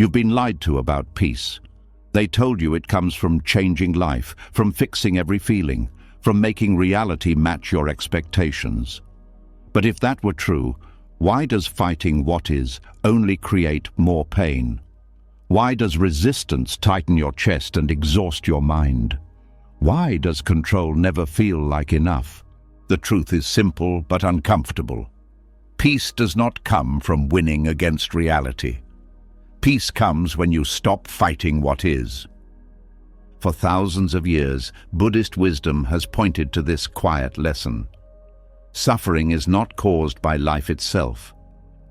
You've been lied to about peace. They told you it comes from changing life, from fixing every feeling, from making reality match your expectations. But if that were true, why does fighting what is only create more pain? Why does resistance tighten your chest and exhaust your mind? Why does control never feel like enough? The truth is simple but uncomfortable. Peace does not come from winning against reality. Peace comes when you stop fighting what is. For thousands of years, Buddhist wisdom has pointed to this quiet lesson. Suffering is not caused by life itself.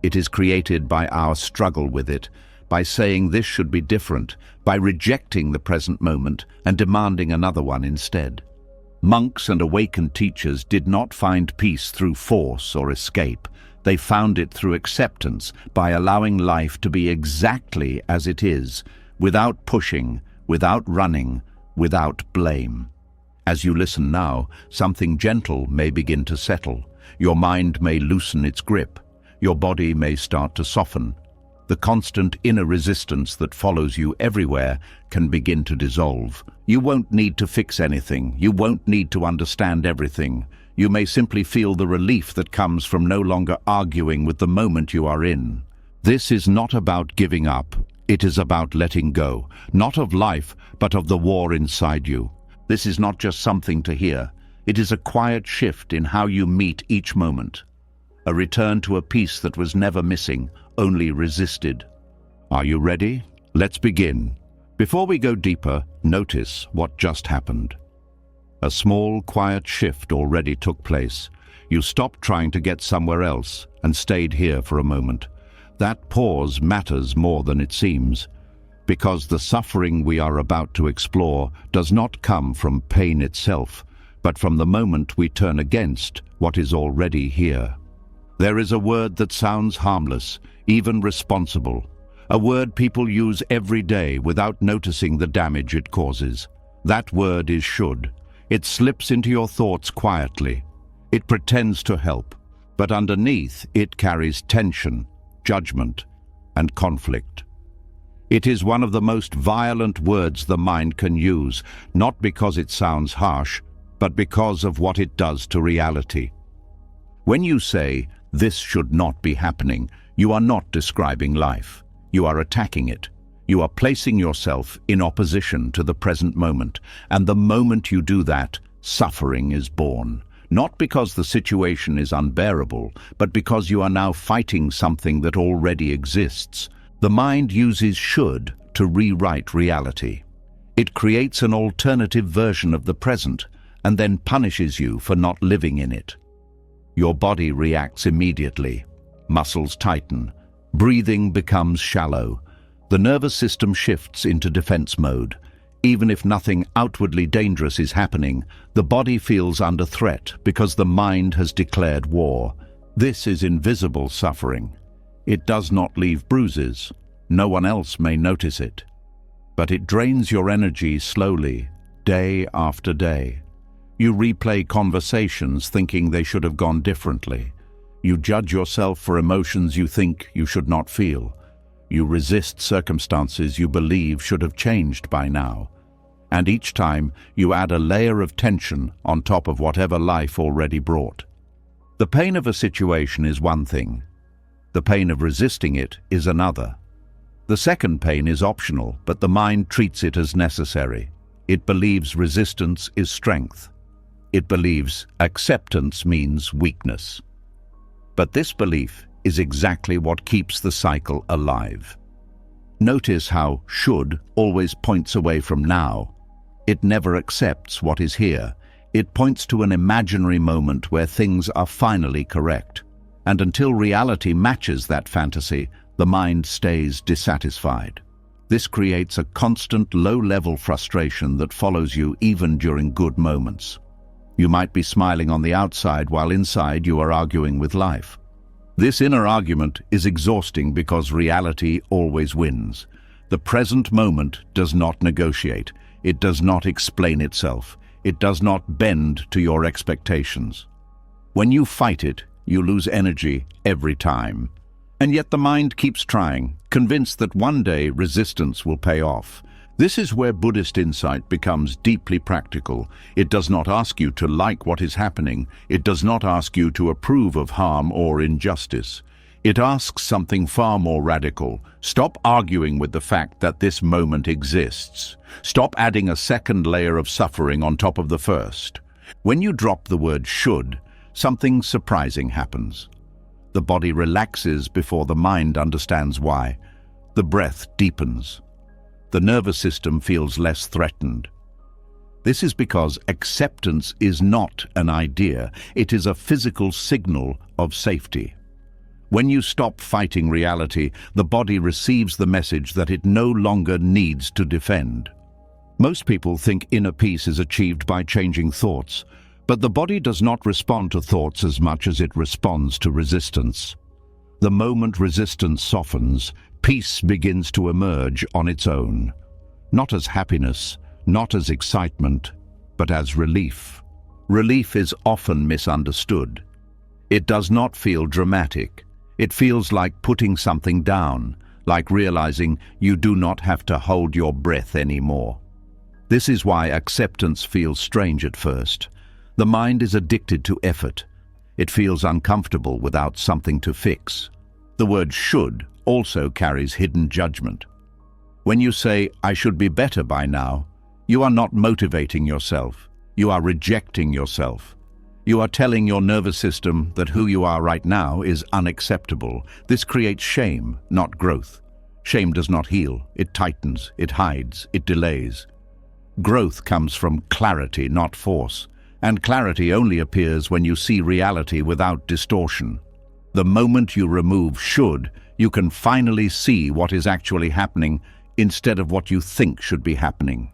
It is created by our struggle with it, by saying this should be different, by rejecting the present moment and demanding another one instead. Monks and awakened teachers did not find peace through force or escape. They found it through acceptance, by allowing life to be exactly as it is, without pushing, without running, without blame. As you listen now, something gentle may begin to settle. Your mind may loosen its grip. Your body may start to soften. The constant inner resistance that follows you everywhere can begin to dissolve. You won't need to fix anything. You won't need to understand everything. You may simply feel the relief that comes from no longer arguing with the moment you are in. This is not about giving up. It is about letting go, not of life, but of the war inside you. This is not just something to hear. It is a quiet shift in how you meet each moment. A return to a peace that was never missing, only resisted. Are you ready? Let's begin. Before we go deeper, notice what just happened. A small, quiet shift already took place. You stopped trying to get somewhere else and stayed here for a moment. That pause matters more than it seems, because the suffering we are about to explore does not come from pain itself, but from the moment we turn against what is already here. There is a word that sounds harmless, even responsible, a word people use every day without noticing the damage it causes. That word is should. It slips into your thoughts quietly. It pretends to help, but underneath it carries tension, judgment, and conflict. It is one of the most violent words the mind can use, not because it sounds harsh, but because of what it does to reality. When you say, "This should not be happening," you are not describing life. You are attacking it. You are placing yourself in opposition to the present moment, and the moment you do that, suffering is born. Not because the situation is unbearable, but because you are now fighting something that already exists. The mind uses should to rewrite reality. It creates an alternative version of the present, and then punishes you for not living in it. Your body reacts immediately. Muscles tighten. Breathing becomes shallow. The nervous system shifts into defense mode. Even if nothing outwardly dangerous is happening, the body feels under threat because the mind has declared war. This is invisible suffering. It does not leave bruises. No one else may notice it. But it drains your energy slowly, day after day. You replay conversations thinking they should have gone differently. You judge yourself for emotions you think you should not feel. You resist circumstances you believe should have changed by now. And each time, you add a layer of tension on top of whatever life already brought. The pain of a situation is one thing. The pain of resisting it is another. The second pain is optional, but the mind treats it as necessary. It believes resistance is strength. It believes acceptance means weakness. But this belief is exactly what keeps the cycle alive. Notice how should always points away from now. It never accepts what is here. It points to an imaginary moment where things are finally correct. And until reality matches that fantasy, the mind stays dissatisfied. This creates a constant low-level frustration that follows you even during good moments. You might be smiling on the outside while inside you are arguing with life. This inner argument is exhausting because reality always wins. The present moment does not negotiate. It does not explain itself. It does not bend to your expectations. When you fight it, you lose energy every time. And yet the mind keeps trying, convinced that one day resistance will pay off. This is where Buddhist insight becomes deeply practical. It does not ask you to like what is happening. It does not ask you to approve of harm or injustice. It asks something far more radical. Stop arguing with the fact that this moment exists. Stop adding a second layer of suffering on top of the first. When you drop the word should, something surprising happens. The body relaxes before the mind understands why. The breath deepens. The nervous system feels less threatened. This is because acceptance is not an idea. It is a physical signal of safety. When you stop fighting reality, the body receives the message that it no longer needs to defend. Most people think inner peace is achieved by changing thoughts, but the body does not respond to thoughts as much as it responds to resistance. The moment resistance softens, peace begins to emerge on its own. Not as happiness, not as excitement, but as relief. Relief is often misunderstood. It does not feel dramatic. It feels like putting something down, like realizing you do not have to hold your breath anymore. This is why acceptance feels strange at first. The mind is addicted to effort. It feels uncomfortable without something to fix. The word should also carries hidden judgment. When you say, "I should be better by now," you are not motivating yourself. You are rejecting yourself. You are telling your nervous system that who you are right now is unacceptable. This creates shame, not growth. Shame does not heal. It tightens, it hides, it delays. Growth comes from clarity, not force. And clarity only appears when you see reality without distortion. The moment you remove should, you can finally see what is actually happening instead of what you think should be happening.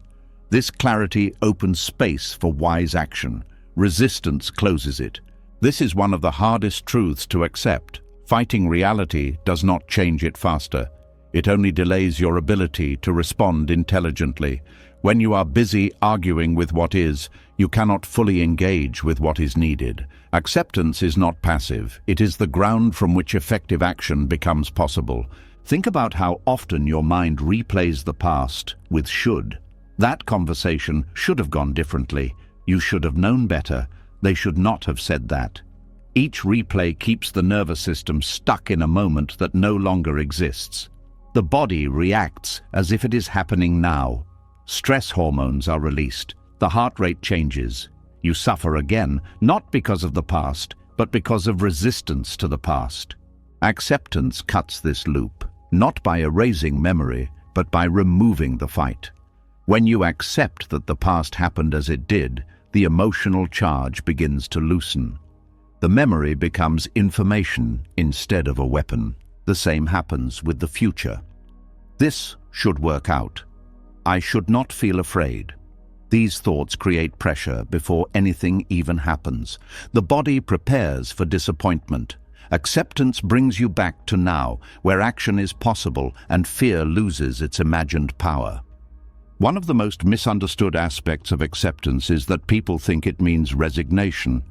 This clarity opens space for wise action. Resistance closes it. This is one of the hardest truths to accept. Fighting reality does not change it faster. It only delays your ability to respond intelligently. When you are busy arguing with what is, you cannot fully engage with what is needed. Acceptance is not passive. It is the ground from which effective action becomes possible. Think about how often your mind replays the past with should. That conversation should have gone differently. You should have known better. They should not have said that. Each replay keeps the nervous system stuck in a moment that no longer exists. The body reacts as if it is happening now. Stress hormones are released. The heart rate changes. You suffer again, not because of the past, but because of resistance to the past. Acceptance cuts this loop, not by erasing memory, but by removing the fight. When you accept that the past happened as it did, the emotional charge begins to loosen. The memory becomes information instead of a weapon. The same happens with the future. This should work out. I should not feel afraid. These thoughts create pressure before anything even happens. The body prepares for disappointment. Acceptance brings you back to now, where action is possible and fear loses its imagined power. One of the most misunderstood aspects of acceptance is that people think it means resignation.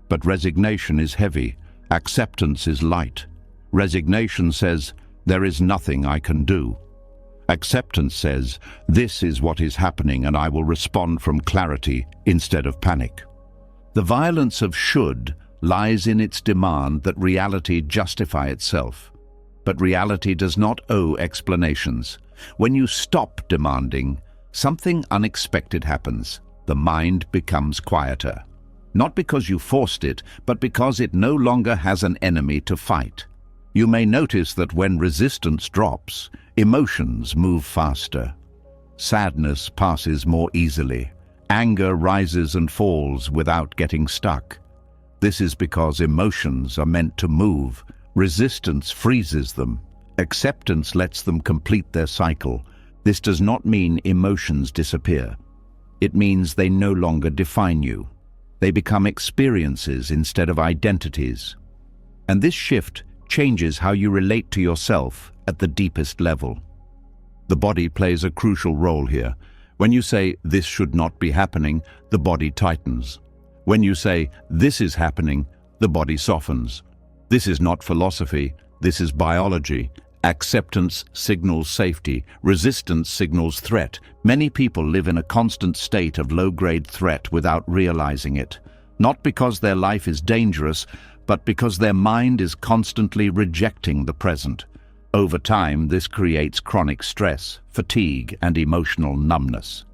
But resignation is heavy. Acceptance is light. Resignation says, "There is nothing I can do." Acceptance says, "This is what is happening and I will respond from clarity instead of panic." The violence of should lies in its demand that reality justify itself. But reality does not owe explanations. When you stop demanding, something unexpected happens. The mind becomes quieter. Not because you forced it, but because it no longer has an enemy to fight. You may notice that when resistance drops, emotions move faster. Sadness passes more easily. Anger rises and falls without getting stuck. This is because emotions are meant to move. Resistance freezes them. Acceptance lets them complete their cycle. This does not mean emotions disappear. It means they no longer define you. They become experiences instead of identities. And this shift changes how you relate to yourself at the deepest level. The body plays a crucial role here. When you say, "This should not be happening," the body tightens. When you say, "This is happening," the body softens. This is not philosophy. This is biology. Acceptance signals safety. Resistance signals threat. Many people live in a constant state of low-grade threat without realizing it. Not because their life is dangerous, but because their mind is constantly rejecting the present. Over time, this creates chronic stress, fatigue, and emotional numbness.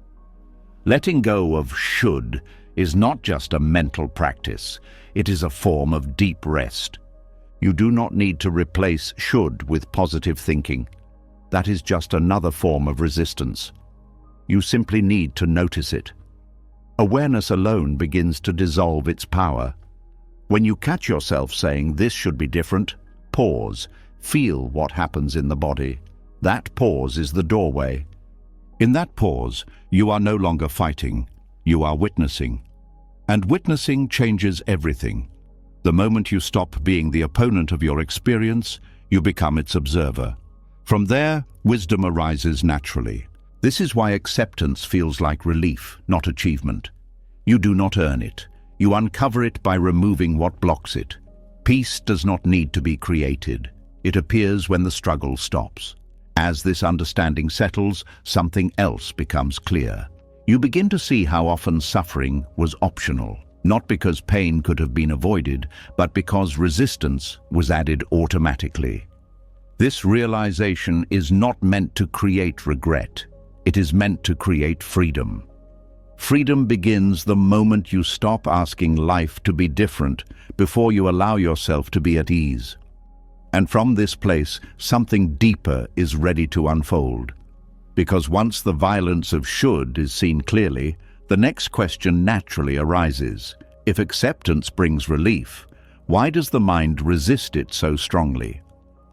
Letting go of should is not just a mental practice. It is a form of deep rest. You do not need to replace should with positive thinking. That is just another form of resistance. You simply need to notice it. Awareness alone begins to dissolve its power. When you catch yourself saying, "This should be different," pause. Feel what happens in the body. That pause is the doorway. In that pause, you are no longer fighting. You are witnessing. And witnessing changes everything. The moment you stop being the opponent of your experience, you become its observer. From there, wisdom arises naturally. This is why acceptance feels like relief, not achievement. You do not earn it. You uncover it by removing what blocks it. Peace does not need to be created. It appears when the struggle stops. As this understanding settles, something else becomes clear. You begin to see how often suffering was optional. Not because pain could have been avoided, but because resistance was added automatically. This realization is not meant to create regret. It is meant to create freedom. Freedom begins the moment you stop asking life to be different before you allow yourself to be at ease. And from this place, something deeper is ready to unfold. Because once the violence of should is seen clearly, the next question naturally arises. If acceptance brings relief, why does the mind resist it so strongly?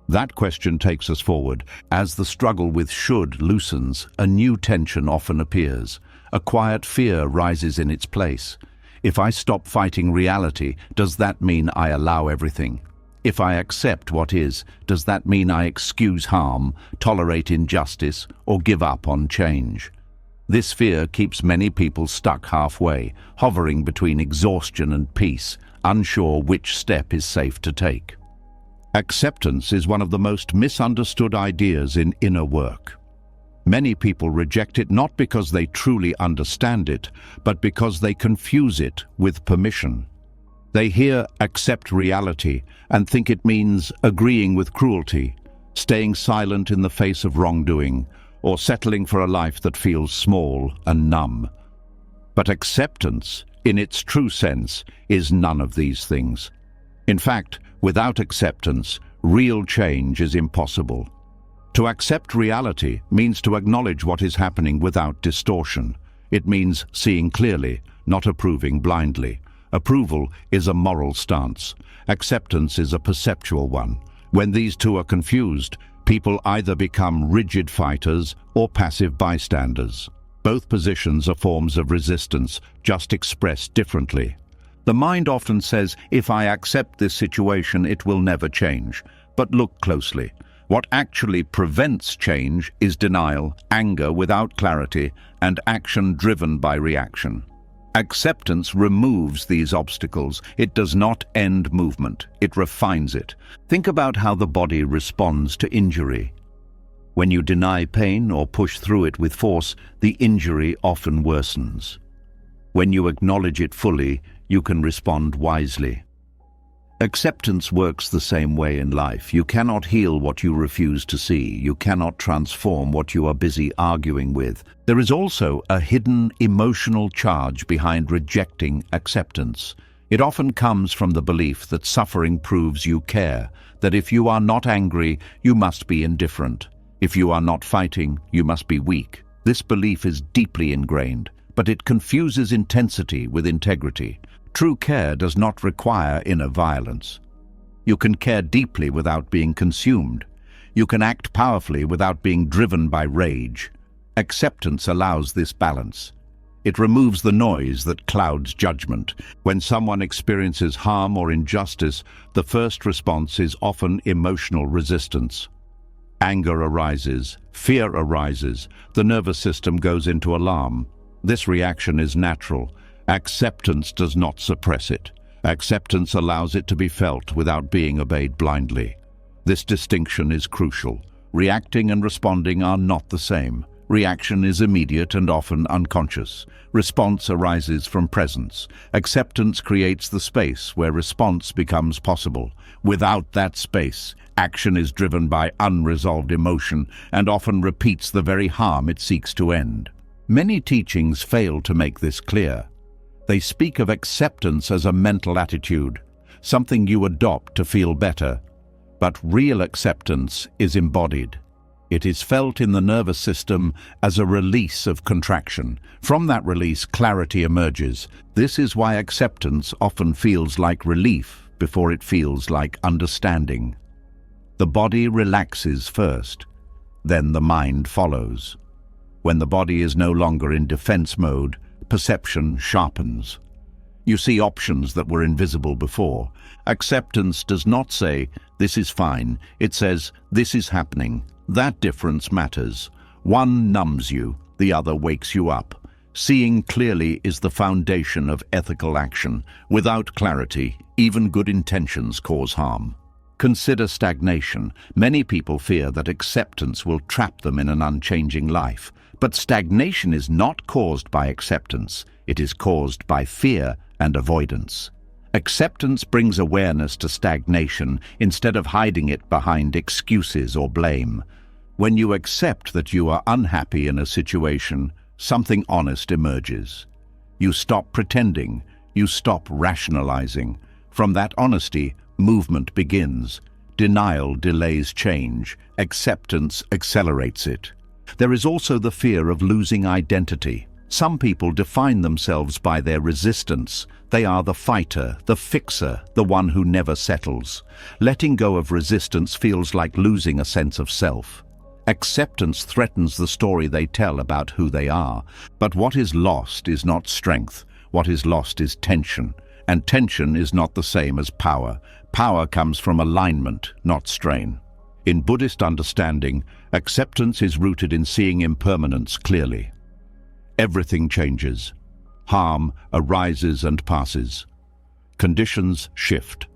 That question takes us forward. As the struggle with should loosens, a new tension often appears. A quiet fear rises in its place. If I stop fighting reality, does that mean I allow everything? If I accept what is, does that mean I excuse harm, tolerate injustice, or give up on change? This fear keeps many people stuck halfway, hovering between exhaustion and peace, unsure which step is safe to take. Acceptance is one of the most misunderstood ideas in inner work. Many people reject it not because they truly understand it, but because they confuse it with permission. They hear "accept reality" and think it means agreeing with cruelty, staying silent in the face of wrongdoing, or settling for a life that feels small and numb. But acceptance, in its true sense, is none of these things. In fact, without acceptance, real change is impossible. To accept reality means to acknowledge what is happening without distortion. It means seeing clearly, not approving blindly. Approval is a moral stance. Acceptance is a perceptual one. When these two are confused, people either become rigid fighters or passive bystanders. Both positions are forms of resistance, just expressed differently. The mind often says, "If I accept this situation, it will never change." But look closely. What actually prevents change is denial, anger without clarity, and action driven by reaction. Acceptance removes these obstacles. It does not end movement. It refines it. Think about how the body responds to injury. When you deny pain or push through it with force, the injury often worsens. When you acknowledge it fully, you can respond wisely. Acceptance works the same way in life. You cannot heal what you refuse to see. You cannot transform what you are busy arguing with. There is also a hidden emotional charge behind rejecting acceptance. It often comes from the belief that suffering proves you care, that if you are not angry, you must be indifferent. If you are not fighting, you must be weak. This belief is deeply ingrained, but it confuses intensity with integrity. True care does not require inner violence. You can care deeply without being consumed. You can act powerfully without being driven by rage. Acceptance allows this balance. It removes the noise that clouds judgment. When someone experiences harm or injustice, the first response is often emotional resistance. Anger arises, fear arises, the nervous system goes into alarm. This reaction is natural. Acceptance does not suppress it. Acceptance allows it to be felt without being obeyed blindly. This distinction is crucial. Reacting and responding are not the same. Reaction is immediate and often unconscious. Response arises from presence. Acceptance creates the space where response becomes possible. Without that space, action is driven by unresolved emotion and often repeats the very harm it seeks to end. Many teachings fail to make this clear. They speak of acceptance as a mental attitude, something you adopt to feel better. But real acceptance is embodied. It is felt in the nervous system as a release of contraction. From that release, clarity emerges. This is why acceptance often feels like relief before it feels like understanding. The body relaxes first, then the mind follows. When the body is no longer in defense mode, perception sharpens. You see options that were invisible before. Acceptance does not say, "This is fine." It says, "This is happening." That difference matters. One numbs you, the other wakes you up. Seeing clearly is the foundation of ethical action. Without clarity, even good intentions cause harm. Consider stagnation. Many people fear that acceptance will trap them in an unchanging life. But stagnation is not caused by acceptance. It is caused by fear and avoidance. Acceptance brings awareness to stagnation instead of hiding it behind excuses or blame. When you accept that you are unhappy in a situation, something honest emerges. You stop pretending. You stop rationalizing. From that honesty, movement begins. Denial delays change. Acceptance accelerates it. There is also the fear of losing identity. Some people define themselves by their resistance. They are the fighter, the fixer, the one who never settles. Letting go of resistance feels like losing a sense of self. Acceptance threatens the story they tell about who they are. But what is lost is not strength. What is lost is tension. And tension is not the same as power. Power comes from alignment, not strain. In Buddhist understanding, acceptance is rooted in seeing impermanence clearly. Everything changes. Harm arises and passes. Conditions shift.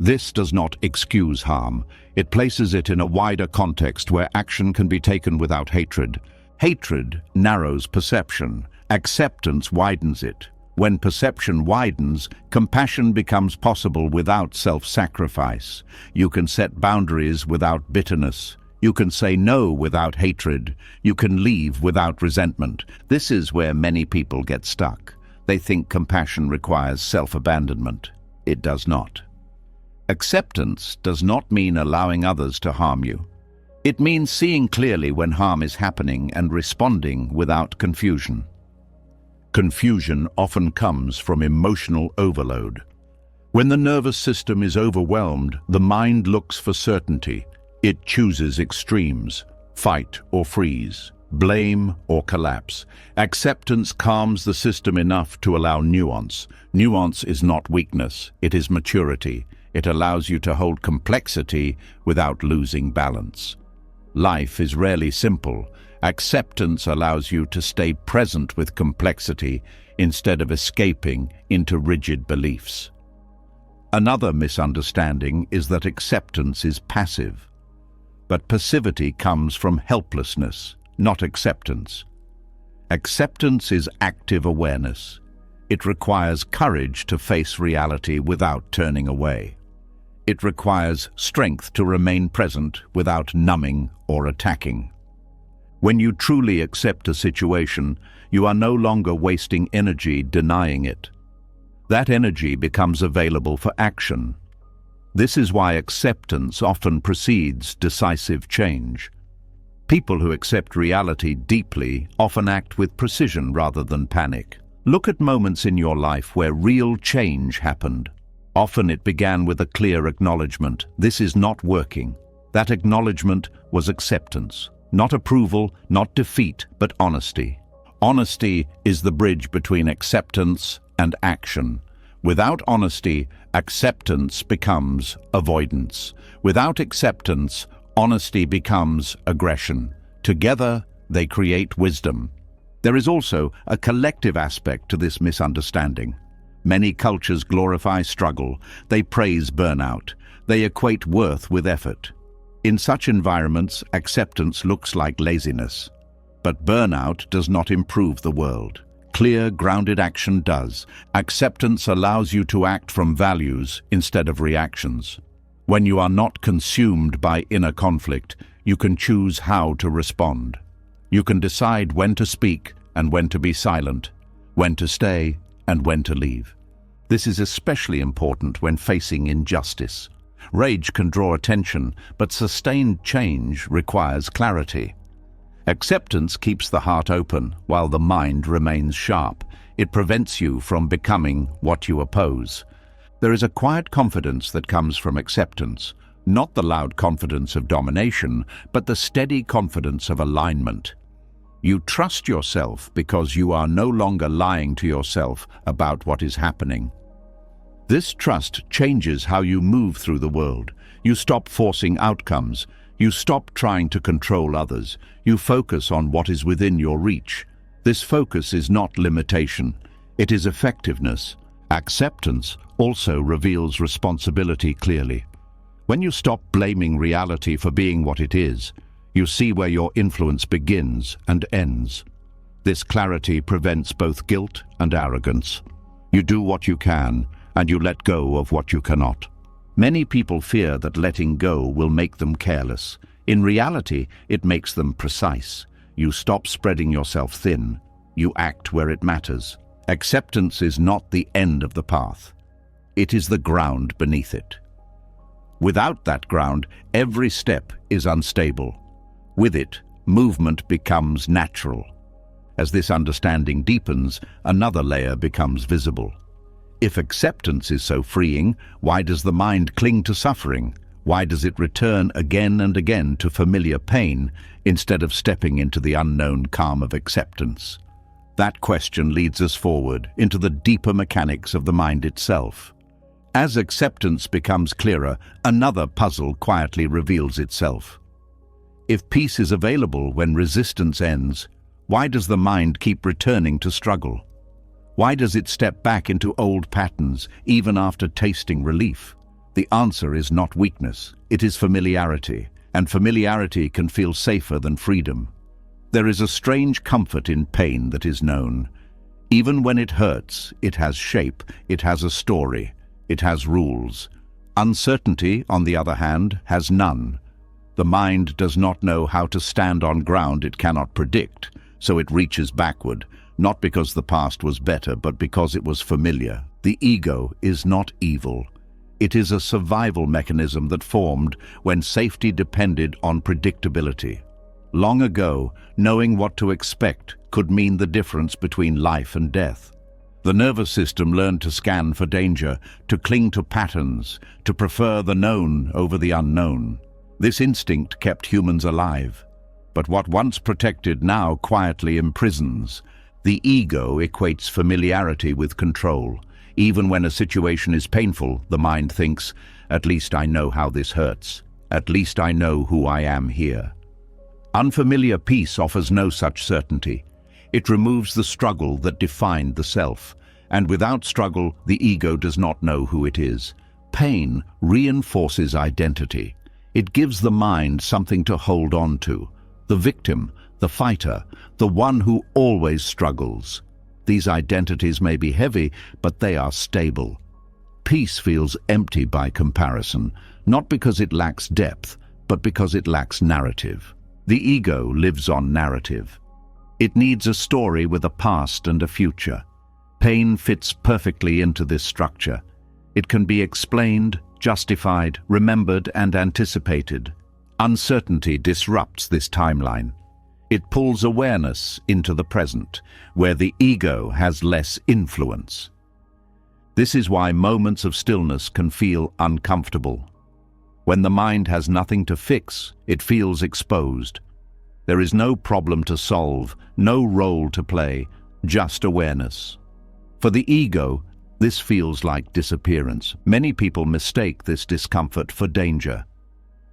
This does not excuse harm. It places it in a wider context where action can be taken without hatred. Hatred narrows perception. Acceptance widens it. When perception widens, compassion becomes possible without self-sacrifice. You can set boundaries without bitterness. You can say no without hatred. You can leave without resentment. This is where many people get stuck. They think compassion requires self-abandonment. It does not. Acceptance does not mean allowing others to harm you. It means seeing clearly when harm is happening and responding without confusion. Confusion often comes from emotional overload. When the nervous system is overwhelmed, the mind looks for certainty. It chooses extremes, fight or freeze, blame or collapse. Acceptance calms the system enough to allow nuance. Nuance is not weakness, it is maturity. It allows you to hold complexity without losing balance. Life is rarely simple. Acceptance allows you to stay present with complexity instead of escaping into rigid beliefs. Another misunderstanding is that acceptance is passive. But passivity comes from helplessness, not acceptance. Acceptance is active awareness. It requires courage to face reality without turning away. It requires strength to remain present without numbing or attacking. When you truly accept a situation, you are no longer wasting energy denying it. That energy becomes available for action. This is why acceptance often precedes decisive change. People who accept reality deeply often act with precision rather than panic. Look at moments in your life where real change happened. Often it began with a clear acknowledgement, this is not working. That acknowledgement was acceptance. Not approval, not defeat, but honesty. Honesty is the bridge between acceptance and action. Without honesty, acceptance becomes avoidance. Without acceptance, honesty becomes aggression. Together, they create wisdom. There is also a collective aspect to this misunderstanding. Many cultures glorify struggle. They praise burnout. They equate worth with effort. In such environments, acceptance looks like laziness. But burnout does not improve the world. Clear, grounded action does. Acceptance allows you to act from values instead of reactions. When you are not consumed by inner conflict, you can choose how to respond. You can decide when to speak and when to be silent, when to stay and when to leave. This is especially important when facing injustice. Rage can draw attention, but sustained change requires clarity. Acceptance keeps the heart open while the mind remains sharp. It prevents you from becoming what you oppose. There is a quiet confidence that comes from acceptance, not the loud confidence of domination, but the steady confidence of alignment. You trust yourself because you are no longer lying to yourself about what is happening. This trust changes how you move through the world. You stop forcing outcomes. You stop trying to control others. You focus on what is within your reach. This focus is not limitation. It is effectiveness. Acceptance also reveals responsibility clearly. When you stop blaming reality for being what it is, you see where your influence begins and ends. This clarity prevents both guilt and arrogance. You do what you can, and you let go of what you cannot. Many people fear that letting go will make them careless. In reality, it makes them precise. You stop spreading yourself thin. You act where it matters. Acceptance is not the end of the path. It is the ground beneath it. Without that ground, every step is unstable. With it, movement becomes natural. As this understanding deepens, another layer becomes visible. If acceptance is so freeing, why does the mind cling to suffering? Why does it return again and again to familiar pain instead of stepping into the unknown calm of acceptance? That question leads us forward into the deeper mechanics of the mind itself. As acceptance becomes clearer, another puzzle quietly reveals itself. If peace is available when resistance ends, why does the mind keep returning to struggle? Why does it step back into old patterns even after tasting relief? The answer is not weakness, it is familiarity, and familiarity can feel safer than freedom. There is a strange comfort in pain that is known. Even when it hurts, it has shape, it has a story, it has rules. Uncertainty, on the other hand, has none. The mind does not know how to stand on ground it cannot predict, so it reaches backward, not because the past was better, but because it was familiar. The ego is not evil. It is a survival mechanism that formed when safety depended on predictability. Long ago, knowing what to expect could mean the difference between life and death. The nervous system learned to scan for danger, to cling to patterns, to prefer the known over the unknown. This instinct kept humans alive. But what once protected now quietly imprisons. The ego equates familiarity with control. Even when a situation is painful, the mind thinks, at least I know how this hurts. At least I know who I am here. Unfamiliar peace offers no such certainty. It removes the struggle that defined the self. And without struggle, the ego does not know who it is. Pain reinforces identity. It gives the mind something to hold on to. The victim, the fighter, the one who always struggles. These identities may be heavy, but they are stable. Peace feels empty by comparison, not because it lacks depth, but because it lacks narrative. The ego lives on narrative. It needs a story with a past and a future. Pain fits perfectly into this structure. It can be explained, justified, remembered, and anticipated. Uncertainty disrupts this timeline. It pulls awareness into the present, where the ego has less influence. This is why moments of stillness can feel uncomfortable. When the mind has nothing to fix, it feels exposed. There is no problem to solve, no role to play, just awareness. For the ego, this feels like disappearance. Many people mistake this discomfort for danger.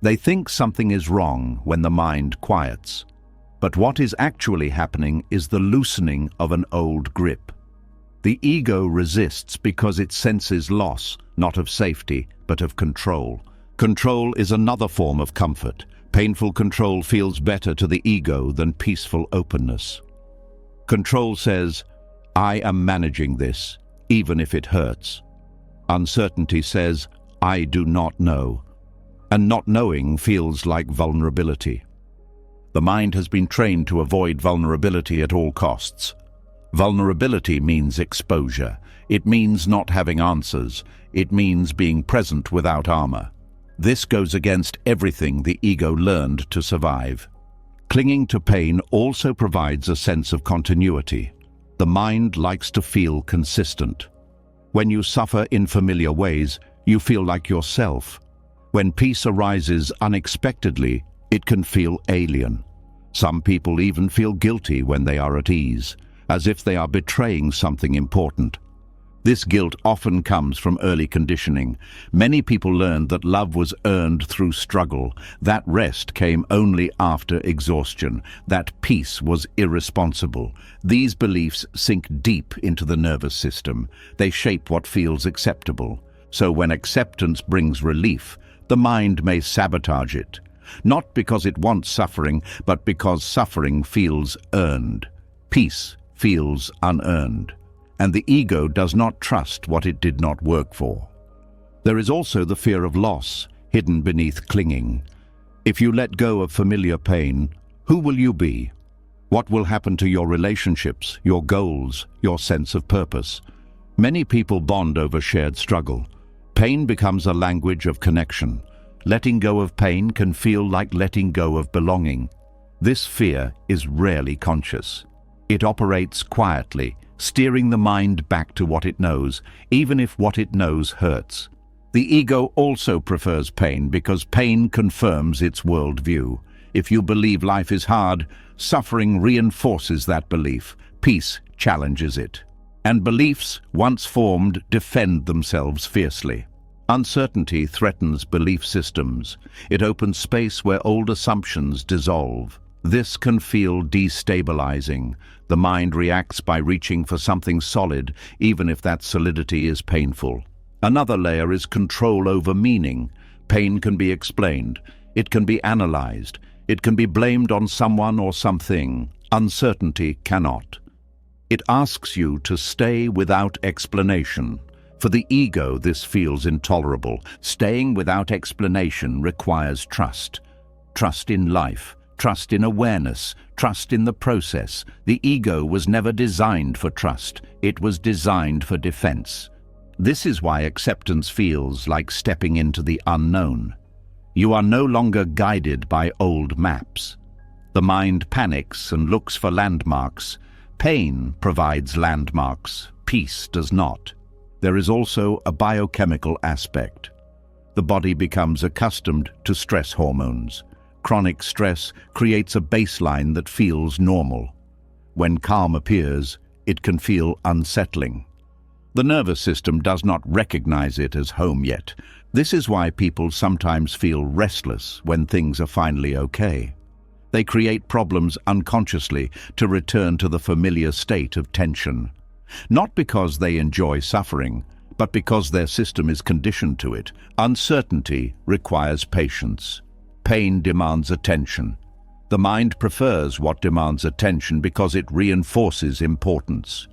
They think something is wrong when the mind quiets. But what is actually happening is the loosening of an old grip. The ego resists because it senses loss, not of safety, but of control. Control is another form of comfort. Painful control feels better to the ego than peaceful openness. Control says, I am managing this, even if it hurts. Uncertainty says, I do not know. And not knowing feels like vulnerability. The mind has been trained to avoid vulnerability at all costs. Vulnerability means exposure. It means not having answers. It means being present without armor. This goes against everything the ego learned to survive. Clinging to pain also provides a sense of continuity. The mind likes to feel consistent. When you suffer in familiar ways, you feel like yourself. When peace arises unexpectedly, it can feel alien. Some people even feel guilty when they are at ease, as if they are betraying something important. This guilt often comes from early conditioning. Many people learned that love was earned through struggle, that rest came only after exhaustion, that peace was irresponsible. These beliefs sink deep into the nervous system. They shape what feels acceptable. So when acceptance brings relief, the mind may sabotage it. Not because it wants suffering, but because suffering feels earned. Peace feels unearned. And the ego does not trust what it did not work for. There is also the fear of loss, hidden beneath clinging. If you let go of familiar pain, who will you be? What will happen to your relationships, your goals, your sense of purpose? Many people bond over shared struggle. Pain becomes a language of connection. Letting go of pain can feel like letting go of belonging. This fear is rarely conscious. It operates quietly, steering the mind back to what it knows, even if what it knows hurts. The ego also prefers pain because pain confirms its worldview. If you believe life is hard, suffering reinforces that belief. Peace challenges it. And beliefs, once formed, defend themselves fiercely. Uncertainty threatens belief systems. It opens space where old assumptions dissolve. This can feel destabilizing. The mind reacts by reaching for something solid, even if that solidity is painful. Another layer is control over meaning. Pain can be explained. It can be analyzed. It can be blamed on someone or something. Uncertainty cannot. It asks you to stay without explanation. For the ego, this feels intolerable. Staying without explanation requires trust. Trust in life. Trust in awareness, trust in the process. The ego was never designed for trust. It was designed for defense. This is why acceptance feels like stepping into the unknown. You are no longer guided by old maps. The mind panics and looks for landmarks. Pain provides landmarks. Peace does not. There is also a biochemical aspect. The body becomes accustomed to stress hormones. Chronic stress creates a baseline that feels normal. When calm appears, it can feel unsettling. The nervous system does not recognize it as home yet. This is why people sometimes feel restless when things are finally okay. They create problems unconsciously to return to the familiar state of tension. Not because they enjoy suffering, but because their system is conditioned to it. Uncertainty requires patience. Pain demands attention. The mind prefers what demands attention because it reinforces importance.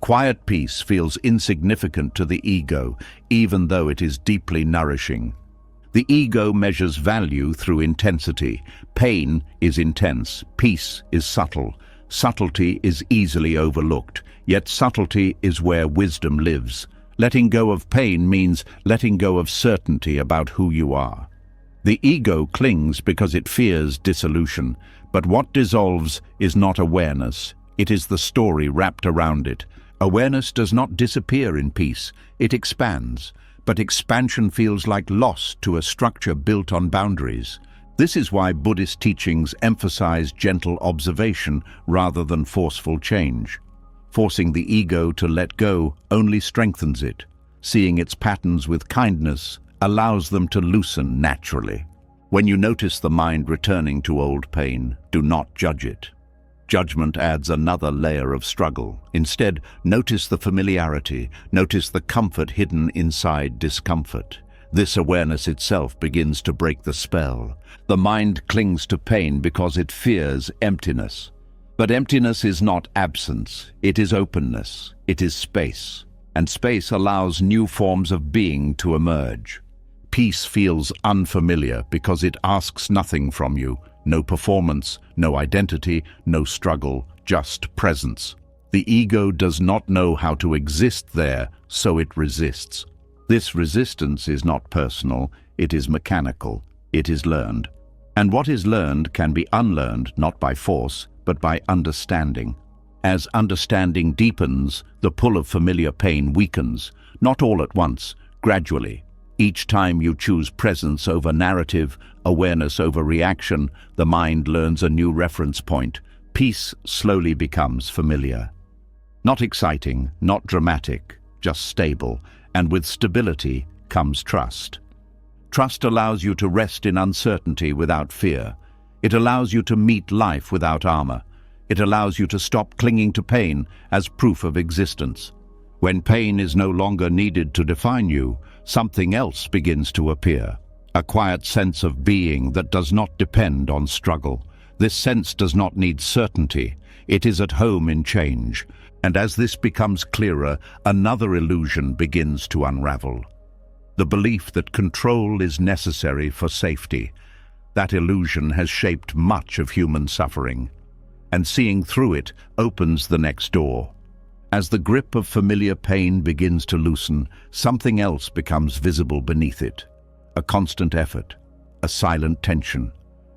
Quiet peace feels insignificant to the ego, even though it is deeply nourishing. The ego measures value through intensity. Pain is intense. Peace is subtle. Subtlety is easily overlooked, yet subtlety is where wisdom lives. Letting go of pain means letting go of certainty about who you are. The ego clings because it fears dissolution, but what dissolves is not awareness. It is the story wrapped around it. Awareness does not disappear in peace. It expands, but expansion feels like loss to a structure built on boundaries. This is why Buddhist teachings emphasize gentle observation rather than forceful change. Forcing the ego to let go only strengthens it. Seeing its patterns with kindness allows them to loosen naturally. When you notice the mind returning to old pain, do not judge it. Judgment adds another layer of struggle. Instead, notice the familiarity, notice the comfort hidden inside discomfort. This awareness itself begins to break the spell. The mind clings to pain because it fears emptiness. But emptiness is not absence, it is openness, it is space. And space allows new forms of being to emerge. Peace feels unfamiliar because it asks nothing from you. No performance, no identity, no struggle, just presence. The ego does not know how to exist there, so it resists. This resistance is not personal, it is mechanical, it is learned. And what is learned can be unlearned, not by force, but by understanding. As understanding deepens, the pull of familiar pain weakens, not all at once, gradually. Each time you choose presence over narrative, awareness over reaction, the mind learns a new reference point. Peace slowly becomes familiar. Not exciting, not dramatic, just stable, and with stability comes trust. Trust allows you to rest in uncertainty without fear. It allows you to meet life without armor. It allows you to stop clinging to pain as proof of existence. When pain is no longer needed to define you, something else begins to appear. A quiet sense of being that does not depend on struggle. This sense does not need certainty. It is at home in change. And as this becomes clearer, another illusion begins to unravel. The belief that control is necessary for safety. That illusion has shaped much of human suffering. And seeing through it opens the next door. As the grip of familiar pain begins to loosen, something else becomes visible beneath it. A constant effort, a silent tension,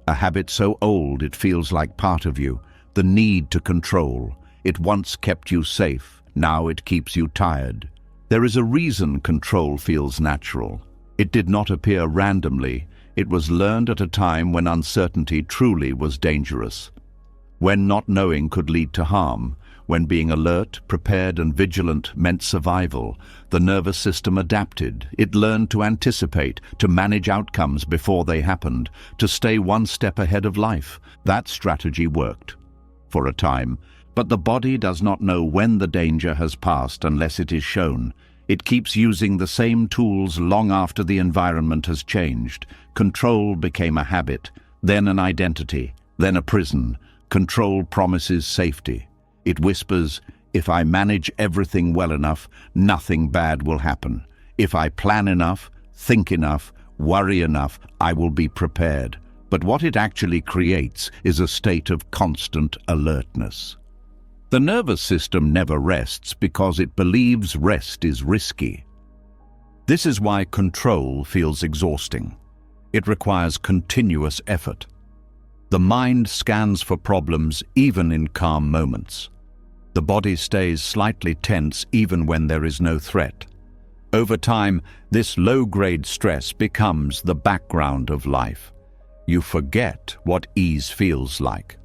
a habit so old it feels like part of you, the need to control. It once kept you safe, now it keeps you tired. There is a reason control feels natural. It did not appear randomly. It was learned at a time when uncertainty truly was dangerous. When not knowing could lead to harm, when being alert, prepared and vigilant meant survival, the nervous system adapted. It learned to anticipate, to manage outcomes before they happened, to stay one step ahead of life. That strategy worked for a time, but the body does not know when the danger has passed unless it is shown. It keeps using the same tools long after the environment has changed. Control became a habit, then an identity, then a prison. Control promises safety. It whispers, if I manage everything well enough, nothing bad will happen. If I plan enough, think enough, worry enough, I will be prepared. But what it actually creates is a state of constant alertness. The nervous system never rests because it believes rest is risky. This is why control feels exhausting. It requires continuous effort. The mind scans for problems even in calm moments. The body stays slightly tense even when there is no threat. Over time, this low-grade stress becomes the background of life. You forget what ease feels like.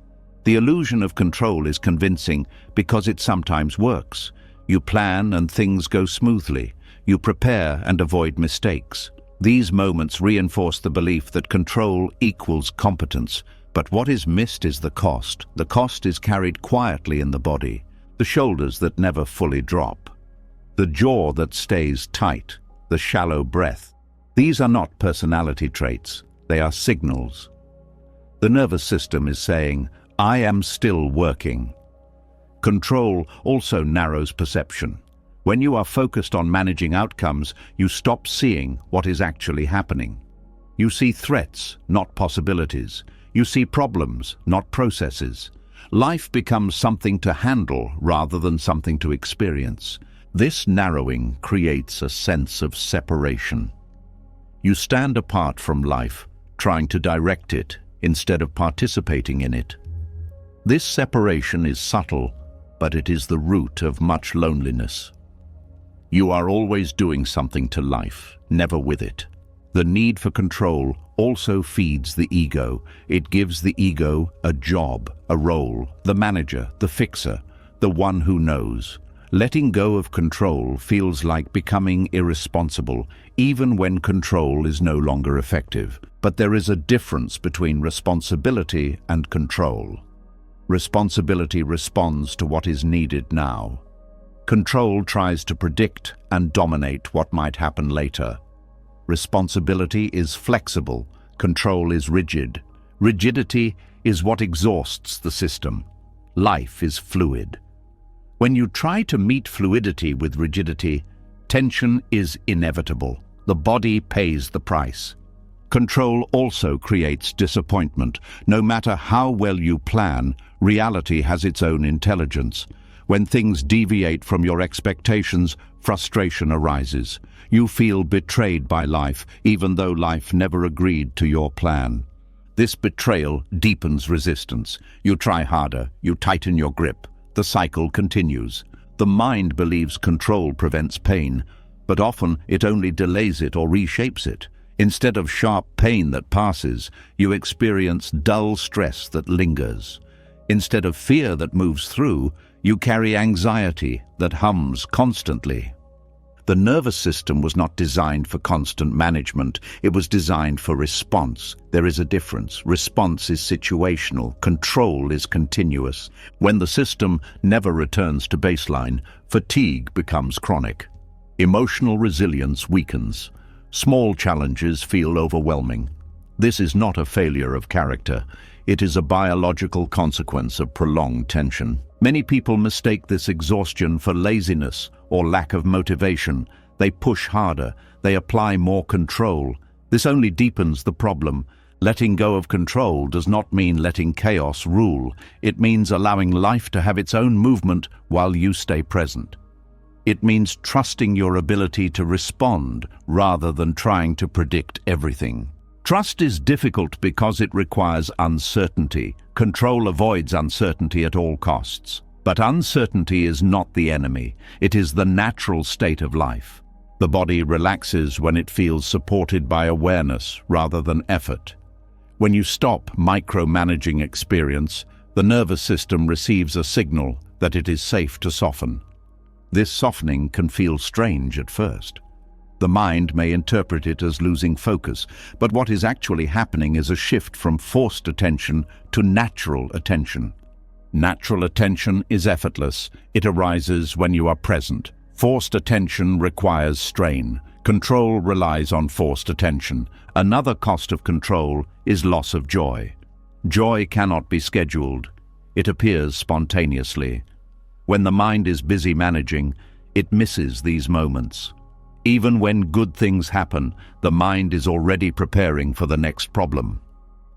The illusion of control is convincing because it sometimes works. You plan and things go smoothly. You prepare and avoid mistakes. These moments reinforce the belief that control equals competence. But what is missed is the cost. The cost is carried quietly in the body. The shoulders that never fully drop. The jaw that stays tight. The shallow breath. These are not personality traits. They are signals. The nervous system is saying, I am still working. Control also narrows perception. When you are focused on managing outcomes, you stop seeing what is actually happening. You see threats, not possibilities. You see problems, not processes. Life becomes something to handle rather than something to experience. This narrowing creates a sense of separation. You stand apart from life, trying to direct it instead of participating in it. This separation is subtle, but it is the root of much loneliness. You are always doing something to life, never with it. The need for control also feeds the ego. It gives the ego a job, a role, the manager, the fixer, the one who knows. Letting go of control feels like becoming irresponsible, even when control is no longer effective. But there is a difference between responsibility and control. Responsibility responds to what is needed now. Control tries to predict and dominate what might happen later. Responsibility is flexible, control is rigid. Rigidity is what exhausts the system. Life is fluid. When you try to meet fluidity with rigidity, tension is inevitable. The body pays the price. Control also creates disappointment. No matter how well you plan, reality has its own intelligence. When things deviate from your expectations, frustration arises. You feel betrayed by life, even though life never agreed to your plan. This betrayal deepens resistance. You try harder, you tighten your grip. The cycle continues. The mind believes control prevents pain, but often it only delays it or reshapes it. Instead of sharp pain that passes, you experience dull stress that lingers. Instead of fear that moves through, you carry anxiety that hums constantly. The nervous system was not designed for constant management. It was designed for response. There is a difference. Response is situational. Control is continuous. When the system never returns to baseline, fatigue becomes chronic. Emotional resilience weakens. Small challenges feel overwhelming. This is not a failure of character. It is a biological consequence of prolonged tension. Many people mistake this exhaustion for laziness or lack of motivation. They push harder. They apply more control. This only deepens the problem. Letting go of control does not mean letting chaos rule. It means allowing life to have its own movement while you stay present. It means trusting your ability to respond rather than trying to predict everything. Trust is difficult because it requires uncertainty. Control avoids uncertainty at all costs. But uncertainty is not the enemy. It is the natural state of life. The body relaxes when it feels supported by awareness rather than effort. When you stop micromanaging experience, the nervous system receives a signal that it is safe to soften. This softening can feel strange at first. The mind may interpret it as losing focus, but what is actually happening is a shift from forced attention to natural attention. Natural attention is effortless. It arises when you are present. Forced attention requires strain. Control relies on forced attention. Another cost of control is loss of joy. Joy cannot be scheduled. It appears spontaneously. When the mind is busy managing, it misses these moments. Even when good things happen, the mind is already preparing for the next problem.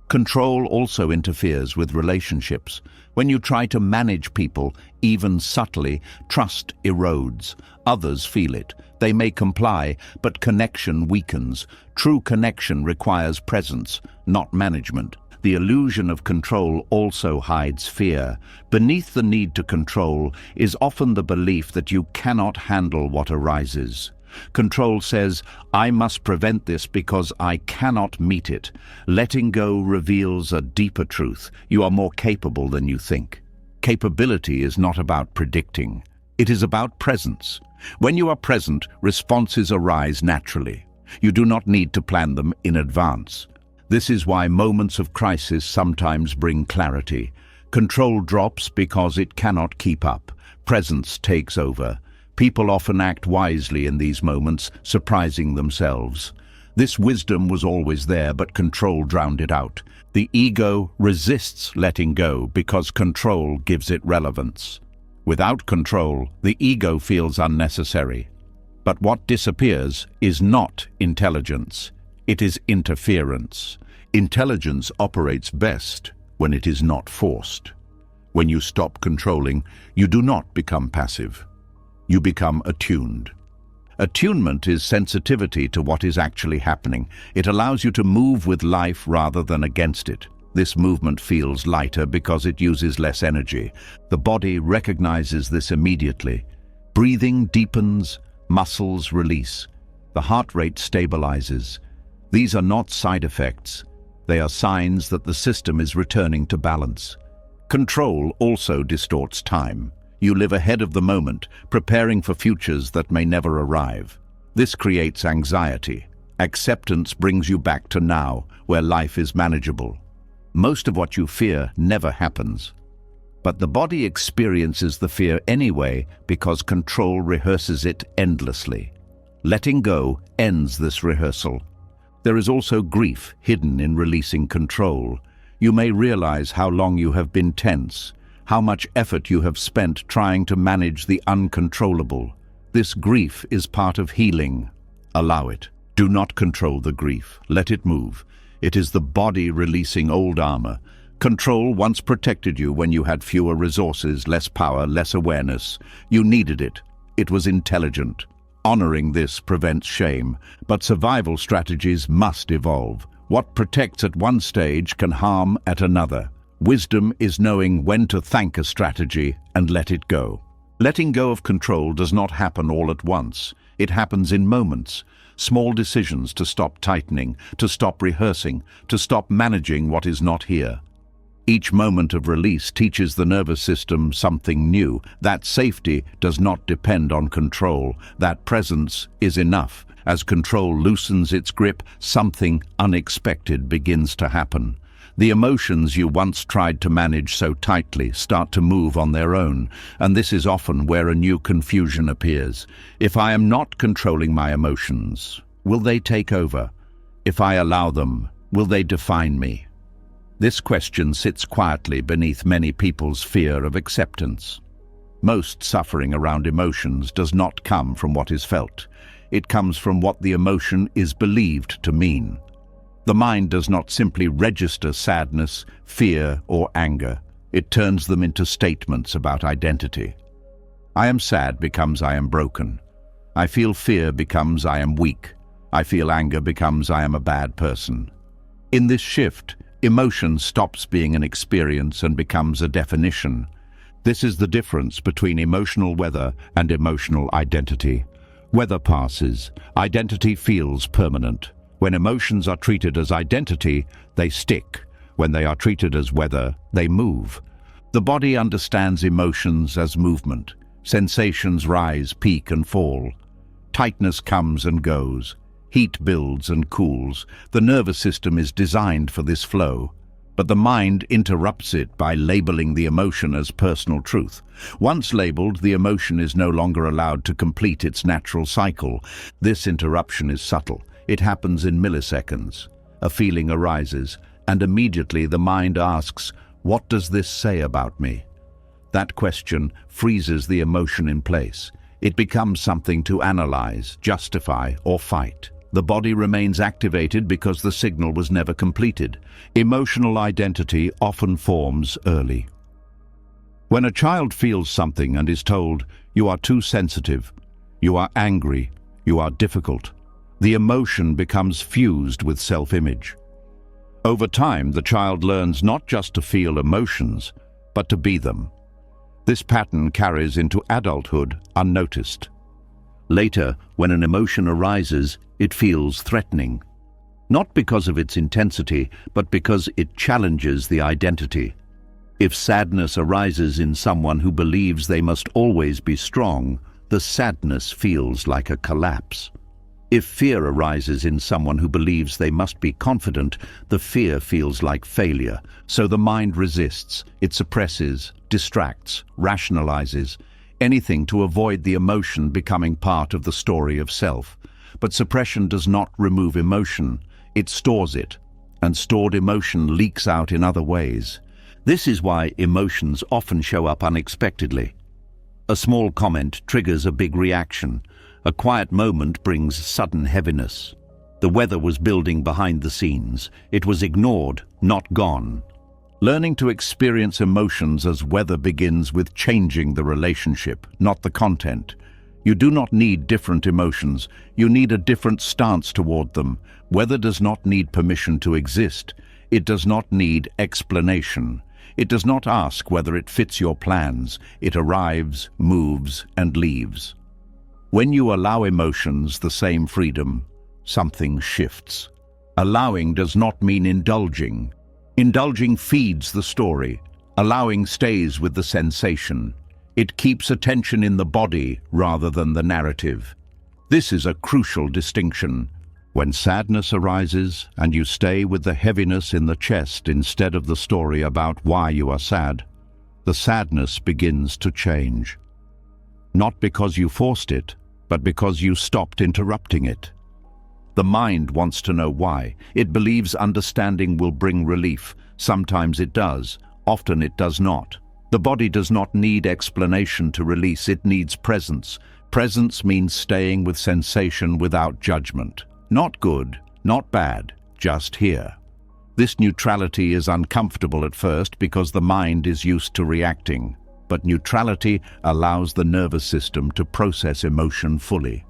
Control also interferes with relationships. When you try to manage people, even subtly, trust erodes. Others feel it. They may comply, but connection weakens. True connection requires presence, not management. The illusion of control also hides fear. Beneath the need to control is often the belief that you cannot handle what arises. Control says, I must prevent this because I cannot meet it. Letting go reveals a deeper truth. You are more capable than you think. Capability is not about predicting. It is about presence. When you are present, responses arise naturally. You do not need to plan them in advance. This is why moments of crisis sometimes bring clarity. Control drops because it cannot keep up. Presence takes over. People often act wisely in these moments, surprising themselves. This wisdom was always there, but control drowned it out. The ego resists letting go because control gives it relevance. Without control, the ego feels unnecessary. But what disappears is not intelligence. It is interference. Intelligence operates best when it is not forced. When you stop controlling, you do not become passive. You become attuned. Attunement is sensitivity to what is actually happening. It allows you to move with life rather than against it. This movement feels lighter because it uses less energy. The body recognizes this immediately. Breathing deepens, muscles release. The heart rate stabilizes. These are not side effects. They are signs that the system is returning to balance. Control also distorts time. You live ahead of the moment, preparing for futures that may never arrive. This creates anxiety. Acceptance brings you back to now, where life is manageable. Most of what you fear never happens. But the body experiences the fear anyway because control rehearses it endlessly. Letting go ends this rehearsal. There is also grief hidden in releasing control. You may realize how long you have been tense, how much effort you have spent trying to manage the uncontrollable. This grief is part of healing. Allow it. Do not control the grief. Let it move. It is the body releasing old armor. Control once protected you when you had fewer resources, less power, less awareness. You needed it. It was intelligent. Honoring this prevents shame, but survival strategies must evolve. What protects at one stage can harm at another. Wisdom is knowing when to thank a strategy and let it go. Letting go of control does not happen all at once. It happens in moments. Small decisions to stop tightening, to stop rehearsing, to stop managing what is not here. Each moment of release teaches the nervous system something new. That safety does not depend on control. That presence is enough. As control loosens its grip, something unexpected begins to happen. The emotions you once tried to manage so tightly start to move on their own, and this is often where a new confusion appears. If I am not controlling my emotions, will they take over? If I allow them, will they define me? This question sits quietly beneath many people's fear of acceptance. Most suffering around emotions does not come from what is felt. It comes from what the emotion is believed to mean. The mind does not simply register sadness, fear, or anger. It turns them into statements about identity. I am sad becomes I am broken. I feel fear becomes I am weak. I feel anger becomes I am a bad person. In this shift, emotion stops being an experience and becomes a definition. This is the difference between emotional weather and emotional identity. Weather passes. Identity feels permanent. When emotions are treated as identity, they stick. When they are treated as weather, they move. The body understands emotions as movement. Sensations rise, peak, and fall. Tightness comes and goes. Heat builds and cools. The nervous system is designed for this flow, but the mind interrupts it by labeling the emotion as personal truth. Once labeled, the emotion is no longer allowed to complete its natural cycle. This interruption is subtle. It happens in milliseconds. A feeling arises, and immediately the mind asks, "What does this say about me?" That question freezes the emotion in place. It becomes something to analyze, justify, or fight. The body remains activated because the signal was never completed. Emotional identity often forms early. When a child feels something and is told, "You are too sensitive, you are angry, you are difficult," the emotion becomes fused with self-image. Over time, the child learns not just to feel emotions, but to be them. This pattern carries into adulthood unnoticed. Later, when an emotion arises, it feels threatening. Not because of its intensity, but because it challenges the identity. If sadness arises in someone who believes they must always be strong, the sadness feels like a collapse. If fear arises in someone who believes they must be confident, the fear feels like failure. So the mind resists, it suppresses, distracts, rationalizes, anything to avoid the emotion becoming part of the story of self. But suppression does not remove emotion, it stores it, and stored emotion leaks out in other ways. This is why emotions often show up unexpectedly. A small comment triggers a big reaction. A quiet moment brings sudden heaviness. The weather was building behind the scenes. It was ignored, not gone. Learning to experience emotions as weather begins with changing the relationship, not the content. You do not need different emotions. You need a different stance toward them. Weather does not need permission to exist. It does not need explanation. It does not ask whether it fits your plans. It arrives, moves, and leaves. When you allow emotions the same freedom, something shifts. Allowing does not mean indulging. Indulging feeds the story. Allowing stays with the sensation. It keeps attention in the body rather than the narrative. This is a crucial distinction. When sadness arises and you stay with the heaviness in the chest instead of the story about why you are sad, the sadness begins to change. Not because you forced it, but because you stopped interrupting it. The mind wants to know why. It believes understanding will bring relief. Sometimes it does, often it does not. The body does not need explanation to release, it needs presence. Presence means staying with sensation without judgment. Not good, not bad, just here. This neutrality is uncomfortable at first because the mind is used to reacting, but neutrality allows the nervous system to process emotion fully.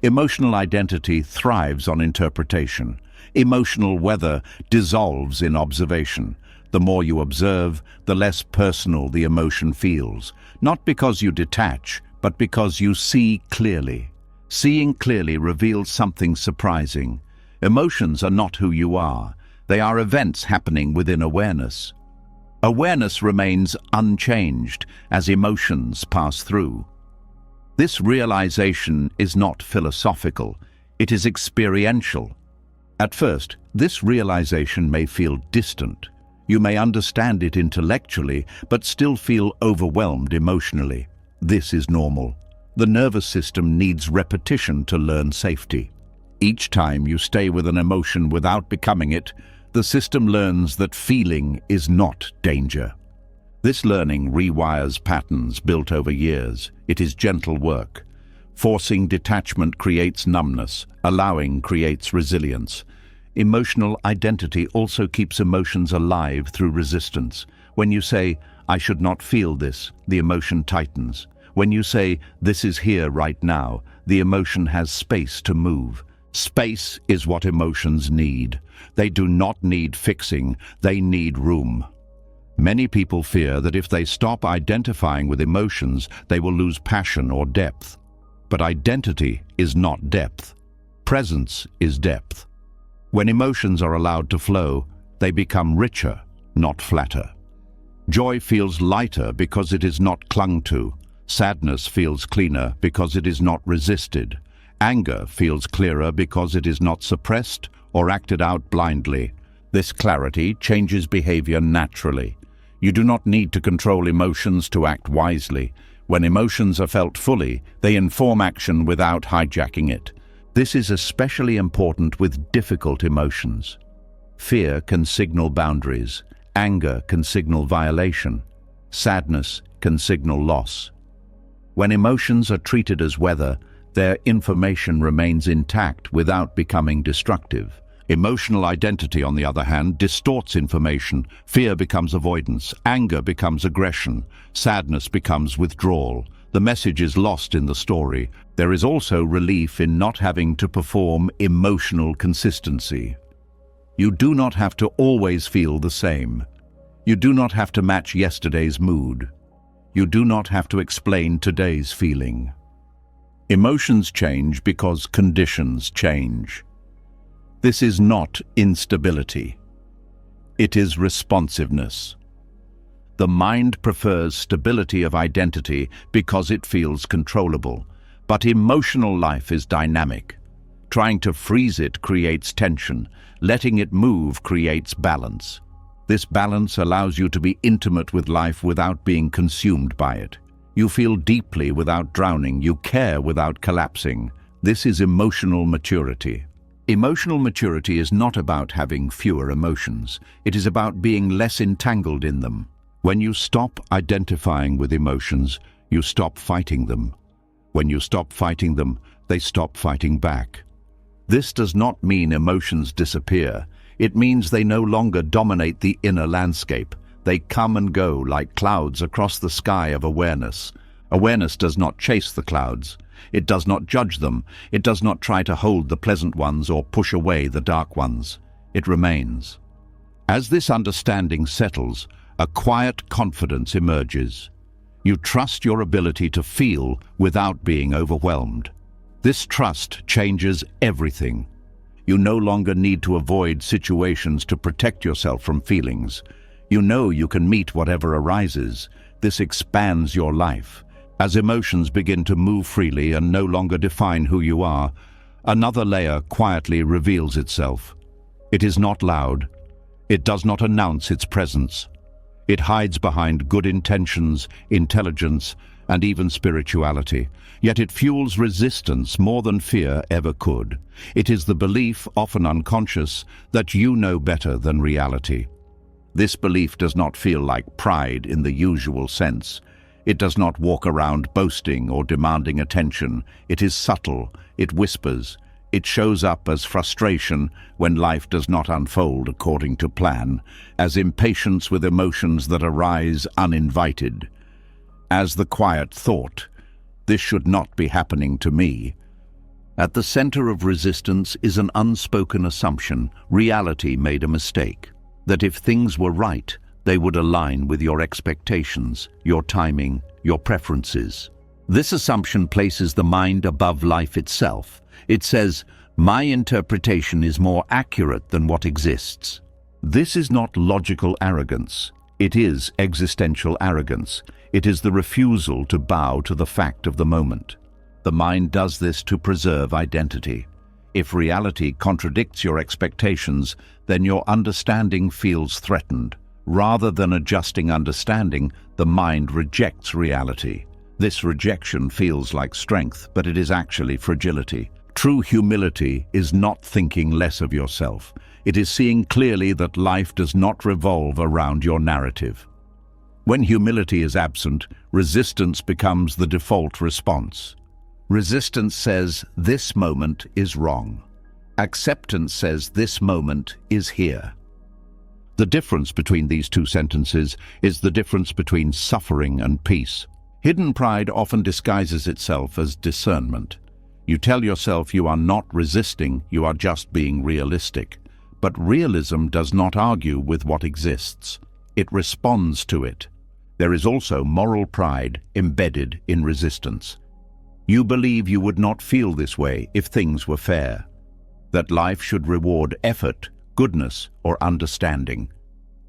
Emotional identity thrives on interpretation. Emotional weather dissolves in observation. The more you observe, the less personal the emotion feels, not because you detach, but because you see clearly. Seeing clearly reveals something surprising. Emotions are not who you are. They are events happening within awareness. Awareness remains unchanged as emotions pass through. This realization is not philosophical, it is experiential. At first, this realization may feel distant. You may understand it intellectually, but still feel overwhelmed emotionally. This is normal. The nervous system needs repetition to learn safety. Each time you stay with an emotion without becoming it, the system learns that feeling is not danger. This learning rewires patterns built over years. It is gentle work. Forcing detachment creates numbness. Allowing creates resilience. Emotional identity also keeps emotions alive through resistance. When you say, "I should not feel this," the emotion tightens. When you say, "This is here right now," the emotion has space to move. Space is what emotions need. They do not need fixing, they need room. Many people fear that if they stop identifying with emotions, they will lose passion or depth. But identity is not depth. Presence is depth. When emotions are allowed to flow, they become richer, not flatter. Joy feels lighter because it is not clung to. Sadness feels cleaner because it is not resisted. Anger feels clearer because it is not suppressed or acted out blindly. This clarity changes behavior naturally. You do not need to control emotions to act wisely. When emotions are felt fully, they inform action without hijacking it. This is especially important with difficult emotions. Fear can signal boundaries. Anger can signal violation. Sadness can signal loss. When emotions are treated as weather, their information remains intact without becoming destructive. Emotional identity, on the other hand, distorts information. Fear becomes avoidance, anger becomes aggression, sadness becomes withdrawal. The message is lost in the story. There is also relief in not having to perform emotional consistency. You do not have to always feel the same. You do not have to match yesterday's mood. You do not have to explain today's feeling. Emotions change because conditions change. This is not instability. It is responsiveness. The mind prefers stability of identity because it feels controllable, but emotional life is dynamic. Trying to freeze it creates tension. Letting it move creates balance. This balance allows you to be intimate with life without being consumed by it. You feel deeply without drowning. You care without collapsing. This is emotional maturity. Emotional maturity is not about having fewer emotions. It is about being less entangled in them. When you stop identifying with emotions, you stop fighting them. When you stop fighting them, they stop fighting back. This does not mean emotions disappear. It means they no longer dominate the inner landscape. They come and go like clouds across the sky of awareness. Awareness does not chase the clouds. It does not judge them. It does not try to hold the pleasant ones or push away the dark ones. It remains. As this understanding settles, a quiet confidence emerges. You trust your ability to feel without being overwhelmed. This trust changes everything. You no longer need to avoid situations to protect yourself from feelings. You know you can meet whatever arises. This expands your life. As emotions begin to move freely and no longer define who you are, another layer quietly reveals itself. It is not loud. It does not announce its presence. It hides behind good intentions, intelligence, and even spirituality, yet it fuels resistance more than fear ever could. It is the belief, often unconscious, that you know better than reality. This belief does not feel like pride in the usual sense. It does not walk around boasting or demanding attention. It is subtle, it whispers, it shows up as frustration when life does not unfold according to plan, as impatience with emotions that arise uninvited, as the quiet thought, "This should not be happening to me." At the center of resistance is an unspoken assumption, reality made a mistake, that if things were right, they would align with your expectations, your timing, your preferences. This assumption places the mind above life itself. It says, "My interpretation is more accurate than what exists." This is not logical arrogance. It is existential arrogance. It is the refusal to bow to the fact of the moment. The mind does this to preserve identity. If reality contradicts your expectations, then your understanding feels threatened. Rather than adjusting understanding, the mind rejects reality. This rejection feels like strength, but it is actually fragility. True humility is not thinking less of yourself. It is seeing clearly that life does not revolve around your narrative. When humility is absent, resistance becomes the default response. Resistance says, "This moment is wrong." Acceptance says, "This moment is here." The difference between these two sentences is the difference between suffering and peace. Hidden pride often disguises itself as discernment. You tell yourself you are not resisting, you are just being realistic. But realism does not argue with what exists. It responds to it. There is also moral pride embedded in resistance. You believe you would not feel this way if things were fair, that life should reward effort, goodness, or understanding.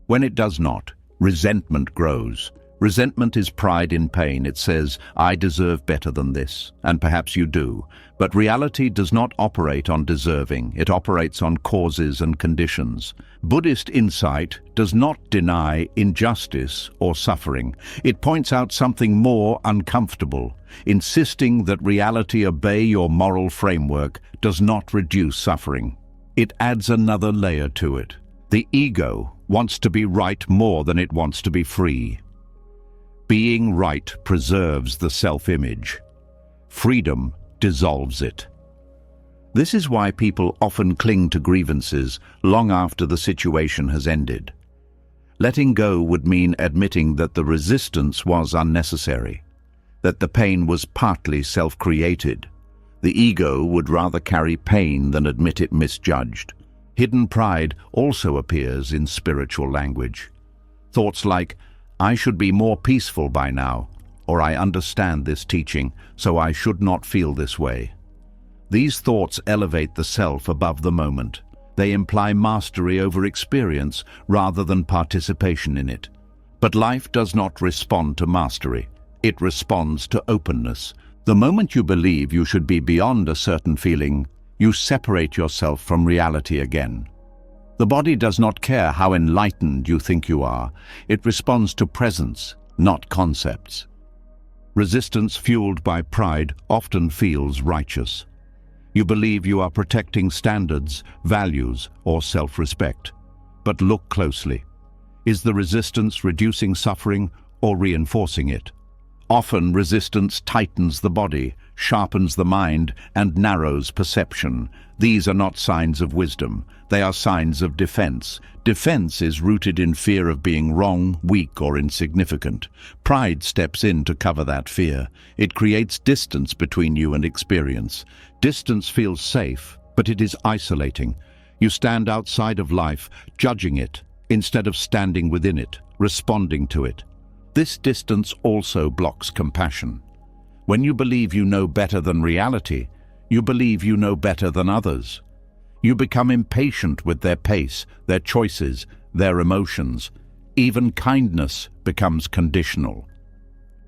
When it does not, resentment grows. Resentment is pride in pain. It says, "I deserve better than this," and perhaps you do. But reality does not operate on deserving. It operates on causes and conditions. Buddhist insight does not deny injustice or suffering. It points out something more uncomfortable. Insisting that reality obey your moral framework does not reduce suffering. It adds another layer to it. The ego wants to be right more than it wants to be free. Being right preserves the self-image. Freedom dissolves it. This is why people often cling to grievances long after the situation has ended. Letting go would mean admitting that the resistance was unnecessary, that the pain was partly self-created. The ego would rather carry pain than admit it misjudged. Hidden pride also appears in spiritual language. Thoughts like, "I should be more peaceful by now," or "I understand this teaching, so I should not feel this way." These thoughts elevate the self above the moment. They imply mastery over experience rather than participation in it. But life does not respond to mastery. It responds to openness. The moment you believe you should be beyond a certain feeling, you separate yourself from reality again. The body does not care how enlightened you think you are. It responds to presence, not concepts. Resistance fueled by pride often feels righteous. You believe you are protecting standards, values, or self-respect. But look closely. Is the resistance reducing suffering or reinforcing it? Often resistance tightens the body, sharpens the mind, and narrows perception. These are not signs of wisdom. They are signs of defense. Defense is rooted in fear of being wrong, weak, or insignificant. Pride steps in to cover that fear. It creates distance between you and experience. Distance feels safe, but it is isolating. You stand outside of life, judging it, instead of standing within it, responding to it. This distance also blocks compassion. When you believe you know better than reality, you believe you know better than others. You become impatient with their pace, their choices, their emotions. Even kindness becomes conditional.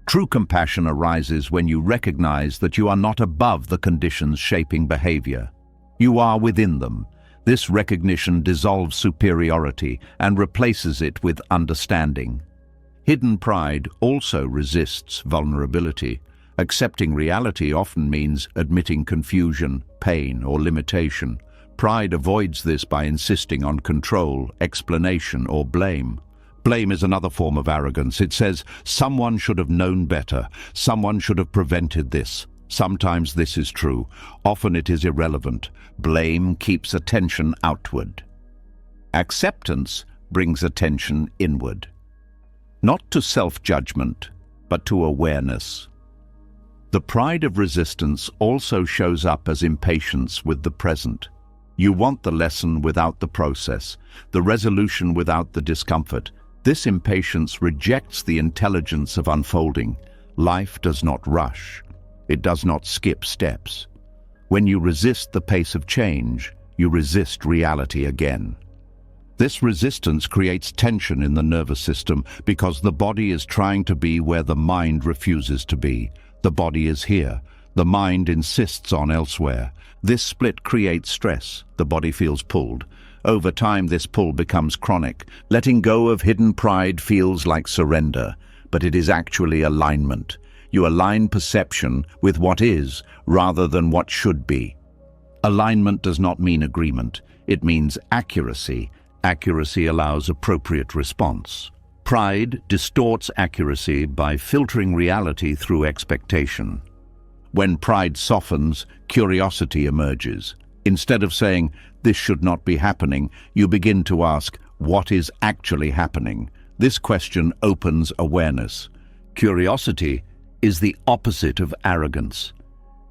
True compassion arises when you recognize that you are not above the conditions shaping behavior. You are within them. This recognition dissolves superiority and replaces it with understanding. Hidden pride also resists vulnerability. Accepting reality often means admitting confusion, pain, or limitation. Pride avoids this by insisting on control, explanation, or blame. Blame is another form of arrogance. It says, someone should have known better, someone should have prevented this. Sometimes this is true, often it is irrelevant. Blame keeps attention outward. Acceptance brings attention inward. Not to self-judgment, but to awareness. The pride of resistance also shows up as impatience with the present. You want the lesson without the process, the resolution without the discomfort. This impatience rejects the intelligence of unfolding. Life does not rush. It does not skip steps. When you resist the pace of change, you resist reality again. This resistance creates tension in the nervous system because the body is trying to be where the mind refuses to be. The body is here. The mind insists on elsewhere. This split creates stress. The body feels pulled. Over time, this pull becomes chronic. Letting go of hidden pride feels like surrender, but it is actually alignment. You align perception with what is rather than what should be. Alignment does not mean agreement. It means accuracy. Accuracy allows appropriate response. Pride distorts accuracy by filtering reality through expectation. When pride softens, curiosity emerges. Instead of saying, "This should not be happening," you begin to ask, "What is actually happening?" This question opens awareness. Curiosity is the opposite of arrogance.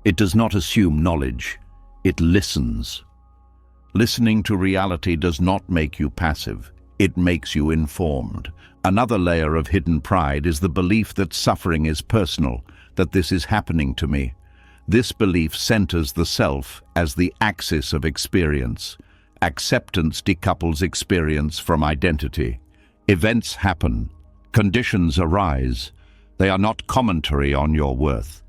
It does not assume knowledge. It listens. Listening to reality does not make you passive. It makes you informed. Another layer of hidden pride is the belief that suffering is personal, that this is happening to me. This belief centers the self as the axis of experience. Acceptance decouples experience from identity. Events happen. Conditions arise. They are not commentary on your worth.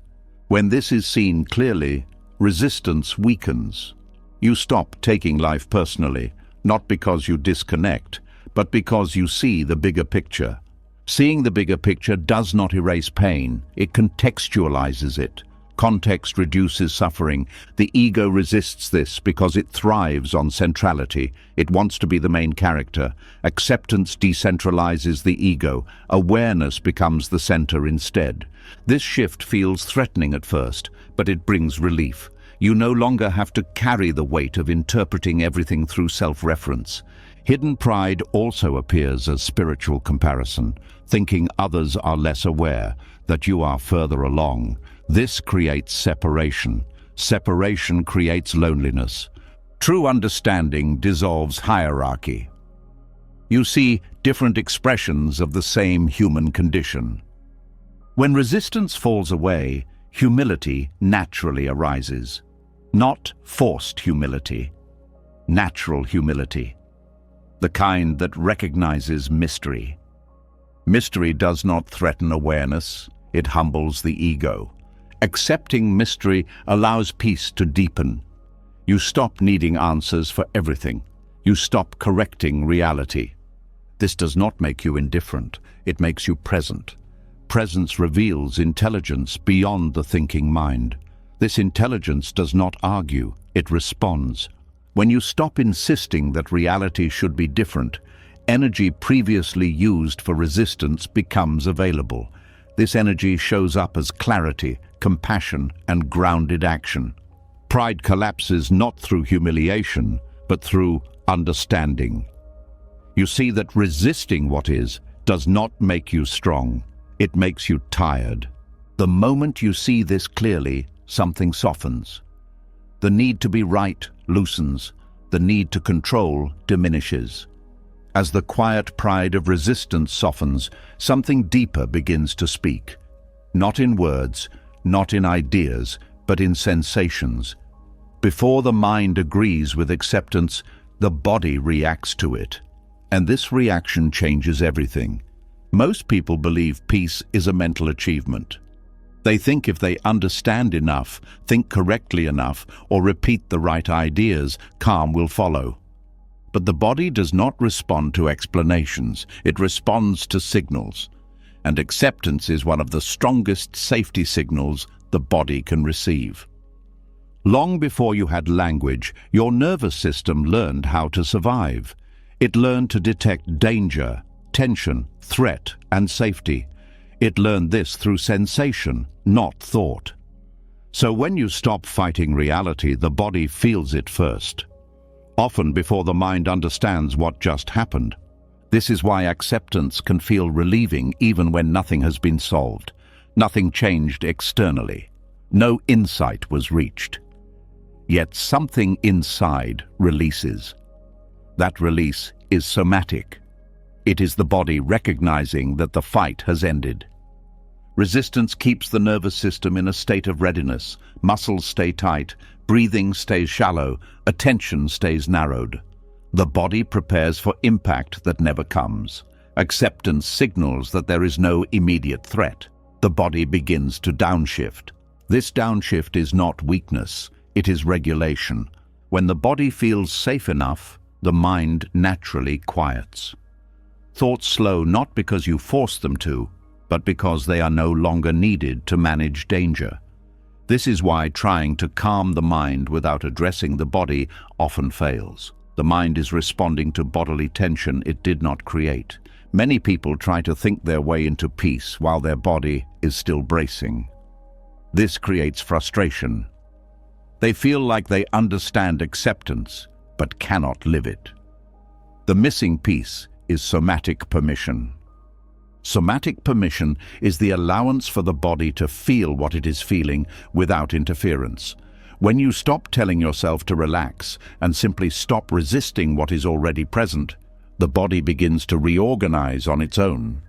When this is seen clearly, resistance weakens. You stop taking life personally, not because you disconnect, but because you see the bigger picture. Seeing the bigger picture does not erase pain, it contextualizes it. Context reduces suffering. The ego resists this because it thrives on centrality. It wants to be the main character. Acceptance decentralizes the ego. Awareness becomes the center instead. This shift feels threatening at first, but it brings relief. You no longer have to carry the weight of interpreting everything through self-reference. Hidden pride also appears as spiritual comparison, thinking others are less aware, that you are further along. This creates separation. Separation creates loneliness. True understanding dissolves hierarchy. You see different expressions of the same human condition. When resistance falls away, humility naturally arises. Not forced humility, natural humility. The kind that recognizes mystery. Mystery does not threaten awareness, it humbles the ego. Accepting mystery allows peace to deepen. You stop needing answers for everything. You stop correcting reality. This does not make you indifferent, it makes you present. Presence reveals intelligence beyond the thinking mind. This intelligence does not argue, it responds. When you stop insisting that reality should be different, energy previously used for resistance becomes available. This energy shows up as clarity, compassion, and grounded action. Pride collapses not through humiliation, but through understanding. You see that resisting what is does not make you strong. It makes you tired. The moment you see this clearly, something softens. The need to be right loosens. The need to control diminishes. As the quiet pride of resistance softens, something deeper begins to speak. Not in words, not in ideas, but in sensations. Before the mind agrees with acceptance, the body reacts to it. And this reaction changes everything. Most people believe peace is a mental achievement. They think if they understand enough, think correctly enough, or repeat the right ideas, calm will follow. But the body does not respond to explanations, it responds to signals. and acceptance is one of the strongest safety signals the body can receive. Long before you had language, your nervous system learned how to survive. It learned to detect danger, tension, threat, and safety. It learned this through sensation, not thought. So when you stop fighting reality, the body feels it first, often before the mind understands what just happened. This is why acceptance can feel relieving even when nothing has been solved. Nothing changed externally. No insight was reached. Yet something inside releases. That release is somatic. It is the body recognizing that the fight has ended. Resistance keeps the nervous system in a state of readiness. Muscles stay tight, breathing stays shallow, attention stays narrowed. The body prepares for impact that never comes. Acceptance signals that there is no immediate threat. The body begins to downshift. This downshift is not weakness, it is regulation. When the body feels safe enough, the mind naturally quiets. Thoughts slow not because you force them to, but because they are no longer needed to manage danger. This is why trying to calm the mind without addressing the body often fails. The mind is responding to bodily tension it did not create. Many people try to think their way into peace while their body is still bracing. This creates frustration. They feel like they understand acceptance, but cannot live it. The missing piece is somatic permission. Somatic permission is the allowance for the body to feel what it is feeling without interference. When you stop telling yourself to relax and simply stop resisting what is already present, the body begins to reorganize on its own.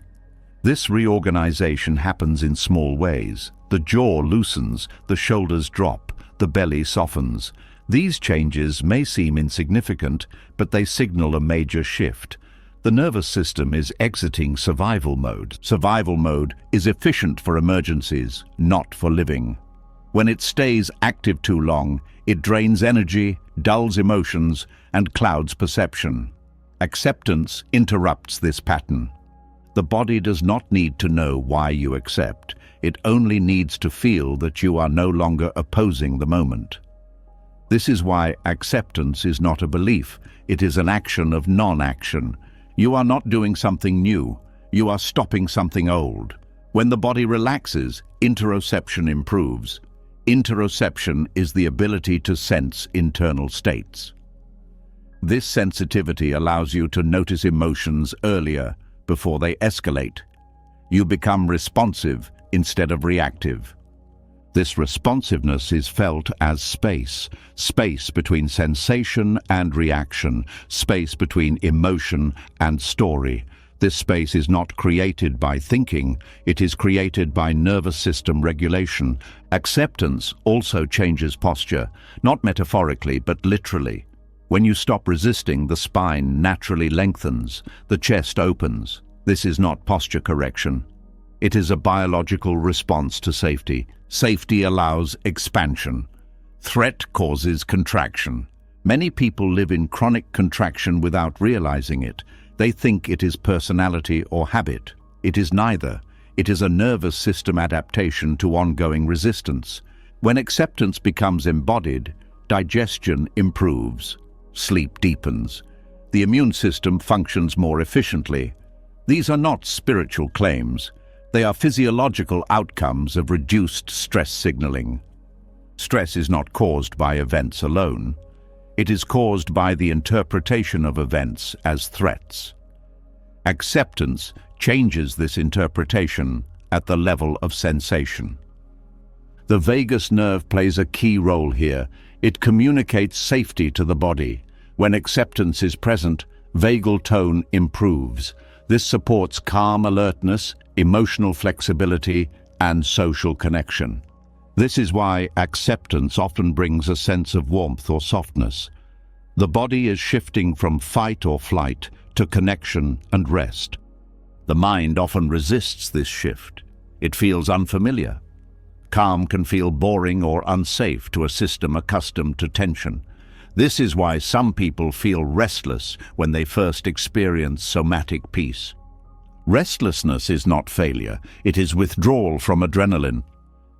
This reorganization happens in small ways. The jaw loosens, the shoulders drop, the belly softens. These changes may seem insignificant, but they signal a major shift. The nervous system is exiting survival mode. Survival mode is efficient for emergencies, not for living. When it stays active too long, it drains energy, dulls emotions, and clouds perception. Acceptance interrupts this pattern. The body does not need to know why you accept. It only needs to feel that you are no longer opposing the moment. This is why acceptance is not a belief. It is an action of non-action. You are not doing something new. You are stopping something old. When the body relaxes, interoception improves. Interoception is the ability to sense internal states. This sensitivity allows you to notice emotions earlier, before they escalate. You become responsive instead of reactive. This responsiveness is felt as space, space between sensation and reaction, space between emotion and story. This space is not created by thinking, it is created by nervous system regulation. Acceptance also changes posture, not metaphorically but literally. When you stop resisting, the spine naturally lengthens, the chest opens. This is not posture correction. It is a biological response to safety. Safety allows expansion. Threat causes contraction. Many people live in chronic contraction without realizing it. They think it is personality or habit. It is neither. It is a nervous system adaptation to ongoing resistance. When acceptance becomes embodied, digestion improves, sleep deepens. The immune system functions more efficiently. These are not spiritual claims. They are physiological outcomes of reduced stress signaling. Stress is not caused by events alone. It is caused by the interpretation of events as threats. Acceptance changes this interpretation at the level of sensation. The vagus nerve plays a key role here. It communicates safety to the body. When acceptance is present, vagal tone improves. This supports calm alertness, emotional flexibility, and social connection. This is why acceptance often brings a sense of warmth or softness. The body is shifting from fight or flight to connection and rest. The mind often resists this shift. It feels unfamiliar. Calm can feel boring or unsafe to a system accustomed to tension. This is why some people feel restless when they first experience somatic peace. Restlessness is not failure, it is withdrawal from adrenaline.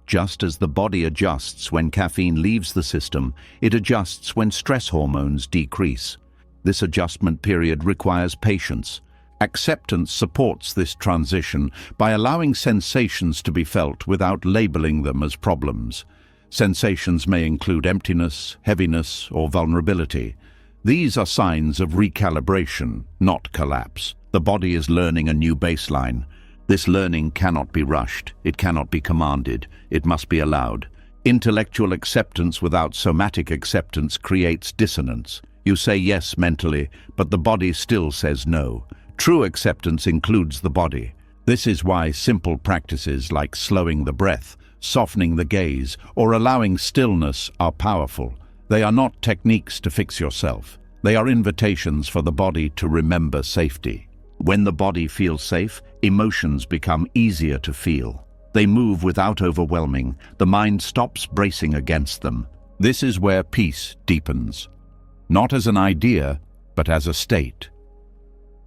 Just as the body adjusts when caffeine leaves the system, it adjusts when stress hormones decrease. This adjustment period requires patience. Acceptance supports this transition by allowing sensations to be felt without labeling them as problems. Sensations may include emptiness, heaviness, or vulnerability. These are signs of recalibration, not collapse. The body is learning a new baseline. This learning cannot be rushed, it cannot be commanded, it must be allowed. Intellectual acceptance without somatic acceptance creates dissonance. You say yes mentally, but the body still says no. True acceptance includes the body. This is why simple practices like slowing the breath, softening the gaze, or allowing stillness are powerful. They are not techniques to fix yourself. They are invitations for the body to remember safety. When the body feels safe, emotions become easier to feel. They move without overwhelming. The mind stops bracing against them. This is where peace deepens. Not as an idea, but as a state.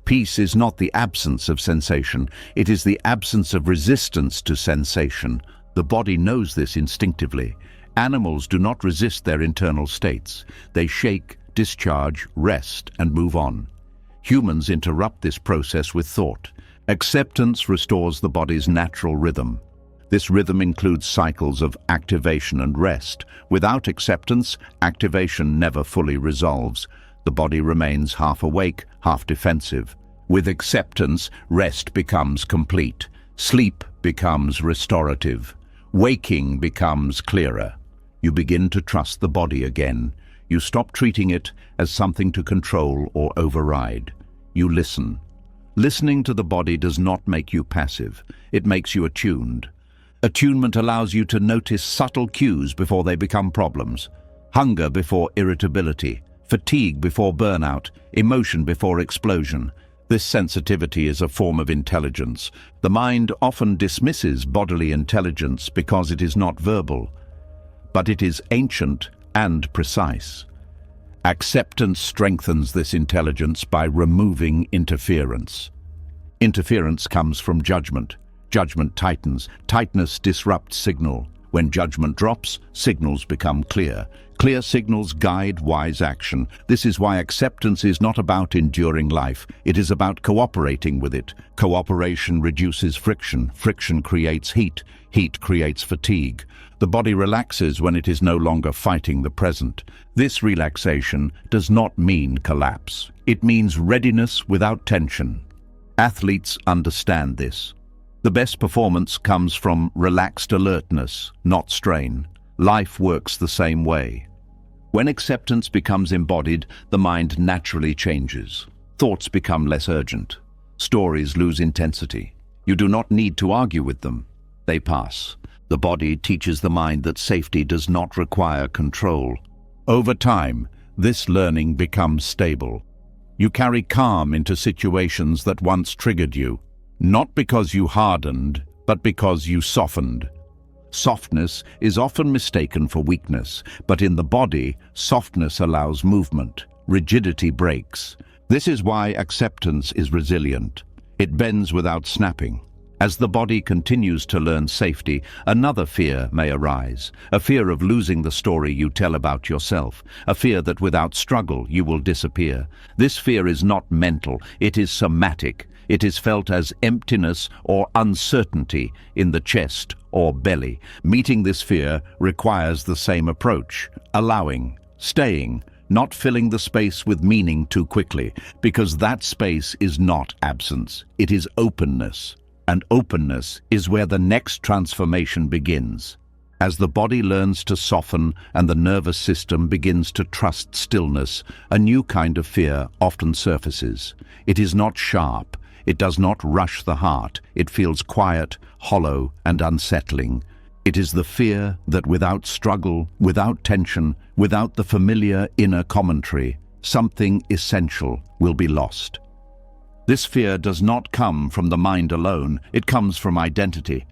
Peace is not the absence of sensation, it is the absence of resistance to sensation. The body knows this instinctively. Animals do not resist their internal states. They shake, discharge, rest, and move on. Humans interrupt this process with thought. Acceptance restores the body's natural rhythm. This rhythm includes cycles of activation and rest. Without acceptance, activation never fully resolves. The body remains half awake, half defensive. With acceptance, rest becomes complete. Sleep becomes restorative. Waking becomes clearer. You begin to trust the body again. You stop treating it as something to control or override. You listen. Listening to the body does not make you passive. It makes you attuned. Attunement allows you to notice subtle cues before they become problems. Hunger before irritability, fatigue before burnout, emotion before explosion. This sensitivity is a form of intelligence. The mind often dismisses bodily intelligence because it is not verbal, but it is ancient and precise. Acceptance strengthens this intelligence by removing interference. Interference comes from judgment. Judgment tightens. Tightness disrupts signal. When judgment drops, signals become clear. Clear signals guide wise action. This is why acceptance is not about enduring life. It is about cooperating with it. Cooperation reduces friction. Friction creates heat. Heat creates fatigue. The body relaxes when it is no longer fighting the present. This relaxation does not mean collapse. It means readiness without tension. Athletes understand this. The best performance comes from relaxed alertness, not strain. Life works the same way. When acceptance becomes embodied, the mind naturally changes. Thoughts become less urgent. Stories lose intensity. You do not need to argue with them. They pass. The body teaches the mind that safety does not require control. Over time, this learning becomes stable. You carry calm into situations that once triggered you. Not because you hardened, but because you softened. Softness is often mistaken for weakness, but in the body, softness allows movement. Rigidity breaks. This is why acceptance is resilient. It bends without snapping. As the body continues to learn safety, another fear may arise. A fear of losing the story you tell about yourself. A fear that without struggle you will disappear. This fear is not mental, it is somatic. It is felt as emptiness or uncertainty in the chest or belly. Meeting this fear requires the same approach. Allowing, staying, not filling the space with meaning too quickly, because that space is not absence, it is openness. And openness is where the next transformation begins. As the body learns to soften and the nervous system begins to trust stillness, a new kind of fear often surfaces. It is not sharp. It does not rush the heart. It feels quiet, hollow, and unsettling. It is the fear that without struggle, without tension, without the familiar inner commentary, something essential will be lost. This fear does not come from the mind alone, it comes from identity.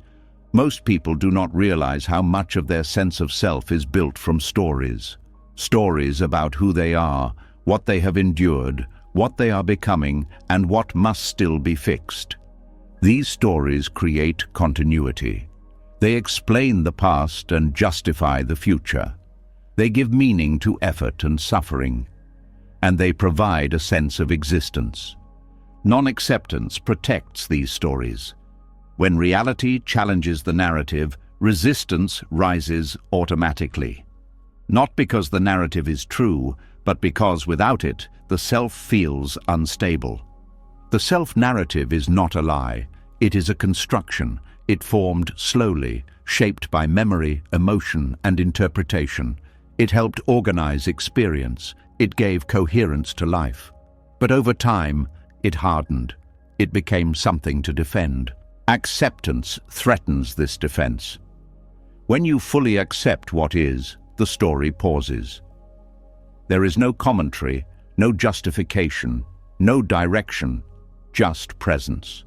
Most people do not realize how much of their sense of self is built from stories. Stories about who they are, what they have endured, what they are becoming, and what must still be fixed. These stories create continuity. They explain the past and justify the future. They give meaning to effort and suffering, and they provide a sense of existence. Non-acceptance protects these stories. When reality challenges the narrative, resistance rises automatically. Not because the narrative is true, but because without it, the self feels unstable. The self-narrative is not a lie. It is a construction. It formed slowly, shaped by memory, emotion, and interpretation. It helped organize experience. It gave coherence to life. But over time, it hardened. It became something to defend. Acceptance threatens this defense. When you fully accept what is, the story pauses. There is no commentary, no justification, no direction, just presence.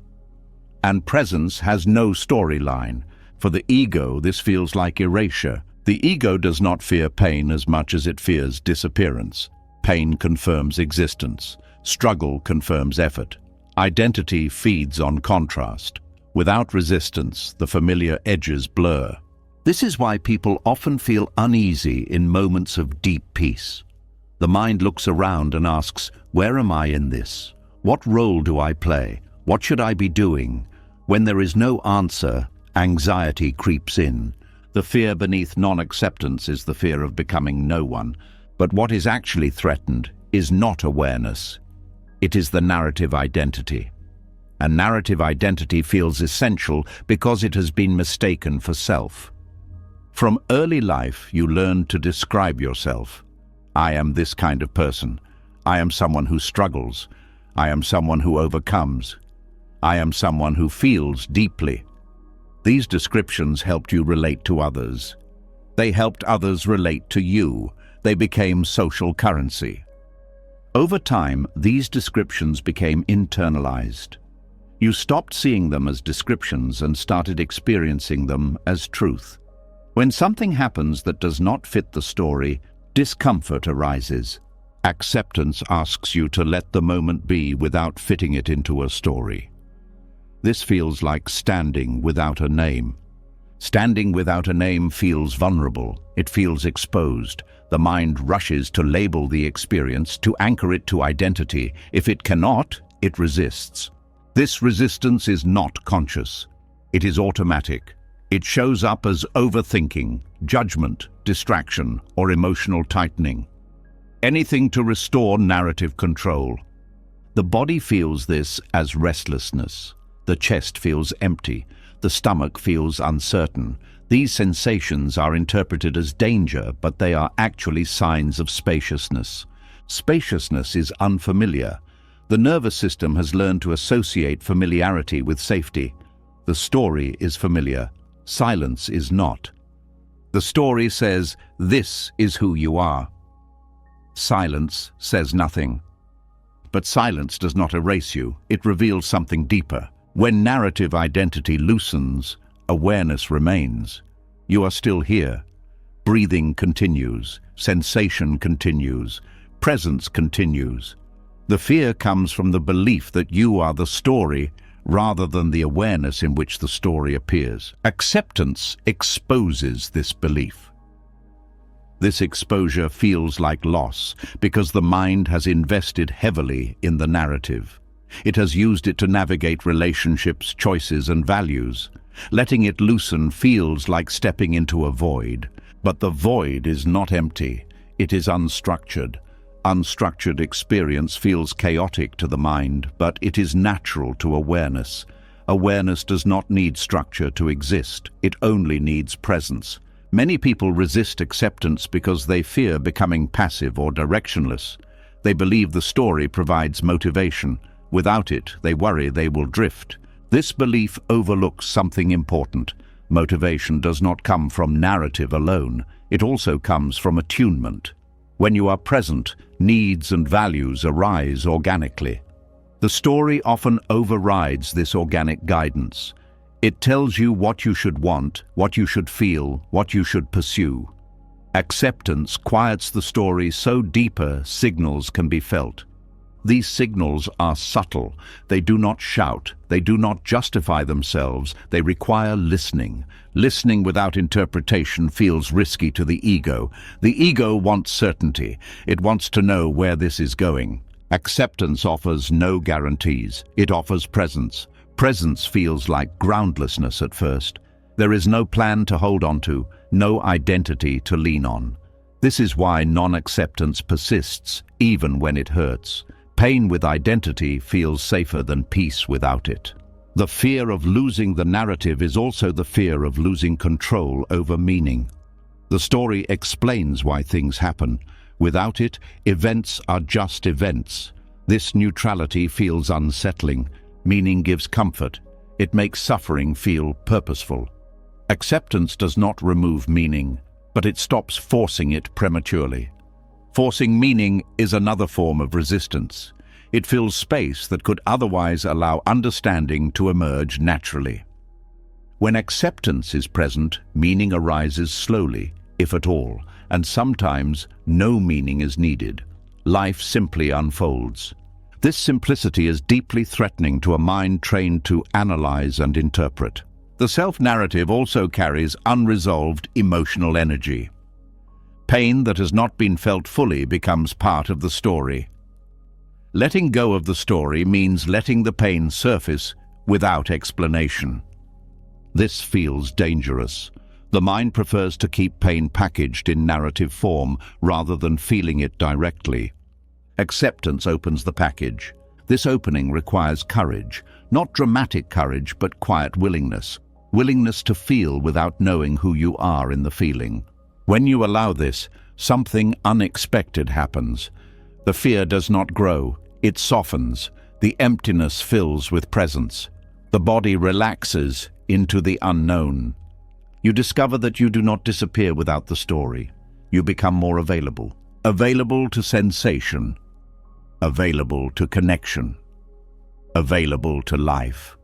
And presence has no storyline. For the ego, this feels like erasure. The ego does not fear pain as much as it fears disappearance. Pain confirms existence. Struggle confirms effort. Identity feeds on contrast. Without resistance, the familiar edges blur. This is why people often feel uneasy in moments of deep peace. The mind looks around and asks, where am I in this? What role do I play? What should I be doing? When there is no answer, anxiety creeps in. The fear beneath non-acceptance is the fear of becoming no one. But what is actually threatened is not awareness. It is the narrative identity. And narrative identity feels essential because it has been mistaken for self. From early life, you learn to describe yourself. I am this kind of person. I am someone who struggles. I am someone who overcomes. I am someone who feels deeply. These descriptions helped you relate to others. They helped others relate to you. They became social currency. Over time, these descriptions became internalized. You stopped seeing them as descriptions and started experiencing them as truth. When something happens that does not fit the story, discomfort arises. Acceptance asks you to let the moment be without fitting it into a story. This feels like standing without a name. Standing without a name feels vulnerable. It feels exposed. The mind rushes to label the experience, to anchor it to identity. If it cannot, it resists. This resistance is not conscious. It is automatic. It shows up as overthinking, judgment, distraction, or emotional tightening. Anything to restore narrative control. The body feels this as restlessness. The chest feels empty. The stomach feels uncertain. These sensations are interpreted as danger, but they are actually signs of spaciousness. Spaciousness is unfamiliar. The nervous system has learned to associate familiarity with safety. The story is familiar. Silence is not. The story says, this is who you are. Silence says nothing. But silence does not erase you. It reveals something deeper. When narrative identity loosens, awareness remains. You are still here. Breathing continues. Sensation continues. Presence continues. The fear comes from the belief that you are the story rather than the awareness in which the story appears. Acceptance exposes this belief. This exposure feels like loss because the mind has invested heavily in the narrative. It has used it to navigate relationships, choices, and values. Letting it loosen feels like stepping into a void. But the void is not empty. It is unstructured. Unstructured experience feels chaotic to the mind, but it is natural to awareness. Awareness does not need structure to exist. It only needs presence. Many people resist acceptance because they fear becoming passive or directionless. They believe the story provides motivation. Without it, they worry they will drift. This belief overlooks something important. Motivation does not come from narrative alone. It also comes from attunement. When you are present, needs and values arise organically. The story often overrides this organic guidance. It tells you what you should want, what you should feel, what you should pursue. Acceptance quiets the story so deeper signals can be felt. These signals are subtle. They do not shout. They do not justify themselves. They require listening. Listening without interpretation feels risky to the ego. The ego wants certainty. It wants to know where this is going. Acceptance offers no guarantees. It offers presence. Presence feels like groundlessness at first. There is no plan to hold on to, no identity to lean on. This is why non-acceptance persists, even when it hurts. Pain with identity feels safer than peace without it. The fear of losing the narrative is also the fear of losing control over meaning. The story explains why things happen. Without it, events are just events. This neutrality feels unsettling. Meaning gives comfort. It makes suffering feel purposeful. Acceptance does not remove meaning, but it stops forcing it prematurely. Forcing meaning is another form of resistance. It fills space that could otherwise allow understanding to emerge naturally. When acceptance is present, meaning arises slowly, if at all, and sometimes no meaning is needed. Life simply unfolds. This simplicity is deeply threatening to a mind trained to analyze and interpret. The self-narrative also carries unresolved emotional energy. Pain that has not been felt fully becomes part of the story. Letting go of the story means letting the pain surface without explanation. This feels dangerous. The mind prefers to keep pain packaged in narrative form rather than feeling it directly. Acceptance opens the package. This opening requires courage, not dramatic courage, but quiet willingness. Willingness to feel without knowing who you are in the feeling. When you allow this, something unexpected happens. The fear does not grow, it softens. The emptiness fills with presence. The body relaxes into the unknown. You discover that you do not disappear without the story. You become more available. Available to sensation. Available to connection. Available to life.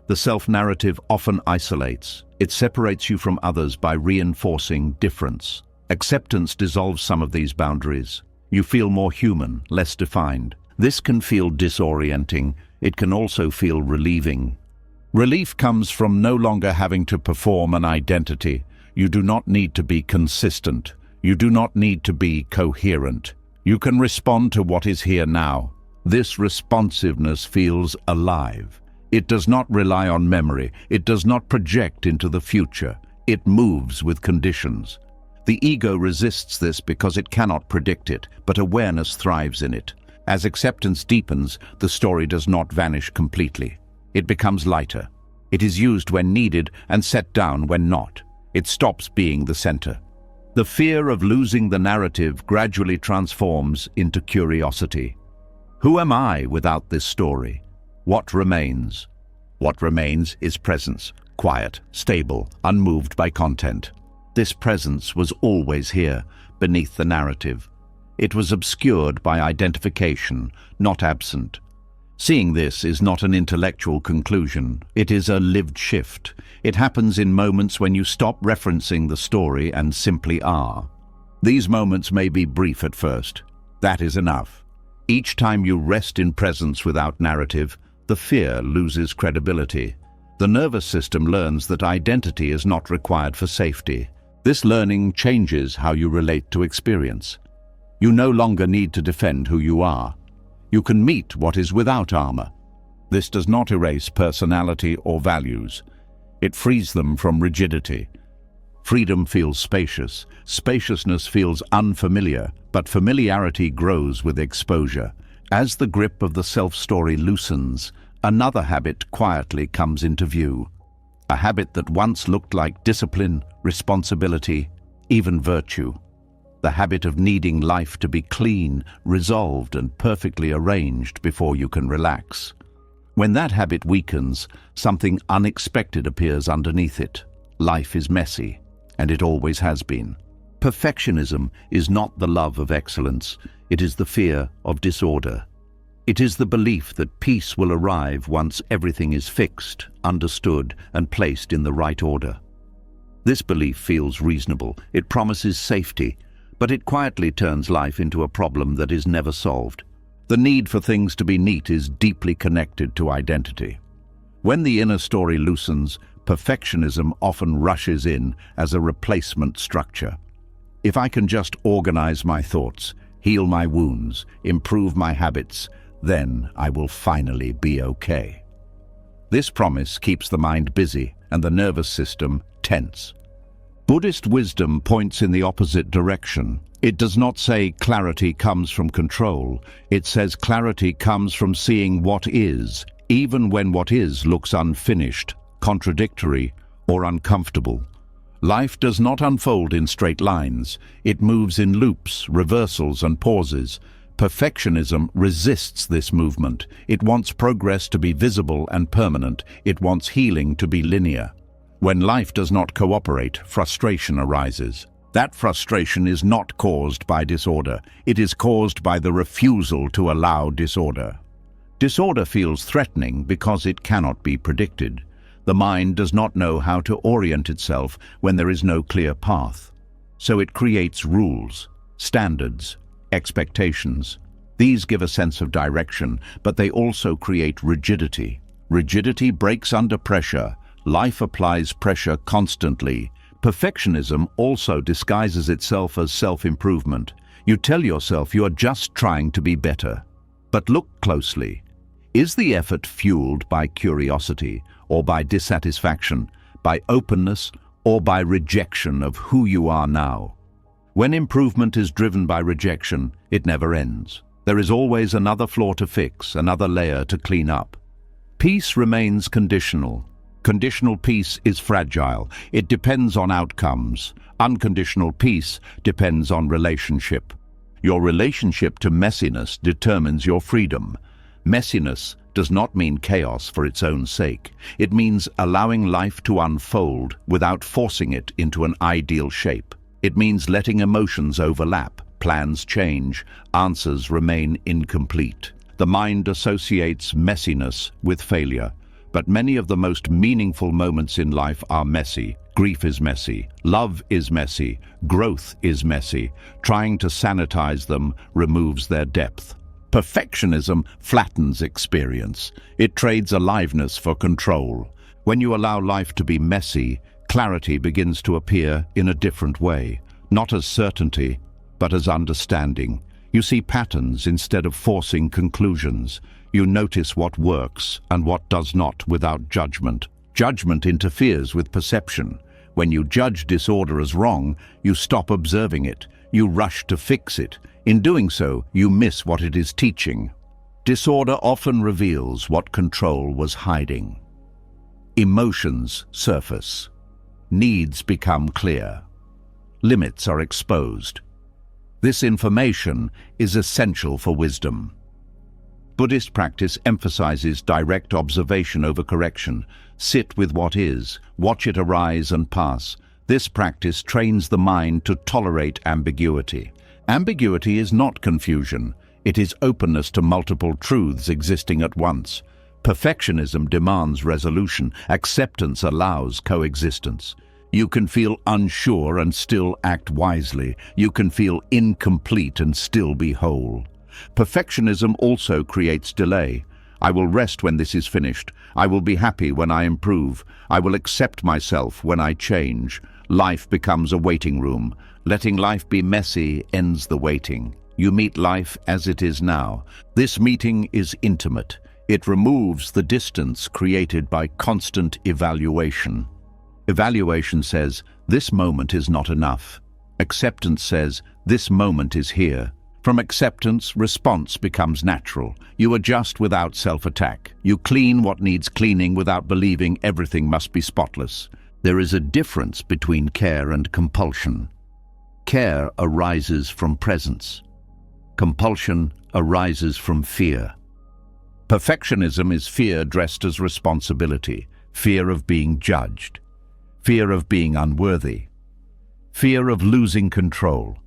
The self-narrative often isolates. It separates you from others by reinforcing difference. Acceptance dissolves some of these boundaries. You feel more human, less defined. This can feel disorienting. It can also feel relieving. Relief comes from no longer having to perform an identity. You do not need to be consistent. You do not need to be coherent. You can respond to what is here now. This responsiveness feels alive. It does not rely on memory. It does not project into the future. It moves with conditions. The ego resists this because it cannot predict it, but awareness thrives in it. As acceptance deepens, the story does not vanish completely. It becomes lighter. It is used when needed and set down when not. It stops being the center. The fear of losing the narrative gradually transforms into curiosity. Who am I without this story? What remains? What remains is presence, quiet, stable, unmoved by content. This presence was always here, beneath the narrative. It was obscured by identification, not absent. Seeing this is not an intellectual conclusion. It is a lived shift. It happens in moments when you stop referencing the story and simply are. These moments may be brief at first. That is enough. Each time you rest in presence without narrative, the fear loses credibility. The nervous system learns that identity is not required for safety. This learning changes how you relate to experience. You no longer need to defend who you are. You can meet what is without armor. This does not erase personality or values. It frees them from rigidity. Freedom feels spacious. Spaciousness feels unfamiliar, but familiarity grows with exposure. As the grip of the self-story loosens, another habit quietly comes into view. A habit that once looked like discipline, responsibility, even virtue. The habit of needing life to be clean, resolved, and perfectly arranged before you can relax. When that habit weakens, something unexpected appears underneath it. Life is messy, and it always has been. Perfectionism is not the love of excellence, it is the fear of disorder. It is the belief that peace will arrive once everything is fixed, understood, and placed in the right order. This belief feels reasonable. It promises safety, but it quietly turns life into a problem that is never solved. The need for things to be neat is deeply connected to identity. When the inner story loosens, perfectionism often rushes in as a replacement structure. If I can just organize my thoughts, heal my wounds, improve my habits, then I will finally be okay. This promise keeps the mind busy and the nervous system tense. Buddhist wisdom points in the opposite direction. It does not say clarity comes from control. It says clarity comes from seeing what is, even when what is looks unfinished, contradictory, or uncomfortable. Life does not unfold in straight lines. It moves in loops, reversals, and pauses. Perfectionism resists this movement. It wants progress to be visible and permanent. It wants healing to be linear. When life does not cooperate, frustration arises. That frustration is not caused by disorder. It is caused by the refusal to allow disorder. Disorder feels threatening because it cannot be predicted. The mind does not know how to orient itself when there is no clear path. So it creates rules, standards, expectations. These give a sense of direction, but they also create rigidity. Rigidity breaks under pressure. Life applies pressure constantly. Perfectionism also disguises itself as self-improvement. You tell yourself you are just trying to be better. But look closely. Is the effort fueled by curiosity or by dissatisfaction, by openness or by rejection of who you are now? When improvement is driven by rejection, it never ends. There is always another flaw to fix, another layer to clean up. Peace remains conditional. Conditional peace is fragile. It depends on outcomes. Unconditional peace depends on relationship. Your relationship to messiness determines your freedom. Messiness does not mean chaos for its own sake. It means allowing life to unfold without forcing it into an ideal shape. It means letting emotions overlap, plans change, answers remain incomplete. The mind associates messiness with failure. But many of the most meaningful moments in life are messy. Grief is messy. Love is messy. Growth is messy. Trying to sanitize them removes their depth. Perfectionism flattens experience. It trades aliveness for control. When you allow life to be messy, clarity begins to appear in a different way. Not as certainty, but as understanding. You see patterns instead of forcing conclusions. You notice what works and what does not without judgment. Judgment interferes with perception. When you judge disorder as wrong, you stop observing it. You rush to fix it. In doing so, you miss what it is teaching. Disorder often reveals what control was hiding. Emotions surface. Needs become clear. Limits are exposed. This information is essential for wisdom. Buddhist practice emphasizes direct observation over correction. Sit with what is, watch it arise and pass. This practice trains the mind to tolerate ambiguity. Ambiguity is not confusion. It is openness to multiple truths existing at once. Perfectionism demands resolution. Acceptance allows coexistence. You can feel unsure and still act wisely. You can feel incomplete and still be whole. Perfectionism also creates delay. I will rest when this is finished. I will be happy when I improve. I will accept myself when I change. Life becomes a waiting room. Letting life be messy ends the waiting. You meet life as it is now. This meeting is intimate. It removes the distance created by constant evaluation. Evaluation says, this moment is not enough. Acceptance says, this moment is here. From acceptance, response becomes natural. You adjust without self-attack. You clean what needs cleaning without believing everything must be spotless. There is a difference between care and compulsion. Care arises from presence. Compulsion arises from fear. Perfectionism is fear dressed as responsibility, fear of being judged, fear of being unworthy, fear of losing control.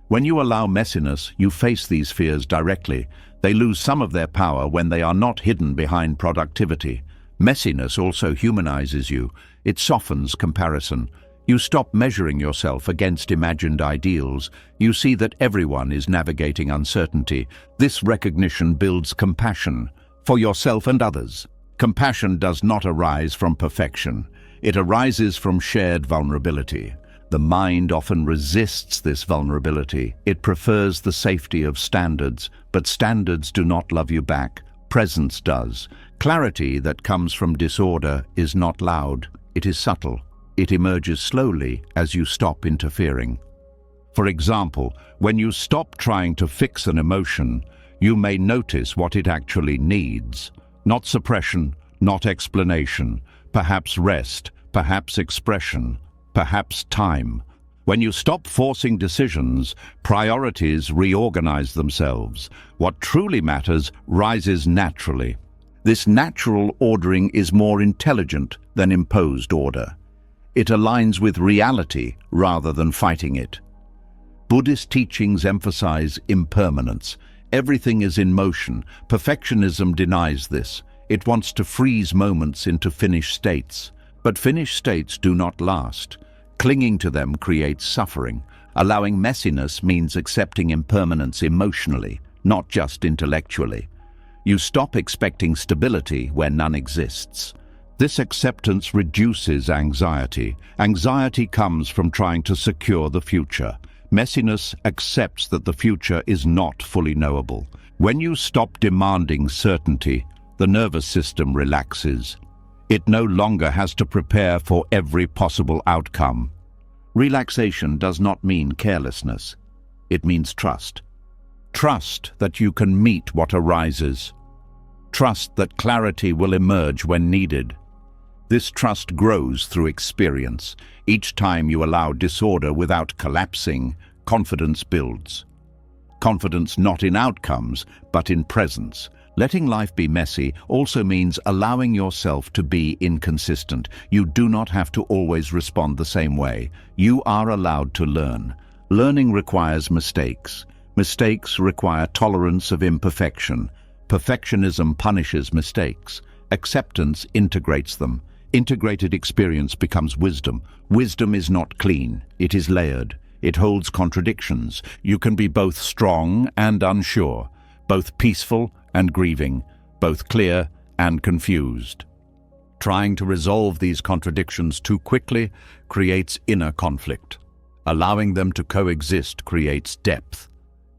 When you allow messiness, you face these fears directly. They lose some of their power when they are not hidden behind productivity. Messiness also humanizes you. It softens comparison. You stop measuring yourself against imagined ideals. You see that everyone is navigating uncertainty. This recognition builds compassion for yourself and others. Compassion does not arise from perfection. It arises from shared vulnerability. The mind often resists this vulnerability. It prefers the safety of standards, but standards do not love you back. Presence does. Clarity that comes from disorder is not loud. It is subtle. It emerges slowly as you stop interfering. For example, when you stop trying to fix an emotion, you may notice what it actually needs. Not suppression, not explanation, perhaps rest, perhaps expression, perhaps time. When you stop forcing decisions, priorities reorganize themselves. What truly matters rises naturally. This natural ordering is more intelligent than imposed order. It aligns with reality rather than fighting it. Buddhist teachings emphasize impermanence. Everything is in motion. Perfectionism denies this. It wants to freeze moments into finished states. But finished states do not last. Clinging to them creates suffering. Allowing messiness means accepting impermanence emotionally, not just intellectually. You stop expecting stability where none exists. This acceptance reduces anxiety. Anxiety comes from trying to secure the future. Messiness accepts that the future is not fully knowable. When you stop demanding certainty, the nervous system relaxes. It no longer has to prepare for every possible outcome. Relaxation does not mean carelessness. It means trust. Trust that you can meet what arises. Trust that clarity will emerge when needed. This trust grows through experience. Each time you allow disorder without collapsing, confidence builds. Confidence not in outcomes, but in presence. Letting life be messy also means allowing yourself to be inconsistent. You do not have to always respond the same way. You are allowed to learn. Learning requires mistakes. Mistakes require tolerance of imperfection. Perfectionism punishes mistakes. Acceptance integrates them. Integrated experience becomes wisdom. Wisdom is not clean. It is layered. It holds contradictions. You can be both strong and unsure, both peaceful and grieving, both clear and confused. Trying to resolve these contradictions too quickly creates inner conflict. Allowing them to coexist creates depth.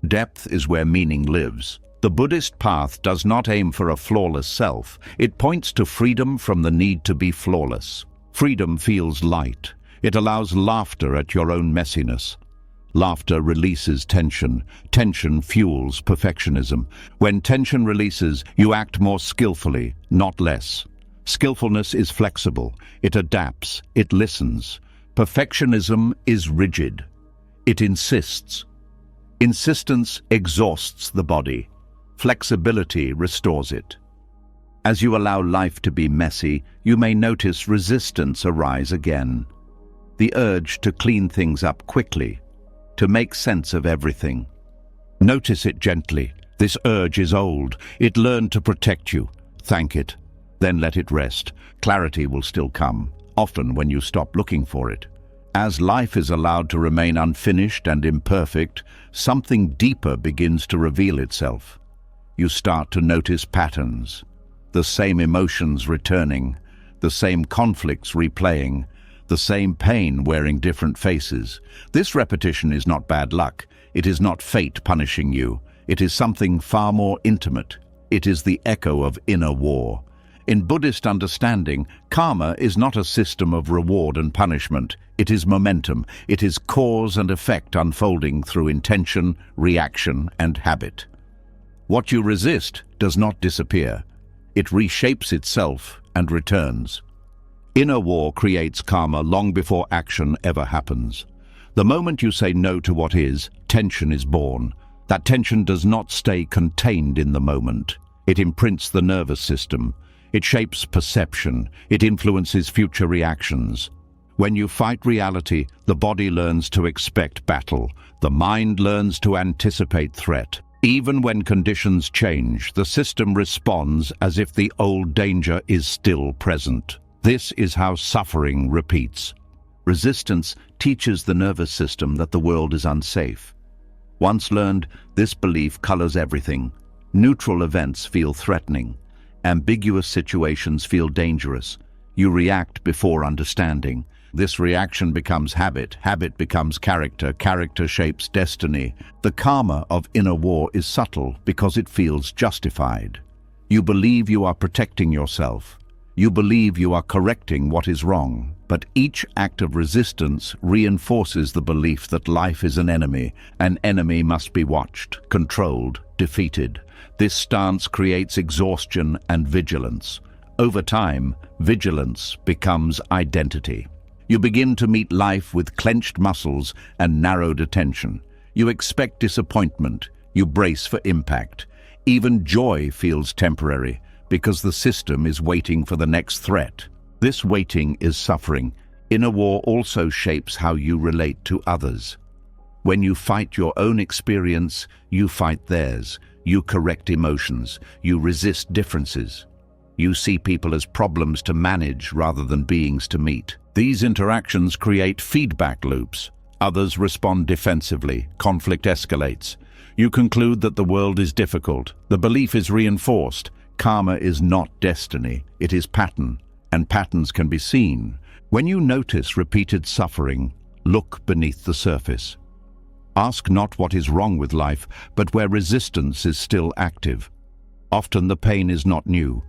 Depth is where meaning lives. The Buddhist path does not aim for a flawless self. It points to freedom from the need to be flawless. Freedom feels light. It allows laughter at your own messiness. Laughter releases tension. Tension fuels perfectionism. When tension releases, you act more skillfully, not less. Skillfulness is flexible. It adapts. It listens. Perfectionism is rigid. It insists. Insistence exhausts the body. Flexibility restores it. As you allow life to be messy, you may notice resistance arise again. The urge to clean things up quickly, to make sense of everything. Notice it gently. This urge is old. It learned to protect you. Thank it. Then let it rest. Clarity will still come, often when you stop looking for it. As life is allowed to remain unfinished and imperfect, something deeper begins to reveal itself. You start to notice patterns, the same emotions returning, the same conflicts replaying, the same pain wearing different faces. This repetition is not bad luck. It is not fate punishing you. It is something far more intimate. It is the echo of inner war. In Buddhist understanding, karma is not a system of reward and punishment. It is momentum. It is cause and effect unfolding through intention, reaction, and habit. What you resist does not disappear. It reshapes itself and returns. Inner war creates karma long before action ever happens. The moment you say no to what is, tension is born. That tension does not stay contained in the moment. It imprints the nervous system. It shapes perception. It influences future reactions. When you fight reality, the body learns to expect battle. The mind learns to anticipate threat. Even when conditions change, the system responds as if the old danger is still present. This is how suffering repeats. Resistance teaches the nervous system that the world is unsafe. Once learned, this belief colors everything. Neutral events feel threatening. Ambiguous situations feel dangerous. You react before understanding. This reaction becomes habit. Habit becomes character. Character shapes destiny. The karma of inner war is subtle because it feels justified. You believe you are protecting yourself. You believe you are correcting what is wrong. But each act of resistance reinforces the belief that life is an enemy. An enemy must be watched, controlled, defeated. This stance creates exhaustion and vigilance. Over time, vigilance becomes identity. You begin to meet life with clenched muscles and narrowed attention. You expect disappointment. You brace for impact. Even joy feels temporary because the system is waiting for the next threat. This waiting is suffering. Inner war also shapes how you relate to others. When you fight your own experience, you fight theirs. You correct emotions. You resist differences. You see people as problems to manage rather than beings to meet. These interactions create feedback loops. Others respond defensively. Conflict escalates. You conclude that the world is difficult. The belief is reinforced. Karma is not destiny. It is pattern, and patterns can be seen. When you notice repeated suffering, look beneath the surface. Ask not what is wrong with life, but where resistance is still active. Often the pain is not new.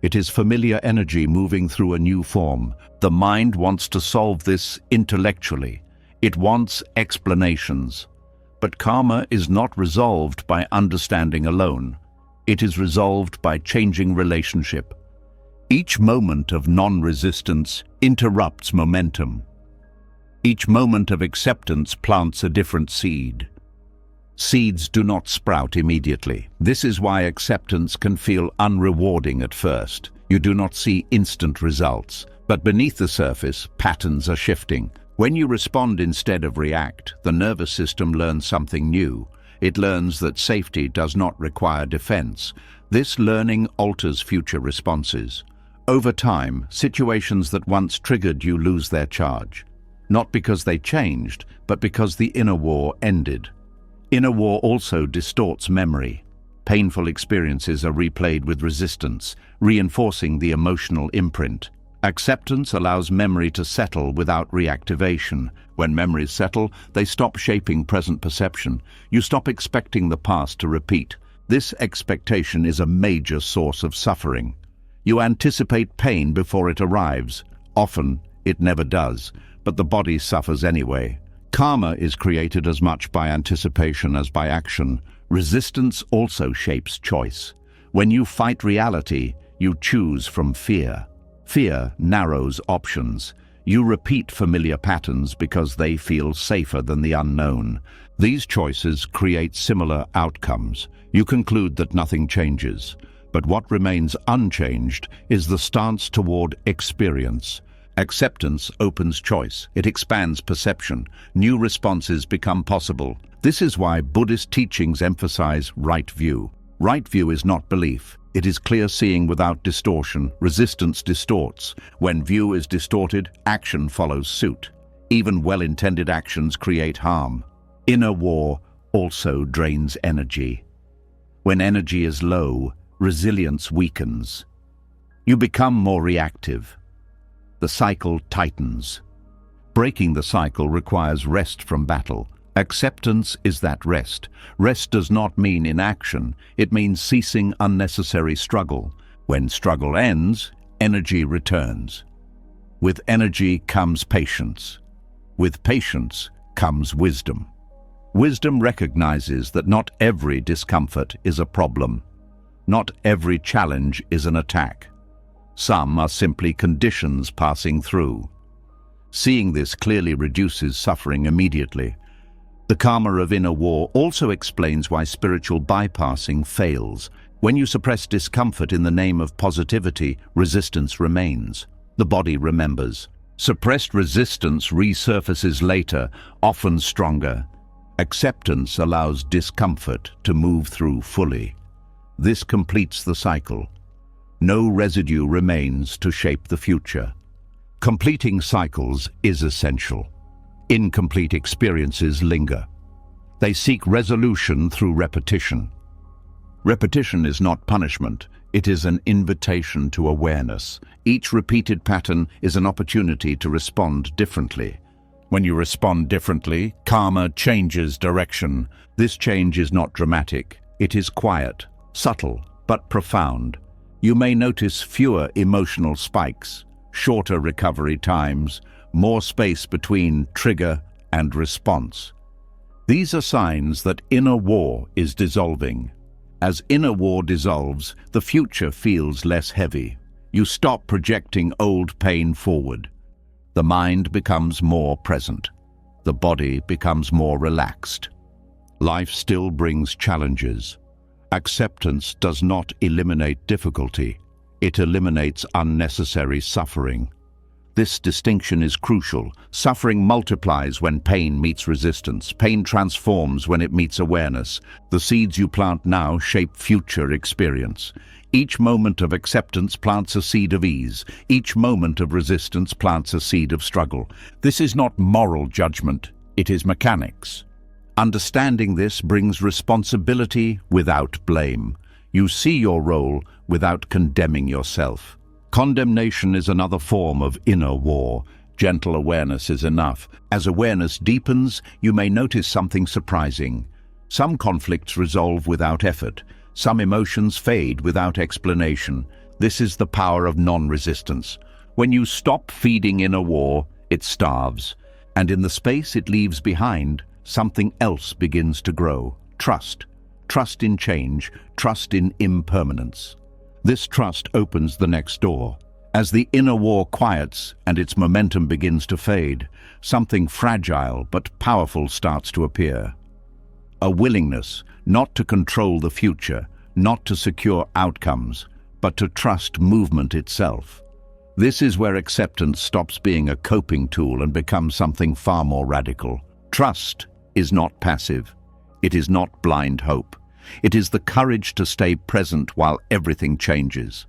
It is familiar energy moving through a new form. The mind wants to solve this intellectually. It wants explanations. But karma is not resolved by understanding alone. It is resolved by changing relationship. Each moment of non-resistance interrupts momentum. Each moment of acceptance plants a different seed. Seeds do not sprout immediately. This is why acceptance can feel unrewarding at first. You do not see instant results. But beneath the surface, patterns are shifting. When you respond instead of react, the nervous system learns something new. It learns that safety does not require defense. This learning alters future responses. Over time, situations that once triggered you lose their charge. Not because they changed, but because the inner war ended. Inner war also distorts memory. Painful experiences are replayed with resistance, reinforcing the emotional imprint. Acceptance allows memory to settle without reactivation. When memories settle, they stop shaping present perception. You stop expecting the past to repeat. This expectation is a major source of suffering. You anticipate pain before it arrives. Often, it never does, but the body suffers anyway. Karma is created as much by anticipation as by action. Resistance also shapes choice. When you fight reality, you choose from fear. Fear narrows options. You repeat familiar patterns because they feel safer than the unknown. These choices create similar outcomes. You conclude that nothing changes. But what remains unchanged is the stance toward experience. Acceptance opens choice. It expands perception. New responses become possible. This is why Buddhist teachings emphasize right view. Right view is not belief. It is clear seeing without distortion. Resistance distorts. When view is distorted, action follows suit. Even well-intended actions create harm. Inner war also drains energy. When energy is low, resilience weakens. You become more reactive. The cycle tightens. Breaking the cycle requires rest from battle. Acceptance is that rest. Rest does not mean inaction. It means ceasing unnecessary struggle. When struggle ends, energy returns. With energy comes patience. With patience comes wisdom. Wisdom recognizes that not every discomfort is a problem. Not every challenge is an attack. Some are simply conditions passing through. Seeing this clearly reduces suffering immediately. The karma of inner war also explains why spiritual bypassing fails. When you suppress discomfort in the name of positivity, resistance remains. The body remembers. Suppressed resistance resurfaces later, often stronger. Acceptance allows discomfort to move through fully. This completes the cycle. No residue remains to shape the future. Completing cycles is essential. Incomplete experiences linger. They seek resolution through repetition. Repetition is not punishment, it is an invitation to awareness. Each repeated pattern is an opportunity to respond differently. When you respond differently, karma changes direction. This change is not dramatic, it is quiet, subtle, but profound. You may notice fewer emotional spikes, shorter recovery times, more space between trigger and response. These are signs that inner war is dissolving. As inner war dissolves, the future feels less heavy. You stop projecting old pain forward. The mind becomes more present. The body becomes more relaxed. Life still brings challenges. Acceptance does not eliminate difficulty. It eliminates unnecessary suffering. This distinction is crucial. Suffering multiplies when pain meets resistance. Pain transforms when it meets awareness. The seeds you plant now shape future experience. Each moment of acceptance plants a seed of ease. Each moment of resistance plants a seed of struggle. This is not moral judgment, it is mechanics. Understanding this brings responsibility without blame. You see your role without condemning yourself. Condemnation is another form of inner war. Gentle awareness is enough. As awareness deepens, you may notice something surprising. Some conflicts resolve without effort. Some emotions fade without explanation. This is the power of non-resistance. When you stop feeding inner war, it starves. And in the space it leaves behind, something else begins to grow. Trust. Trust in change, trust in impermanence. This trust opens the next door. As the inner war quiets and its momentum begins to fade, something fragile but powerful starts to appear. A willingness not to control the future, not to secure outcomes, but to trust movement itself. This is where acceptance stops being a coping tool and becomes something far more radical. Trust is not passive. It is not blind hope. It is the courage to stay present while everything changes.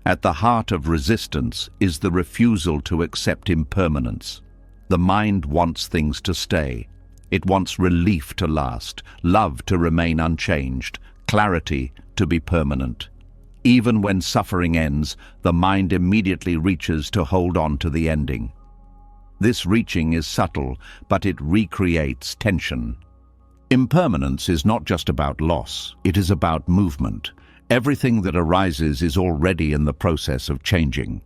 At the heart of resistance is the refusal to accept impermanence. The mind wants things to stay. It wants relief to last, love to remain unchanged, clarity to be permanent. Even when suffering ends, the mind immediately reaches to hold on to the ending. This reaching is subtle, but it recreates tension. Impermanence is not just about loss, it is about movement. Everything that arises is already in the process of changing.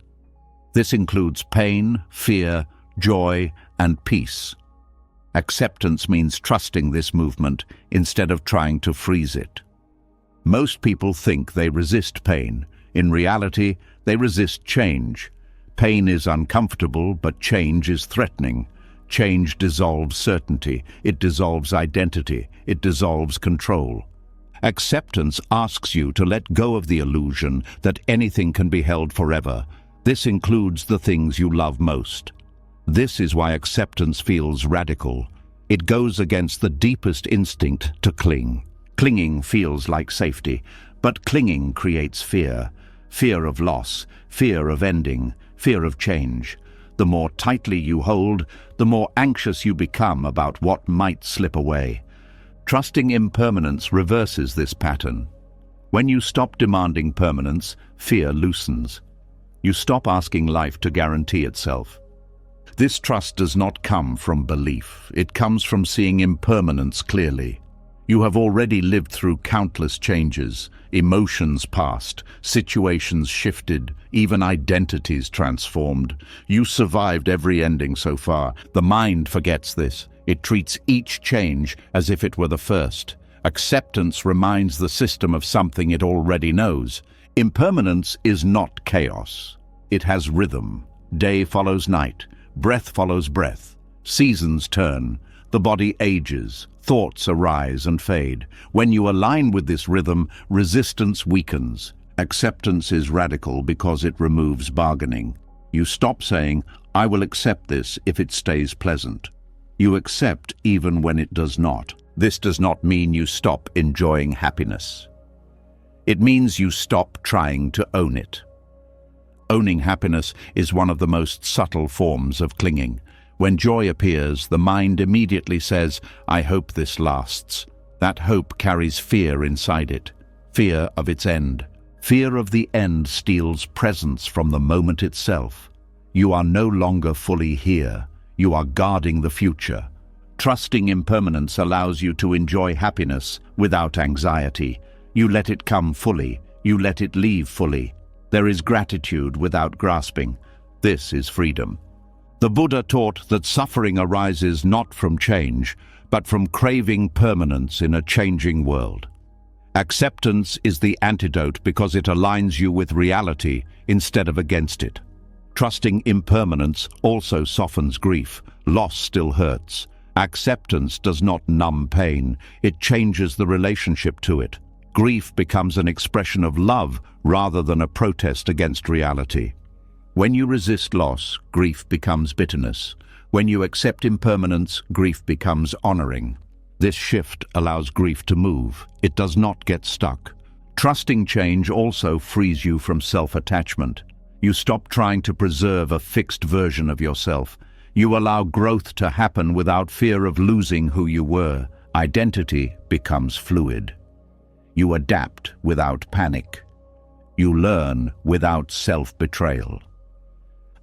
This includes pain, fear, joy, and peace. Acceptance means trusting this movement instead of trying to freeze it. Most people think they resist pain. In reality, they resist change. Pain is uncomfortable, but change is threatening. Change dissolves certainty, it dissolves identity, it dissolves control. Acceptance asks you to let go of the illusion that anything can be held forever. This includes the things you love most. This is why acceptance feels radical. It goes against the deepest instinct to cling. Clinging feels like safety, but clinging creates fear. Fear of loss, fear of ending, fear of change. The more tightly you hold, the more anxious you become about what might slip away. Trusting impermanence reverses this pattern. When you stop demanding permanence, fear loosens. You stop asking life to guarantee itself. This trust does not come from belief. It comes from seeing impermanence clearly. You have already lived through countless changes, emotions passed, situations shifted, even identities transformed. You survived every ending so far. The mind forgets this. It treats each change as if it were the first. Acceptance reminds the system of something it already knows. Impermanence is not chaos. It has rhythm. Day follows night. Breath follows breath. Seasons turn. The body ages. Thoughts arise and fade. When you align with this rhythm, resistance weakens. Acceptance is radical because it removes bargaining. You stop saying, "I will accept this if it stays pleasant." You accept even when it does not. This does not mean you stop enjoying happiness. It means you stop trying to own it. Owning happiness is one of the most subtle forms of clinging. When joy appears, the mind immediately says, "I hope this lasts." That hope carries fear inside it, fear of its end. Fear of the end steals presence from the moment itself. You are no longer fully here. You are guarding the future. Trusting impermanence allows you to enjoy happiness without anxiety. You let it come fully. You let it leave fully. There is gratitude without grasping. This is freedom. The Buddha taught that suffering arises not from change, but from craving permanence in a changing world. Acceptance is the antidote because it aligns you with reality instead of against it. Trusting impermanence also softens grief. Loss still hurts. Acceptance does not numb pain. It changes the relationship to it. Grief becomes an expression of love rather than a protest against reality. When you resist loss, grief becomes bitterness. When you accept impermanence, grief becomes honoring. This shift allows grief to move. It does not get stuck. Trusting change also frees you from self-attachment. You stop trying to preserve a fixed version of yourself. You allow growth to happen without fear of losing who you were. Identity becomes fluid. You adapt without panic. You learn without self-betrayal.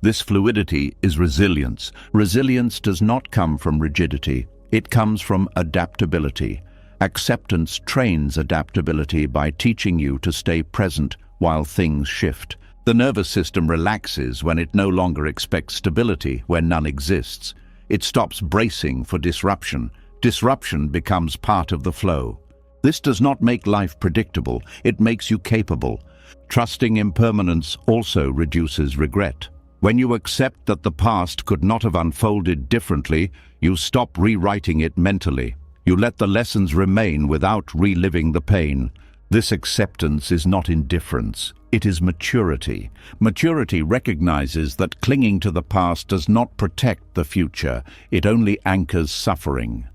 This fluidity is resilience. Resilience does not come from rigidity. It comes from adaptability. Acceptance trains adaptability by teaching you to stay present while things shift. The nervous system relaxes when it no longer expects stability where none exists. It stops bracing for disruption. Disruption becomes part of the flow. This does not make life predictable. It makes you capable. Trusting impermanence also reduces regret. When you accept that the past could not have unfolded differently, you stop rewriting it mentally. You let the lessons remain without reliving the pain. This acceptance is not indifference. It is maturity. Maturity recognizes that clinging to the past does not protect the future. It only anchors suffering.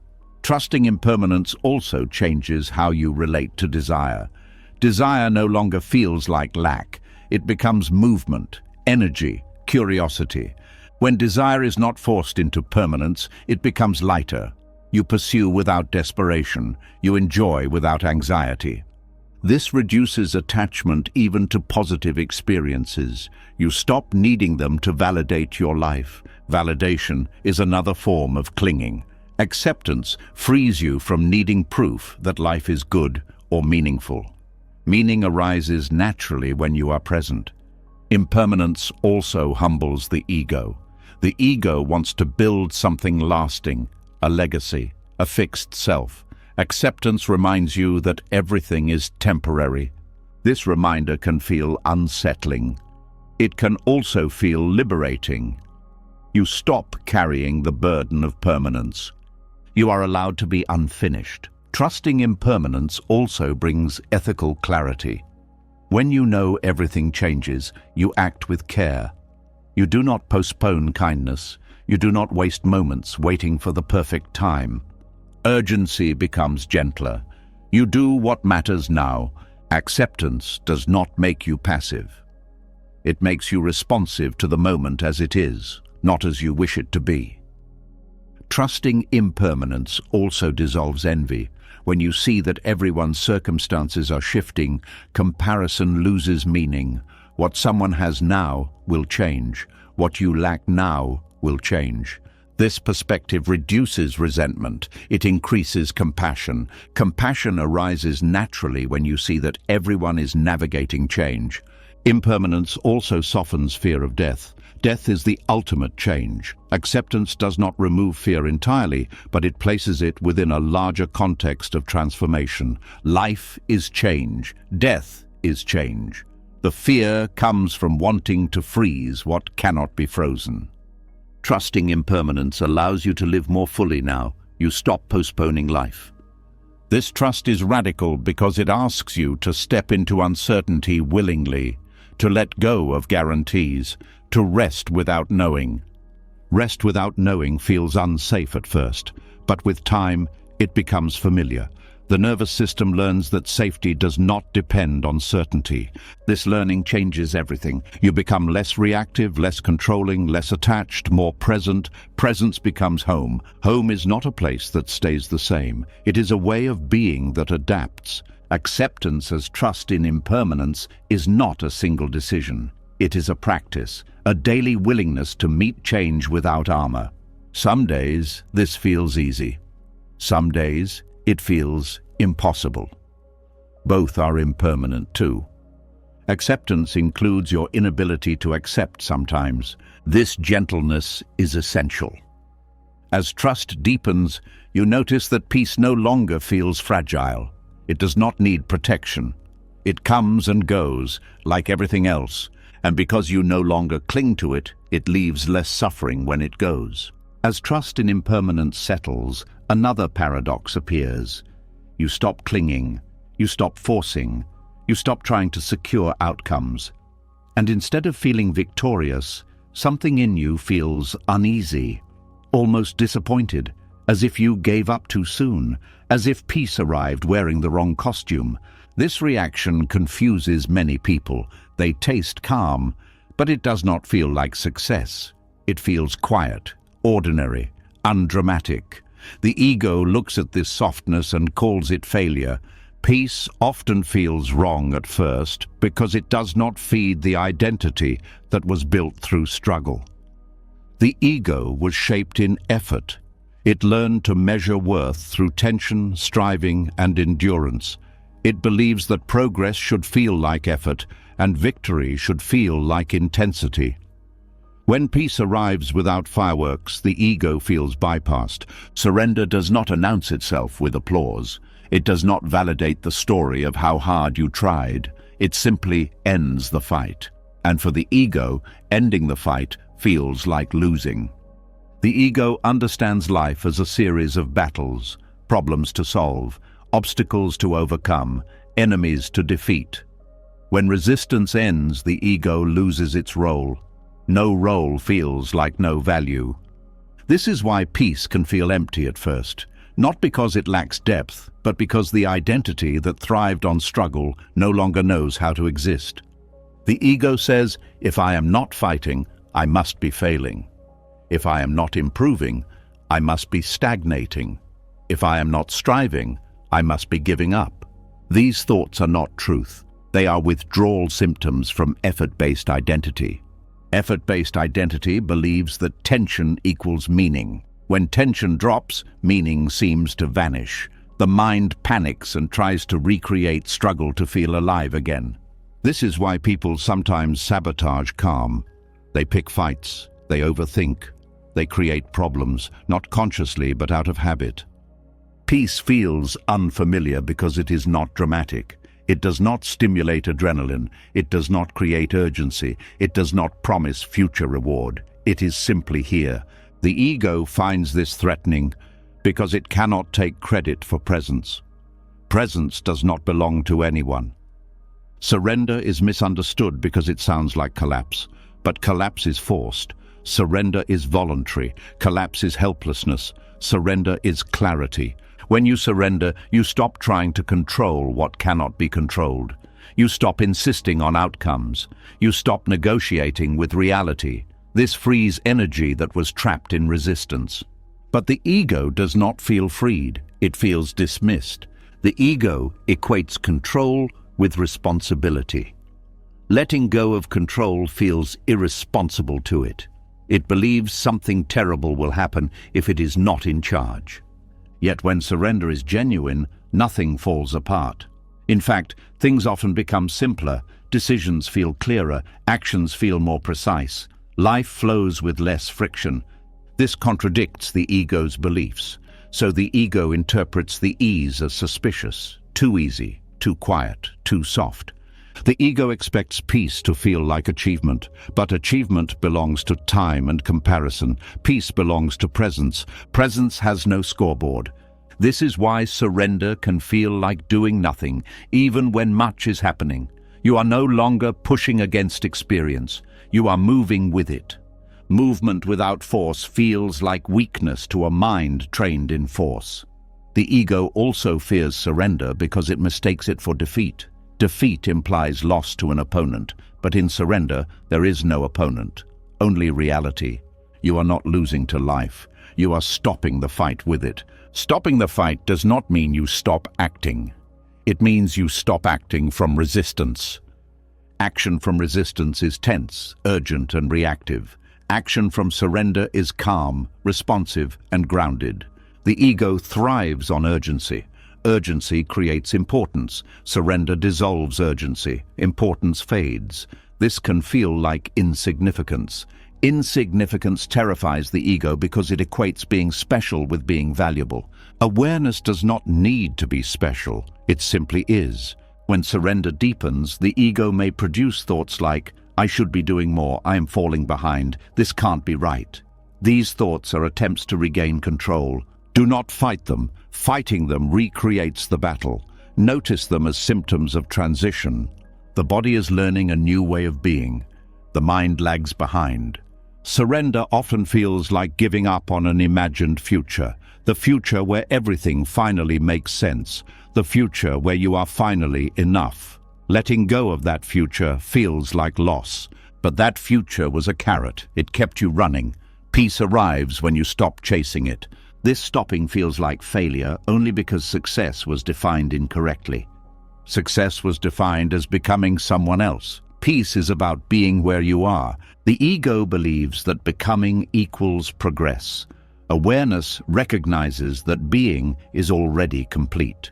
Trusting impermanence also changes how you relate to desire. Desire no longer feels like lack. It becomes movement, energy, curiosity. When desire is not forced into permanence, it becomes lighter. You pursue without desperation. You enjoy without anxiety. This reduces attachment even to positive experiences. You stop needing them to validate your life. Validation is another form of clinging. Acceptance frees you from needing proof that life is good or meaningful. Meaning arises naturally when you are present. Impermanence also humbles the ego. The ego wants to build something lasting, a legacy, a fixed self. Acceptance reminds you that everything is temporary. This reminder can feel unsettling. It can also feel liberating. You stop carrying the burden of permanence. You are allowed to be unfinished. Trusting impermanence also brings ethical clarity. When you know everything changes, you act with care. You do not postpone kindness. You do not waste moments waiting for the perfect time. Urgency becomes gentler. You do what matters now. Acceptance does not make you passive. It makes you responsive to the moment as it is, not as you wish it to be. Trusting impermanence also dissolves envy. When you see that everyone's circumstances are shifting, comparison loses meaning. What someone has now will change. What you lack now will change. This perspective reduces resentment. It increases compassion. Compassion arises naturally when you see that everyone is navigating change. Impermanence also softens fear of death. Death is the ultimate change. Acceptance does not remove fear entirely, but it places it within a larger context of transformation. Life is change. Death is change. The fear comes from wanting to freeze what cannot be frozen. Trusting impermanence allows you to live more fully now. You stop postponing life. This trust is radical because it asks you to step into uncertainty willingly, to let go of guarantees, to rest without knowing. Rest without knowing feels unsafe at first, but with time, it becomes familiar. The nervous system learns that safety does not depend on certainty. This learning changes everything. You become less reactive, less controlling, less attached, more present. Presence becomes home. Home is not a place that stays the same. It is a way of being that adapts. Acceptance as trust in impermanence is not a single decision. It is a practice, a daily willingness to meet change without armor. Some days this feels easy. Some days it feels impossible. Both are impermanent too. Acceptance includes your inability to accept sometimes. This gentleness is essential. As trust deepens, you notice that peace no longer feels fragile. It does not need protection. It comes and goes, like everything else, and because you no longer cling to it, it leaves less suffering when it goes. As trust in impermanence settles, another paradox appears. You stop clinging, you stop forcing, you stop trying to secure outcomes. And instead of feeling victorious, something in you feels uneasy, almost disappointed, as if you gave up too soon, as if peace arrived wearing the wrong costume. This reaction confuses many people. They taste calm, but it does not feel like success. It feels quiet, ordinary, undramatic. The ego looks at this softness and calls it failure. Peace often feels wrong at first because it does not feed the identity that was built through struggle. The ego was shaped in effort. It learned to measure worth through tension, striving, and endurance. It believes that progress should feel like effort and victory should feel like intensity. When peace arrives without fireworks, the ego feels bypassed. Surrender does not announce itself with applause. It does not validate the story of how hard you tried. It simply ends the fight. And for the ego, ending the fight feels like losing. The ego understands life as a series of battles, problems to solve, obstacles to overcome, enemies to defeat. When resistance ends, the ego loses its role. No role feels like no value. This is why peace can feel empty at first, not because it lacks depth, but because the identity that thrived on struggle no longer knows how to exist. The ego says, if I am not fighting, I must be failing. If I am not improving, I must be stagnating. If I am not striving, I must be giving up. These thoughts are not truth. They are withdrawal symptoms from effort-based identity. Effort-based identity believes that tension equals meaning. When tension drops, meaning seems to vanish. The mind panics and tries to recreate struggle to feel alive again. This is why people sometimes sabotage calm. They pick fights, they overthink, they create problems, not consciously but out of habit. Peace feels unfamiliar because it is not dramatic. It does not stimulate adrenaline. It does not create urgency. It does not promise future reward. It is simply here. The ego finds this threatening because it cannot take credit for presence. Presence does not belong to anyone. Surrender is misunderstood because it sounds like collapse, but collapse is forced. Surrender is voluntary. Collapse is helplessness. Surrender is clarity. When you surrender, you stop trying to control what cannot be controlled. You stop insisting on outcomes. You stop negotiating with reality. This frees energy that was trapped in resistance. But the ego does not feel freed. It feels dismissed. The ego equates control with responsibility. Letting go of control feels irresponsible to it. It believes something terrible will happen if it is not in charge. Yet when surrender is genuine, nothing falls apart. In fact, things often become simpler, decisions feel clearer, actions feel more precise. Life flows with less friction. This contradicts the ego's beliefs. So the ego interprets the ease as suspicious, too easy, too quiet, too soft. The ego expects peace to feel like achievement, but achievement belongs to time and comparison. Peace belongs to presence. Presence has no scoreboard. This is why surrender can feel like doing nothing, even when much is happening. You are no longer pushing against experience. You are moving with it. Movement without force feels like weakness to a mind trained in force. The ego also fears surrender because it mistakes it for defeat. Defeat implies loss to an opponent, but in surrender, there is no opponent, only reality. You are not losing to life. You are stopping the fight with it. Stopping the fight does not mean you stop acting. It means you stop acting from resistance. Action from resistance is tense, urgent, and reactive. Action from surrender is calm, responsive, and grounded. The ego thrives on urgency. Urgency creates importance. Surrender dissolves urgency. Importance fades. This can feel like insignificance. Insignificance terrifies the ego because it equates being special with being valuable. Awareness does not need to be special. It simply is. When surrender deepens, the ego may produce thoughts like, I should be doing more, I am falling behind, this can't be right. These thoughts are attempts to regain control. Do not fight them. Fighting them recreates the battle. Notice them as symptoms of transition. The body is learning a new way of being. The mind lags behind. Surrender often feels like giving up on an imagined future. The future where everything finally makes sense. The future where you are finally enough. Letting go of that future feels like loss. But that future was a carrot. It kept you running. Peace arrives when you stop chasing it. This stopping feels like failure only because success was defined incorrectly. Success was defined as becoming someone else. Peace is about being where you are. The ego believes that becoming equals progress. Awareness recognizes that being is already complete.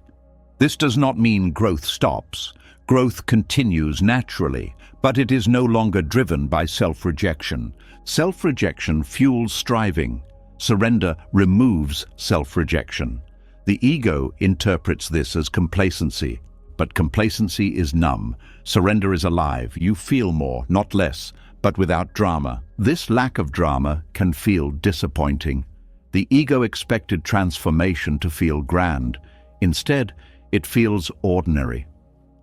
This does not mean growth stops. Growth continues naturally, but it is no longer driven by self-rejection. Self-rejection fuels striving. Surrender removes self-rejection. The ego interprets this as complacency, but complacency is numb. Surrender is alive. You feel more, not less, but without drama. This lack of drama can feel disappointing. The ego expected transformation to feel grand. Instead, it feels ordinary.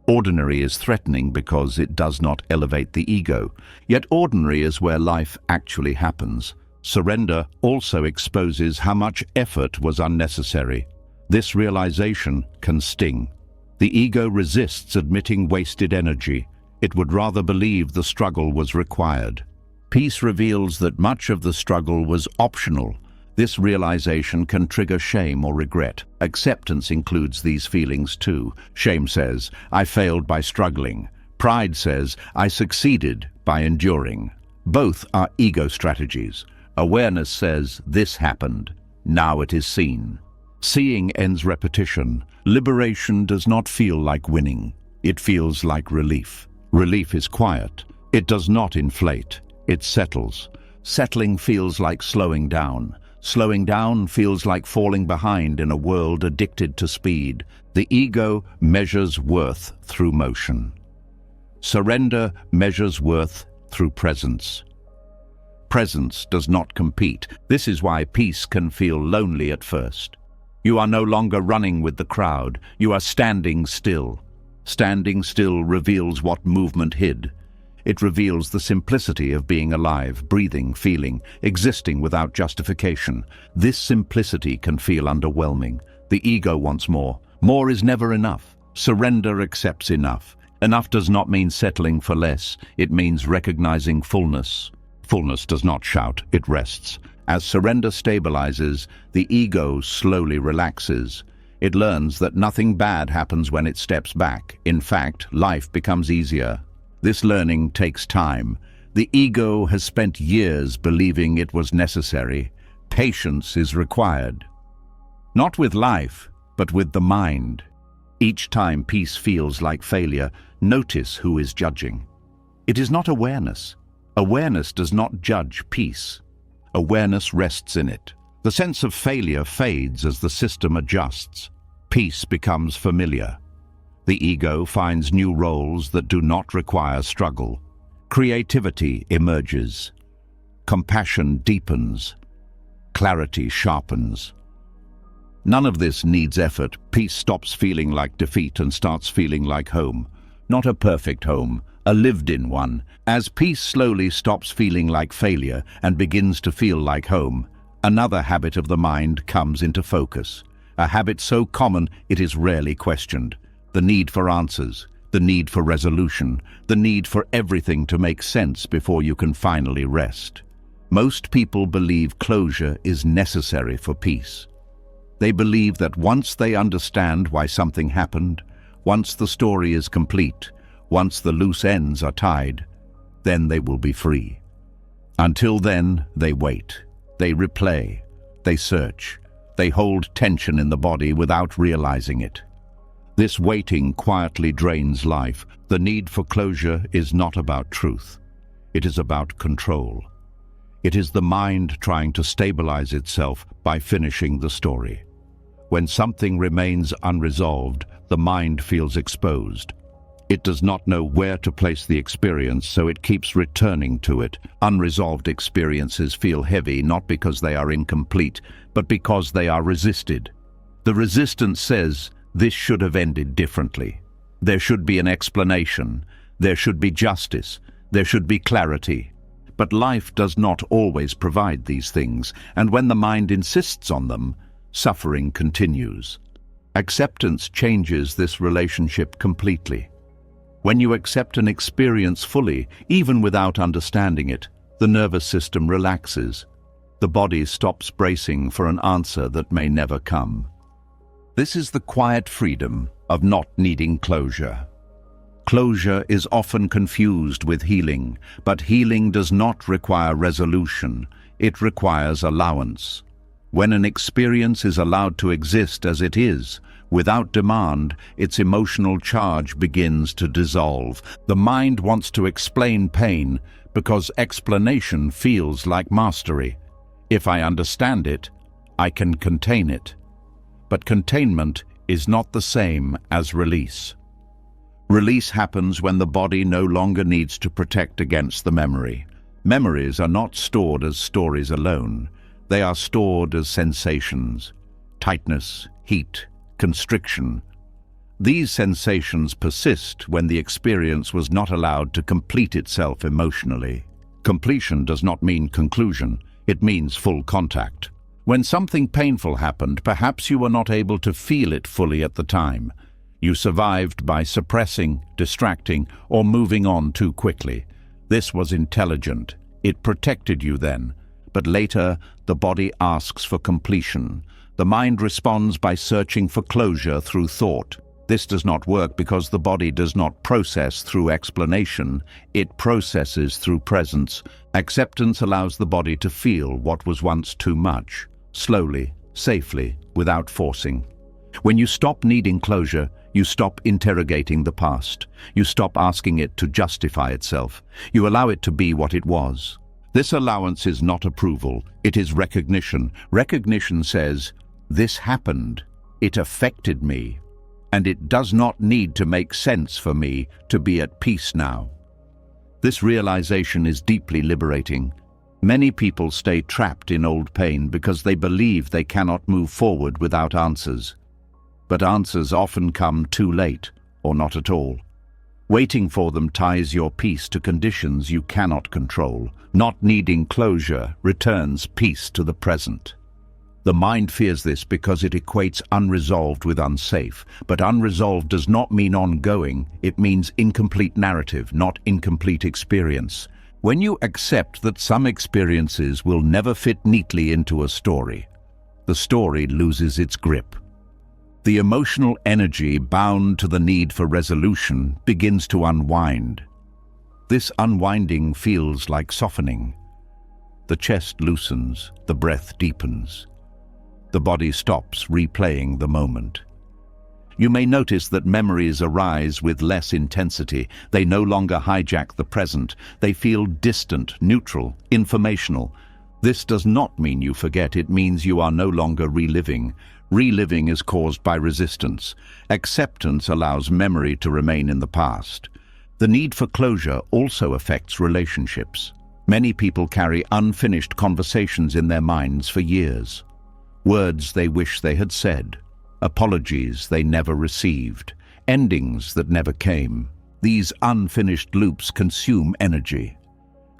Ordinary is threatening because it does not elevate the ego. Yet ordinary is where life actually happens. Surrender also exposes how much effort was unnecessary. This realization can sting. The ego resists admitting wasted energy. It would rather believe the struggle was required. Peace reveals that much of the struggle was optional. This realization can trigger shame or regret. Acceptance includes these feelings too. Shame says, I failed by struggling. Pride says, I succeeded by enduring. Both are ego strategies. Awareness says, this happened. Now it is seen. Seeing ends repetition. Liberation does not feel like winning. It feels like relief. Relief is quiet. It does not inflate. It settles. Settling feels like slowing down. Slowing down feels like falling behind in a world addicted to speed. The ego measures worth through motion. Surrender measures worth through presence. Presence does not compete. This is why peace can feel lonely at first. You are no longer running with the crowd. You are standing still. Standing still reveals what movement hid. It reveals the simplicity of being alive, breathing, feeling, existing without justification. This simplicity can feel underwhelming. The ego wants more. More is never enough. Surrender accepts enough. Enough does not mean settling for less. It means recognizing fullness. Fullness does not shout, it rests. As surrender stabilizes, the ego slowly relaxes. It learns that nothing bad happens when it steps back. In fact, life becomes easier. This learning takes time. The ego has spent years believing it was necessary. Patience is required. Not with life, but with the mind. Each time peace feels like failure, notice who is judging. It is not awareness. Awareness does not judge peace. Awareness rests in it. The sense of failure fades as the system adjusts. Peace becomes familiar. The ego finds new roles that do not require struggle. Creativity emerges. Compassion deepens. Clarity sharpens. None of this needs effort. Peace stops feeling like defeat and starts feeling like home. Not a perfect home, a lived-in one. As peace slowly stops feeling like failure and begins to feel like home, another habit of the mind comes into focus. a habit so common it is rarely questioned. The need for answers, the need for resolution, the need for everything to make sense before you can finally rest. Most people believe closure is necessary for peace. They believe that once they understand why something happened, once the story is complete, once the loose ends are tied, then they will be free. Until then, they wait, they replay, they search, they hold tension in the body without realizing it. This waiting quietly drains life. The need for closure is not about truth. It is about control. It is the mind trying to stabilize itself by finishing the story. When something remains unresolved, the mind feels exposed. It does not know where to place the experience, so it keeps returning to it. Unresolved experiences feel heavy, not because they are incomplete, but because they are resisted. The resistance says, this should have ended differently. There should be an explanation. There should be justice. There should be clarity. But life does not always provide these things, and when the mind insists on them, suffering continues. Acceptance changes this relationship completely. When you accept an experience fully, even without understanding it, the nervous system relaxes. The body stops bracing for an answer that may never come. This is the quiet freedom of not needing closure. Closure is often confused with healing, but healing does not require resolution. It requires allowance. When an experience is allowed to exist as it is, without demand, its emotional charge begins to dissolve. The mind wants to explain pain because explanation feels like mastery. If I understand it, I can contain it. But containment is not the same as release. Release happens when the body no longer needs to protect against the memory. Memories are not stored as stories alone. They are stored as sensations: tightness, heat, constriction. These sensations persist when the experience was not allowed to complete itself emotionally. Completion does not mean conclusion. It means full contact. When something painful happened, perhaps you were not able to feel it fully at the time. You survived by suppressing, distracting, or moving on too quickly. This was intelligent. It protected you then. But later, the body asks for completion. The mind responds by searching for closure through thought. This does not work because the body does not process through explanation. It processes through presence. Acceptance allows the body to feel what was once too much, slowly, safely, without forcing. When you stop needing closure, you stop interrogating the past. You stop asking it to justify itself. You allow it to be what it was. This allowance is not approval, it is recognition. Recognition says, this happened, it affected me, and it does not need to make sense for me to be at peace now. This realization is deeply liberating. Many people stay trapped in old pain because they believe they cannot move forward without answers. But answers often come too late, or not at all. Waiting for them ties your peace to conditions you cannot control. Not needing closure returns peace to the present. The mind fears this because it equates unresolved with unsafe. But unresolved does not mean ongoing. It means incomplete narrative, not incomplete experience. When you accept that some experiences will never fit neatly into a story, the story loses its grip. The emotional energy bound to the need for resolution begins to unwind. This unwinding feels like softening. The chest loosens, the breath deepens. The body stops replaying the moment. You may notice that memories arise with less intensity. They no longer hijack the present. They feel distant, neutral, informational. This does not mean you forget. It means you are no longer reliving. Reliving is caused by resistance. Acceptance allows memory to remain in the past. The need for closure also affects relationships. Many people carry unfinished conversations in their minds for years. Words they wish they had said. Apologies they never received. Endings that never came. These unfinished loops consume energy.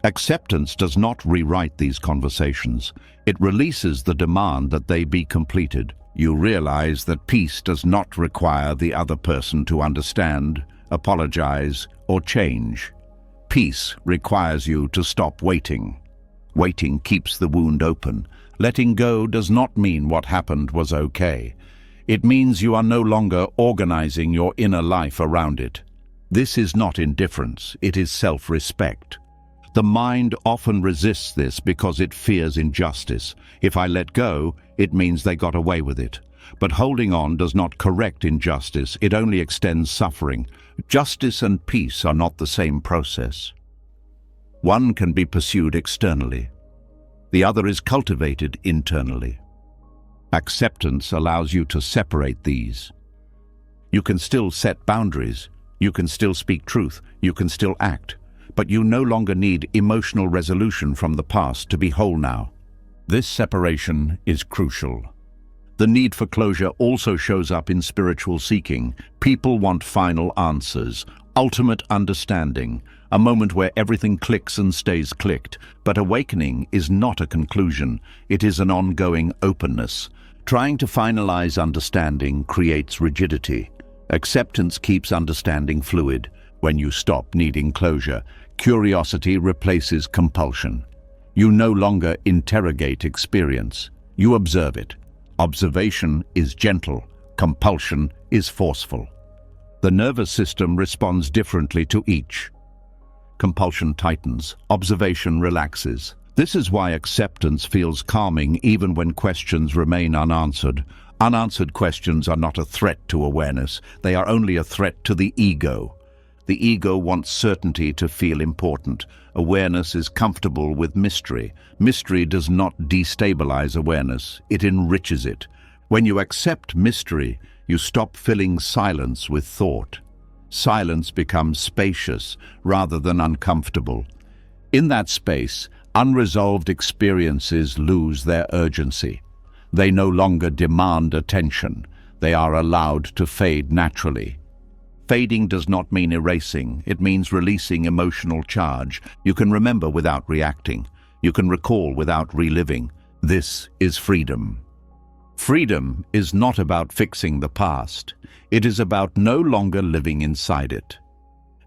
Acceptance does not rewrite these conversations. It releases the demand that they be completed. You realize that peace does not require the other person to understand, apologize, or change. Peace requires you to stop waiting. Waiting keeps the wound open. Letting go does not mean what happened was okay. It means you are no longer organizing your inner life around it. This is not indifference, it is self-respect. The mind often resists this because it fears injustice. If I let go, it means they got away with it. But holding on does not correct injustice, it only extends suffering. Justice and peace are not the same process. One can be pursued externally. The other is cultivated internally. Acceptance allows you to separate these. You can still set boundaries, you can still speak truth, you can still act, but you no longer need emotional resolution from the past to be whole now. This separation is crucial. The need for closure also shows up in spiritual seeking. People want final answers, ultimate understanding, a moment where everything clicks and stays clicked. But awakening is not a conclusion, it is an ongoing openness. Trying to finalize understanding creates rigidity. Acceptance keeps understanding fluid. When you stop needing closure, curiosity replaces compulsion. You no longer interrogate experience, you observe it. Observation is gentle, compulsion is forceful. The nervous system responds differently to each. Compulsion tightens, observation relaxes. This is why acceptance feels calming even when questions remain unanswered. Unanswered questions are not a threat to awareness, they are only a threat to the ego. The ego wants certainty to feel important. Awareness is comfortable with mystery. Mystery does not destabilize awareness, it enriches it. When you accept mystery, you stop filling silence with thought. Silence becomes spacious rather than uncomfortable. In that space, unresolved experiences lose their urgency. They no longer demand attention. They are allowed to fade naturally. Fading does not mean erasing, it means releasing emotional charge. You can remember without reacting. You can recall without reliving. This is freedom. Freedom is not about fixing the past. It is about no longer living inside it.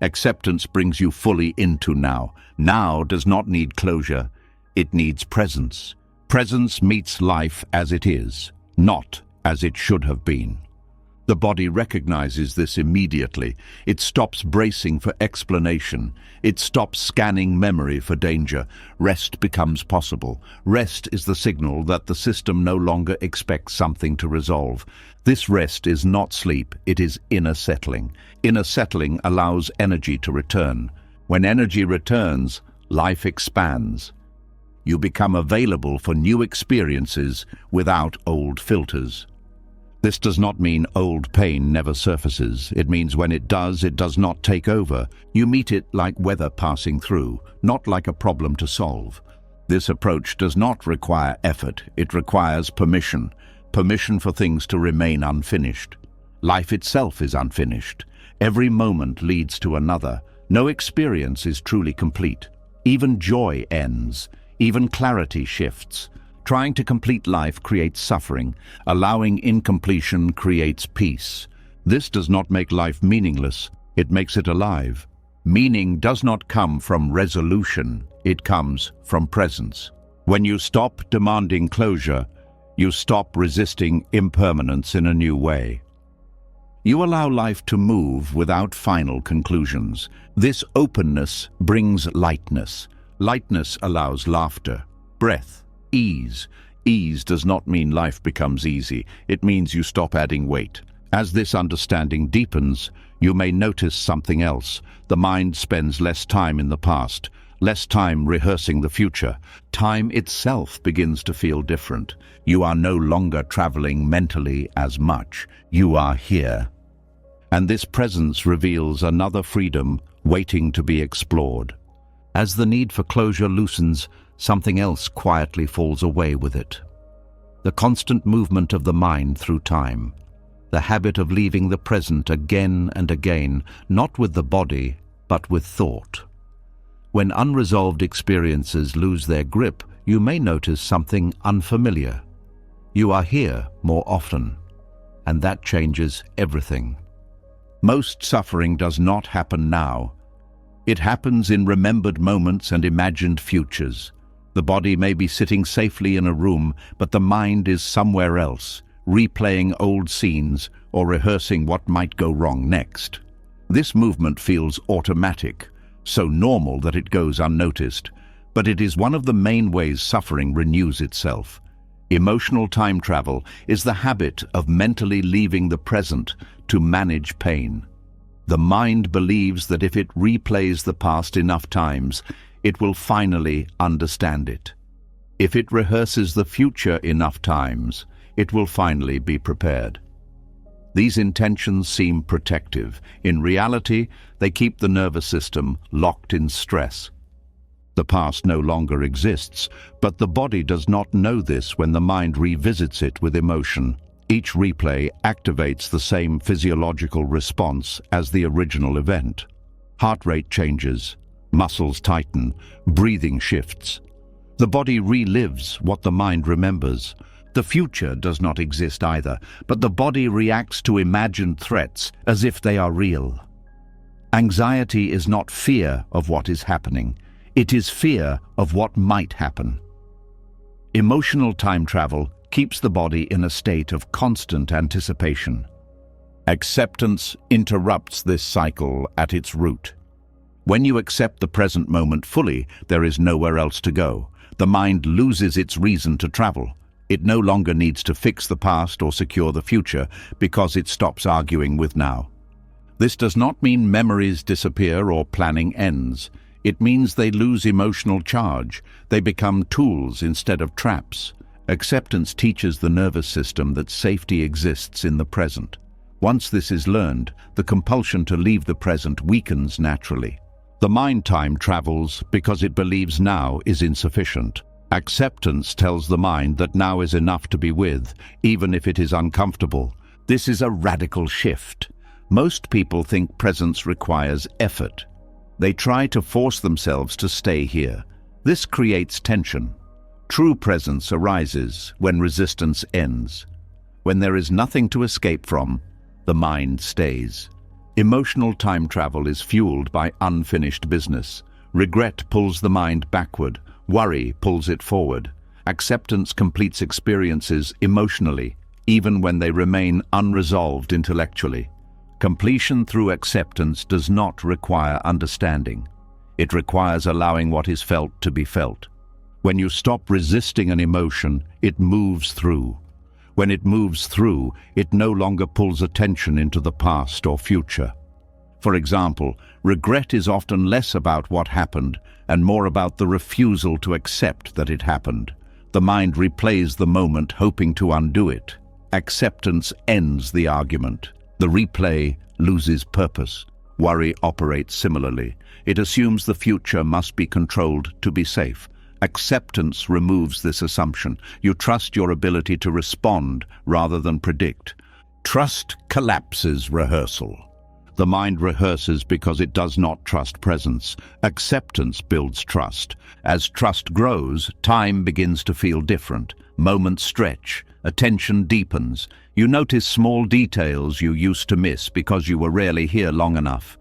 Acceptance brings you fully into now. Now does not need closure. It needs presence. Presence meets life as it is, not as it should have been. The body recognizes this immediately. It stops bracing for explanation. It stops scanning memory for danger. Rest becomes possible. Rest is the signal that the system no longer expects something to resolve. This rest is not sleep, it is inner settling. Inner settling allows energy to return. When energy returns, life expands. You become available for new experiences without old filters. This does not mean old pain never surfaces. It means when it does not take over. You meet it like weather passing through, not like a problem to solve. This approach does not require effort. It requires permission. Permission for things to remain unfinished. Life itself is unfinished. Every moment leads to another. No experience is truly complete. Even joy ends. Even clarity shifts. Trying to complete life creates suffering. Allowing incompletion creates peace. This does not make life meaningless, it makes it alive. Meaning does not come from resolution, it comes from presence. When you stop demanding closure, you stop resisting impermanence in a new way. You allow life to move without final conclusions. This openness brings lightness. Lightness allows laughter, breath, ease. Ease does not mean life becomes easy. It means you stop adding weight. As this understanding deepens, you may notice something else. The mind spends less time in the past, less time rehearsing the future. Time itself begins to feel different. You are no longer traveling mentally as much. You are here. And this presence reveals another freedom waiting to be explored. As the need for closure loosens, something else quietly falls away with it. The constant movement of the mind through time. The habit of leaving the present again and again, not with the body, but with thought. When unresolved experiences lose their grip, you may notice something unfamiliar. You are here more often, and that changes everything. Most suffering does not happen now. It happens in remembered moments and imagined futures. The body may be sitting safely in a room, but the mind is somewhere else, replaying old scenes or rehearsing what might go wrong next. This movement feels automatic, so normal that it goes unnoticed, but it is one of the main ways suffering renews itself. Emotional time travel is the habit of mentally leaving the present to manage pain. The mind believes that if it replays the past enough times, it will finally understand it. If it rehearses the future enough times, it will finally be prepared. These intentions seem protective. In reality, they keep the nervous system locked in stress. The past no longer exists, but the body does not know this when the mind revisits it with emotion. Each replay activates the same physiological response as the original event. Heart rate changes, muscles tighten, breathing shifts. The body relives what the mind remembers. The future does not exist either, but the body reacts to imagined threats as if they are real. Anxiety is not fear of what is happening. It is fear of what might happen. Emotional time travel keeps the body in a state of constant anticipation. Acceptance interrupts this cycle at its root. When you accept the present moment fully, there is nowhere else to go. The mind loses its reason to travel. It no longer needs to fix the past or secure the future because it stops arguing with now. This does not mean memories disappear or planning ends. It means they lose emotional charge. They become tools instead of traps. Acceptance teaches the nervous system that safety exists in the present. Once this is learned, the compulsion to leave the present weakens naturally. The mind time travels because it believes now is insufficient. Acceptance tells the mind that now is enough to be with, even if it is uncomfortable. This is a radical shift. Most people think presence requires effort. They try to force themselves to stay here. This creates tension. True presence arises when resistance ends. When there is nothing to escape from, the mind stays. Emotional time travel is fueled by unfinished business. Regret pulls the mind backward. Worry pulls it forward. Acceptance completes experiences emotionally, even when they remain unresolved intellectually. Completion through acceptance does not require understanding. It requires allowing what is felt to be felt. When you stop resisting an emotion, it moves through. When it moves through, it no longer pulls attention into the past or future. For example, regret is often less about what happened and more about the refusal to accept that it happened. The mind replays the moment, hoping to undo it. Acceptance ends the argument. The replay loses purpose. Worry operates similarly. It assumes the future must be controlled to be safe. Acceptance removes this assumption. You trust your ability to respond rather than predict. Trust collapses rehearsal. The mind rehearses because it does not trust presence. Acceptance builds trust. As trust grows, time begins to feel different. Moments stretch. Attention deepens. You notice small details you used to miss because you were rarely here long enough.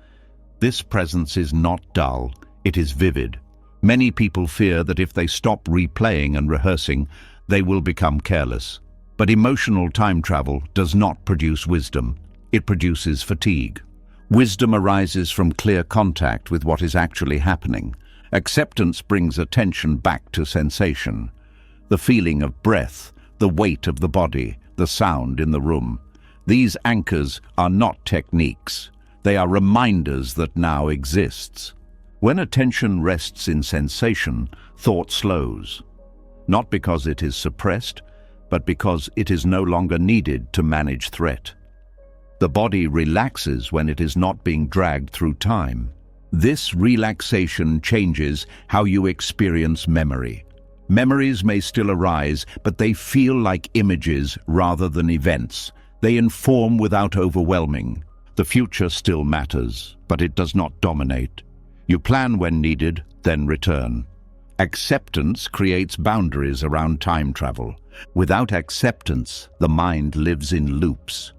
This presence is not dull. It is vivid. Many people fear that if they stop replaying and rehearsing, they will become careless. But emotional time travel does not produce wisdom. It produces fatigue. Wisdom arises from clear contact with what is actually happening. Acceptance brings attention back to sensation. The feeling of breath, the weight of the body, the sound in the room. These anchors are not techniques. They are reminders that now exists. When attention rests in sensation, thought slows. Not because it is suppressed, but because it is no longer needed to manage threat. The body relaxes when it is not being dragged through time. This relaxation changes how you experience memory. Memories may still arise, but they feel like images rather than events. They inform without overwhelming. The future still matters, but it does not dominate. You plan when needed, then return. Acceptance creates boundaries around time travel. Without acceptance, the mind lives in loops.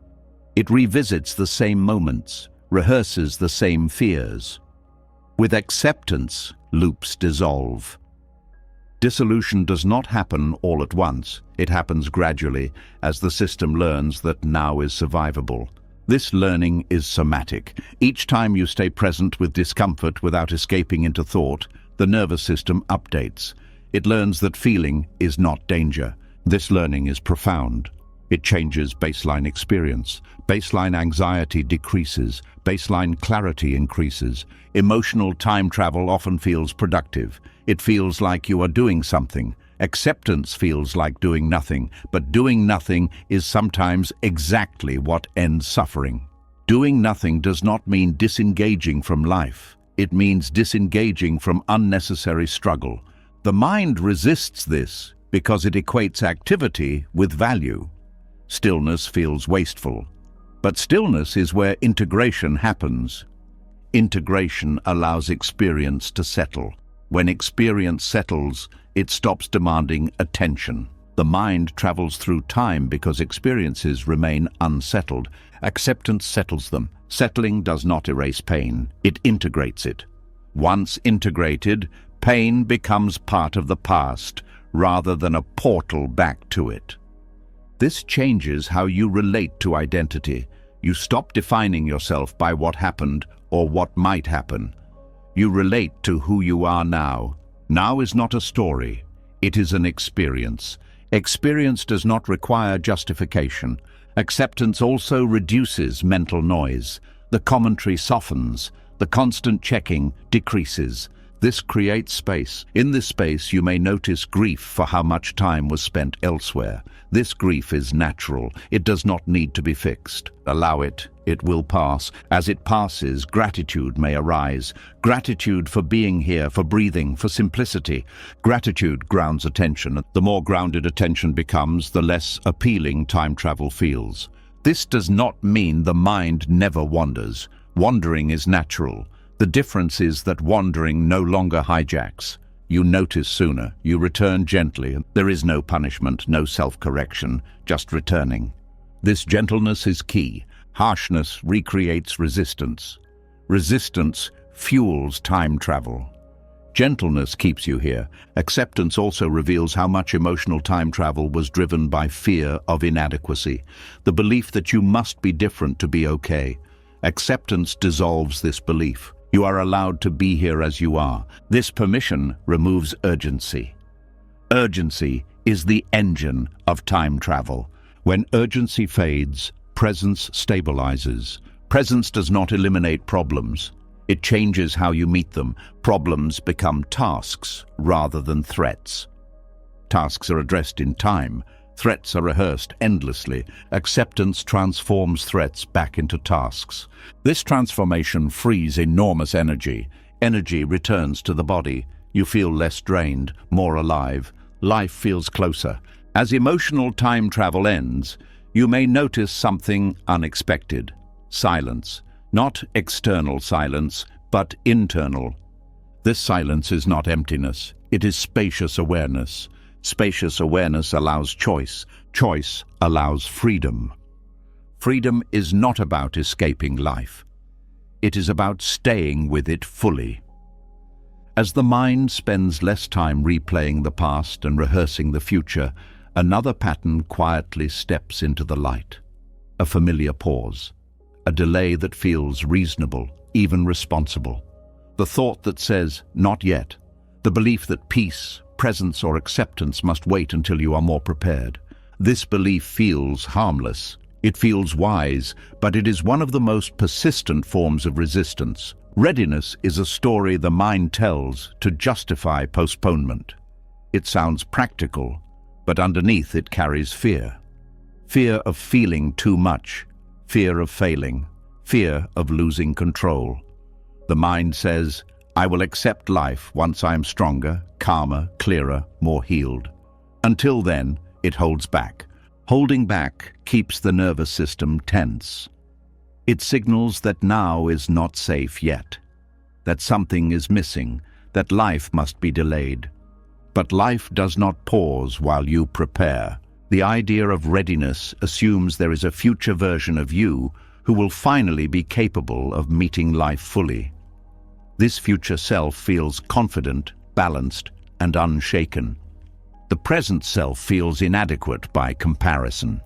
It revisits the same moments, rehearses the same fears. With acceptance, loops dissolve. Dissolution does not happen all at once. It happens gradually as the system learns that now is survivable. This learning is somatic. Each time you stay present with discomfort without escaping into thought, the nervous system updates. It learns that feeling is not danger. This learning is profound. It changes baseline experience. Baseline anxiety decreases. Baseline clarity increases. Emotional time travel often feels productive. It feels like you are doing something. Acceptance feels like doing nothing, but doing nothing is sometimes exactly what ends suffering. Doing nothing does not mean disengaging from life. It means disengaging from unnecessary struggle. The mind resists this because it equates activity with value. Stillness feels wasteful, but stillness is where integration happens. Integration allows experience to settle. When experience settles, it stops demanding attention. The mind travels through time because experiences remain unsettled. Acceptance settles them. Settling does not erase pain, it integrates it. Once integrated, pain becomes part of the past rather than a portal back to it. This changes how you relate to identity. You stop defining yourself by what happened or what might happen. You relate to who you are now. Now is not a story. It is an experience. Experience does not require justification. Acceptance also reduces mental noise. The commentary softens. The constant checking decreases. This creates space. In this space, you may notice grief for how much time was spent elsewhere. This grief is natural. It does not need to be fixed. Allow it. It will pass. As it passes, gratitude may arise. Gratitude for being here, for breathing, for simplicity. Gratitude grounds attention. The more grounded attention becomes, the less appealing time travel feels. This does not mean the mind never wanders. Wandering is natural. The difference is that wandering no longer hijacks. You notice sooner, you return gently. There is no punishment, no self-correction, just returning. This gentleness is key. Harshness recreates resistance. Resistance fuels time travel. Gentleness keeps you here. Acceptance also reveals how much emotional time travel was driven by fear of inadequacy, the belief that you must be different to be okay. Acceptance dissolves this belief. You are allowed to be here as you are. This permission removes urgency. Urgency is the engine of time travel. When urgency fades, presence stabilizes. Presence does not eliminate problems. It changes how you meet them. Problems become tasks rather than threats. Tasks are addressed in time. Threats are rehearsed endlessly. Acceptance transforms threats back into tasks. This transformation frees enormous energy. Energy returns to the body. You feel less drained, more alive. Life feels closer. As emotional time travel ends, you may notice something unexpected. Silence. Not external silence, but internal. This silence is not emptiness. It is spacious awareness. Spacious awareness allows choice. Choice allows freedom. Freedom is not about escaping life. It is about staying with it fully. As the mind spends less time replaying the past and rehearsing the future, another pattern quietly steps into the light. A familiar pause. A delay that feels reasonable, even responsible. The thought that says, "not yet." The belief that peace, presence, or acceptance must wait until you are more prepared. This belief feels harmless. It feels wise, but it is one of the most persistent forms of resistance. Readiness is a story the mind tells to justify postponement. It sounds practical, but underneath it carries fear. Fear of feeling too much, fear of failing, fear of losing control. The mind says, "I will accept life once I am stronger, calmer, clearer, more healed." Until then, it holds back. Holding back keeps the nervous system tense. It signals that now is not safe yet, that something is missing, that life must be delayed. But life does not pause while you prepare. The idea of readiness assumes there is a future version of you who will finally be capable of meeting life fully. This future self feels confident, balanced, and unshaken. The present self feels inadequate by comparison.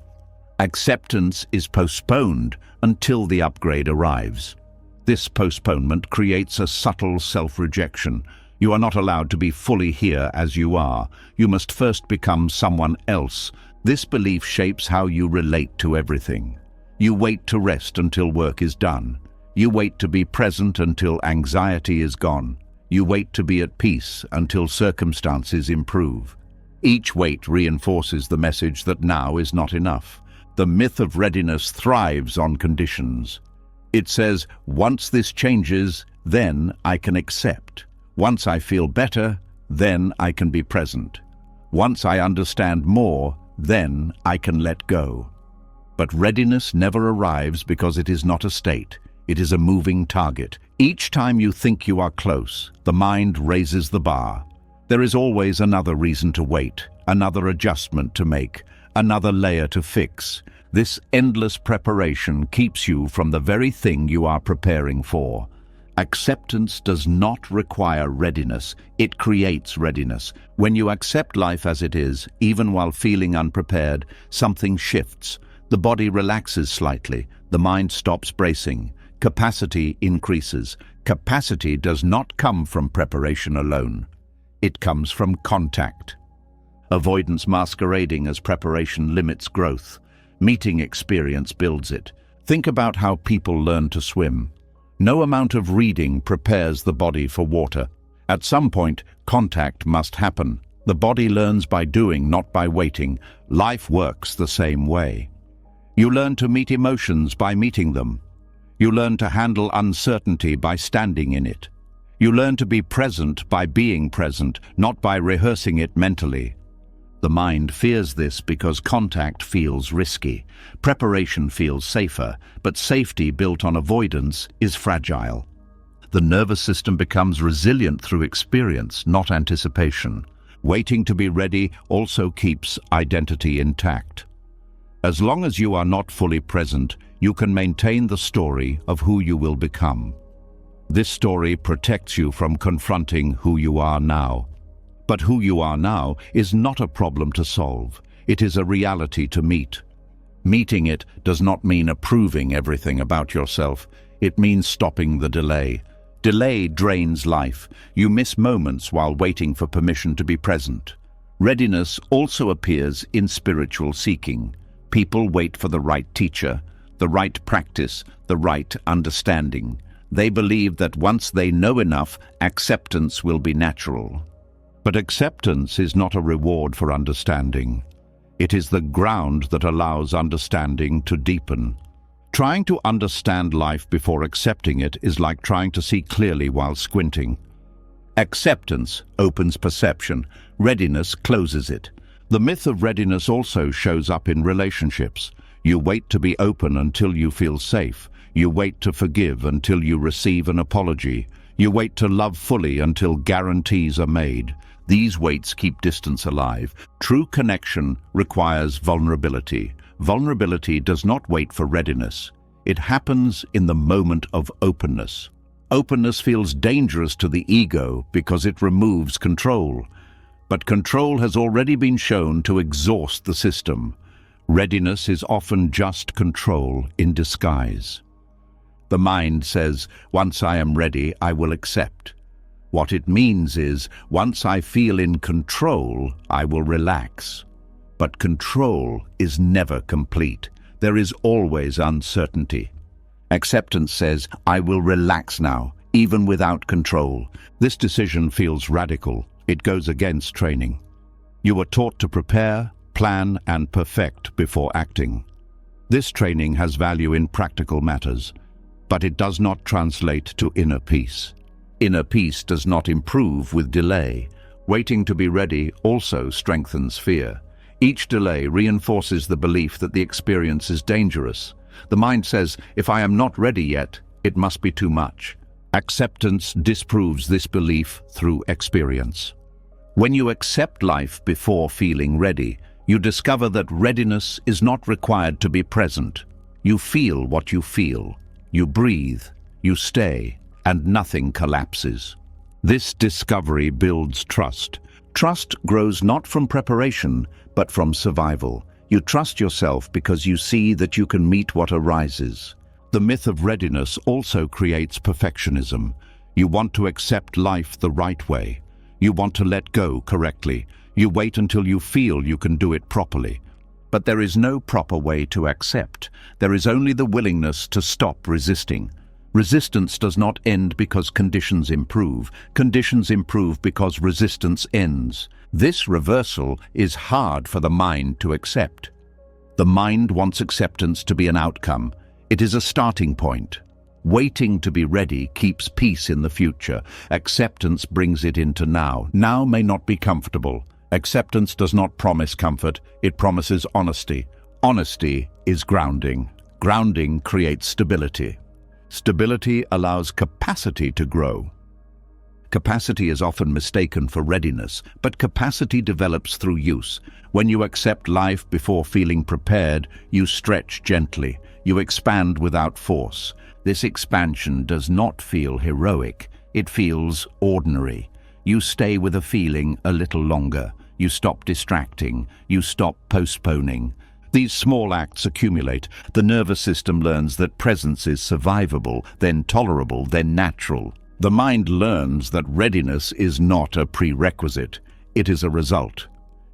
Acceptance is postponed until the upgrade arrives. This postponement creates a subtle self-rejection. You are not allowed to be fully here as you are. You must first become someone else. This belief shapes how you relate to everything. You wait to rest until work is done. You wait to be present until anxiety is gone. You wait to be at peace until circumstances improve. Each wait reinforces the message that now is not enough. The myth of readiness thrives on conditions. It says, once this changes, then I can accept. Once I feel better, then I can be present. Once I understand more, then I can let go. But readiness never arrives because it is not a state. It is a moving target. Each time you think you are close, the mind raises the bar. There is always another reason to wait, another adjustment to make, another layer to fix. This endless preparation keeps you from the very thing you are preparing for. Acceptance does not require readiness, it creates readiness. When you accept life as it is, even while feeling unprepared, something shifts. The body relaxes slightly, the mind stops bracing, capacity increases. Capacity does not come from preparation alone. It comes from contact. Avoidance masquerading as preparation limits growth. Meeting experience builds it. Think about how people learn to swim. No amount of reading prepares the body for water. At some point, contact must happen. The body learns by doing, not by waiting. Life works the same way. You learn to meet emotions by meeting them. You learn to handle uncertainty by standing in it. You learn to be present by being present, not by rehearsing it mentally. The mind fears this because contact feels risky. Preparation feels safer, but safety built on avoidance is fragile. The nervous system becomes resilient through experience, not anticipation. Waiting to be ready also keeps identity intact. As long as you are not fully present, you can maintain the story of who you will become. This story protects you from confronting who you are now. But who you are now is not a problem to solve. It is a reality to meet. Meeting it does not mean approving everything about yourself. It means stopping the delay. Delay drains life. You miss moments while waiting for permission to be present. Readiness also appears in spiritual seeking. People wait for the right teacher, the right practice, the right understanding. They believe that once they know enough, acceptance will be natural. But acceptance is not a reward for understanding. It is the ground that allows understanding to deepen. Trying to understand life before accepting it is like trying to see clearly while squinting. Acceptance opens perception. Readiness closes it. The myth of readiness also shows up in relationships. You wait to be open until you feel safe. You wait to forgive until you receive an apology. You wait to love fully until guarantees are made. These waits keep distance alive. True connection requires vulnerability. Vulnerability does not wait for readiness. It happens in the moment of openness. Openness feels dangerous to the ego because it removes control. But control has already been shown to exhaust the system. Readiness is often just control in disguise. The mind says, once I am ready, I will accept. What it means is, once I feel in control, I will relax. But control is never complete. There is always uncertainty. Acceptance says, I will relax now, even without control. This decision feels radical. It goes against training. You are taught to prepare, plan, and perfect before acting. This training has value in practical matters, but it does not translate to inner peace. Inner peace does not improve with delay. Waiting to be ready also strengthens fear. Each delay reinforces the belief that the experience is dangerous. The mind says, if I am not ready yet, it must be too much. Acceptance disproves this belief through experience. When you accept life before feeling ready, you discover that readiness is not required to be present. You feel what you feel. You breathe, you stay, and nothing collapses. This discovery builds trust. Trust grows not from preparation, but from survival. You trust yourself because you see that you can meet what arises. The myth of readiness also creates perfectionism. You want to accept life the right way. You want to let go correctly. You wait until you feel you can do it properly. But there is no proper way to accept. There is only the willingness to stop resisting. Resistance does not end because conditions improve. Conditions improve because resistance ends. This reversal is hard for the mind to accept. The mind wants acceptance to be an outcome. It is a starting point. Waiting to be ready keeps peace in the future. Acceptance brings it into now. Now may not be comfortable. Acceptance does not promise comfort. It promises honesty. Honesty is grounding. Grounding creates stability. Stability allows capacity to grow. Capacity is often mistaken for readiness, but capacity develops through use. When you accept life before feeling prepared, you stretch gently. You expand without force. This expansion does not feel heroic. It feels ordinary. You stay with a feeling a little longer. You stop distracting. You stop postponing. These small acts accumulate. The nervous system learns that presence is survivable, then tolerable, then natural. The mind learns that readiness is not a prerequisite. It is a result.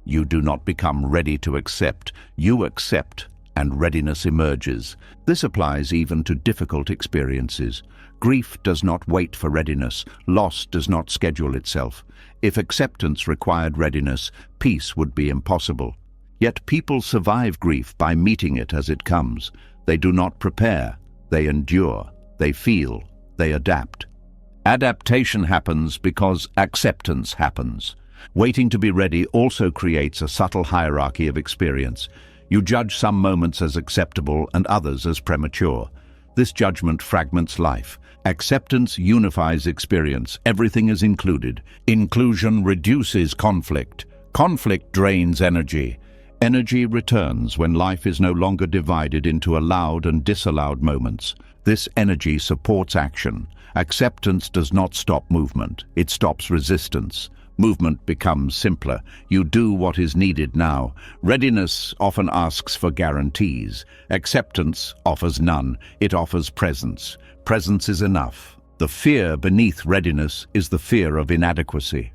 You do not become ready to accept. You accept, and readiness emerges. This applies even to difficult experiences. Grief does not wait for readiness. Loss does not schedule itself. If acceptance required readiness, peace would be impossible. Yet people survive grief by meeting it as it comes. They do not prepare. They endure. They feel. They adapt. Adaptation happens because acceptance happens. Waiting to be ready also creates a subtle hierarchy of experience. You judge some moments as acceptable and others as premature. This judgment fragments life. Acceptance unifies experience. Everything is included. Inclusion reduces conflict. Conflict drains energy. Energy returns when life is no longer divided into allowed and disallowed moments. This energy supports action. Acceptance does not stop movement. It stops resistance. Movement becomes simpler. You do what is needed now. Readiness often asks for guarantees. Acceptance offers none. It offers presence. Presence is enough. The fear beneath readiness is the fear of inadequacy.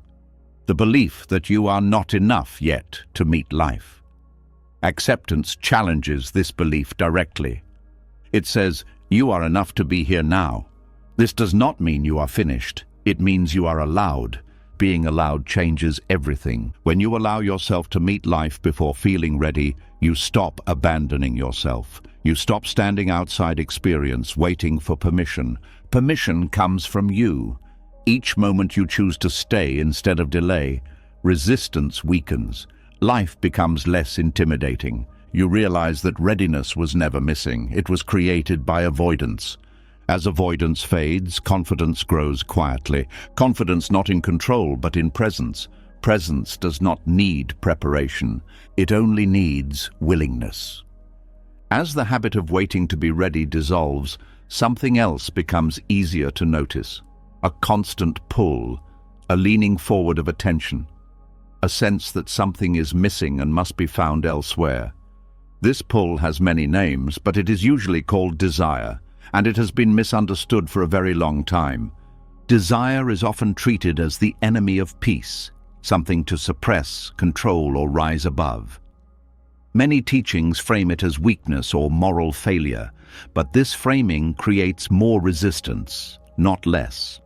The belief that you are not enough yet to meet life. Acceptance challenges this belief directly. It says, you are enough to be here now. This does not mean you are finished. It means you are allowed. Being allowed changes everything. When you allow yourself to meet life before feeling ready, you stop abandoning yourself. You stop standing outside experience, waiting for permission. Permission comes from you. Each moment you choose to stay instead of delay, resistance weakens. Life becomes less intimidating. You realize that readiness was never missing. It was created by avoidance. As avoidance fades, confidence grows quietly. Confidence not in control, but in presence. Presence does not need preparation. It only needs willingness. As the habit of waiting to be ready dissolves, something else becomes easier to notice. A constant pull, a leaning forward of attention, a sense that something is missing and must be found elsewhere. This pull has many names, but it is usually called desire, and it has been misunderstood for a very long time. Desire is often treated as the enemy of peace, something to suppress, control, or rise above. Many teachings frame it as weakness or moral failure, but this framing creates more resistance, not less.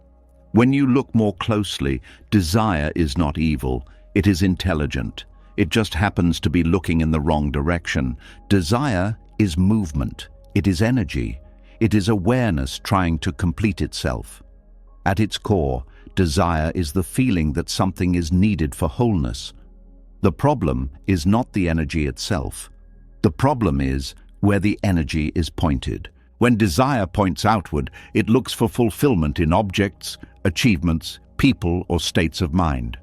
When you look more closely, desire is not evil, it is intelligent. It just happens to be looking in the wrong direction. Desire is movement, it is energy. It is awareness trying to complete itself. At its core, desire is the feeling that something is needed for wholeness. The problem is not the energy itself. The problem is where the energy is pointed. When desire points outward, it looks for fulfillment in objects, achievements, people, or states of mind.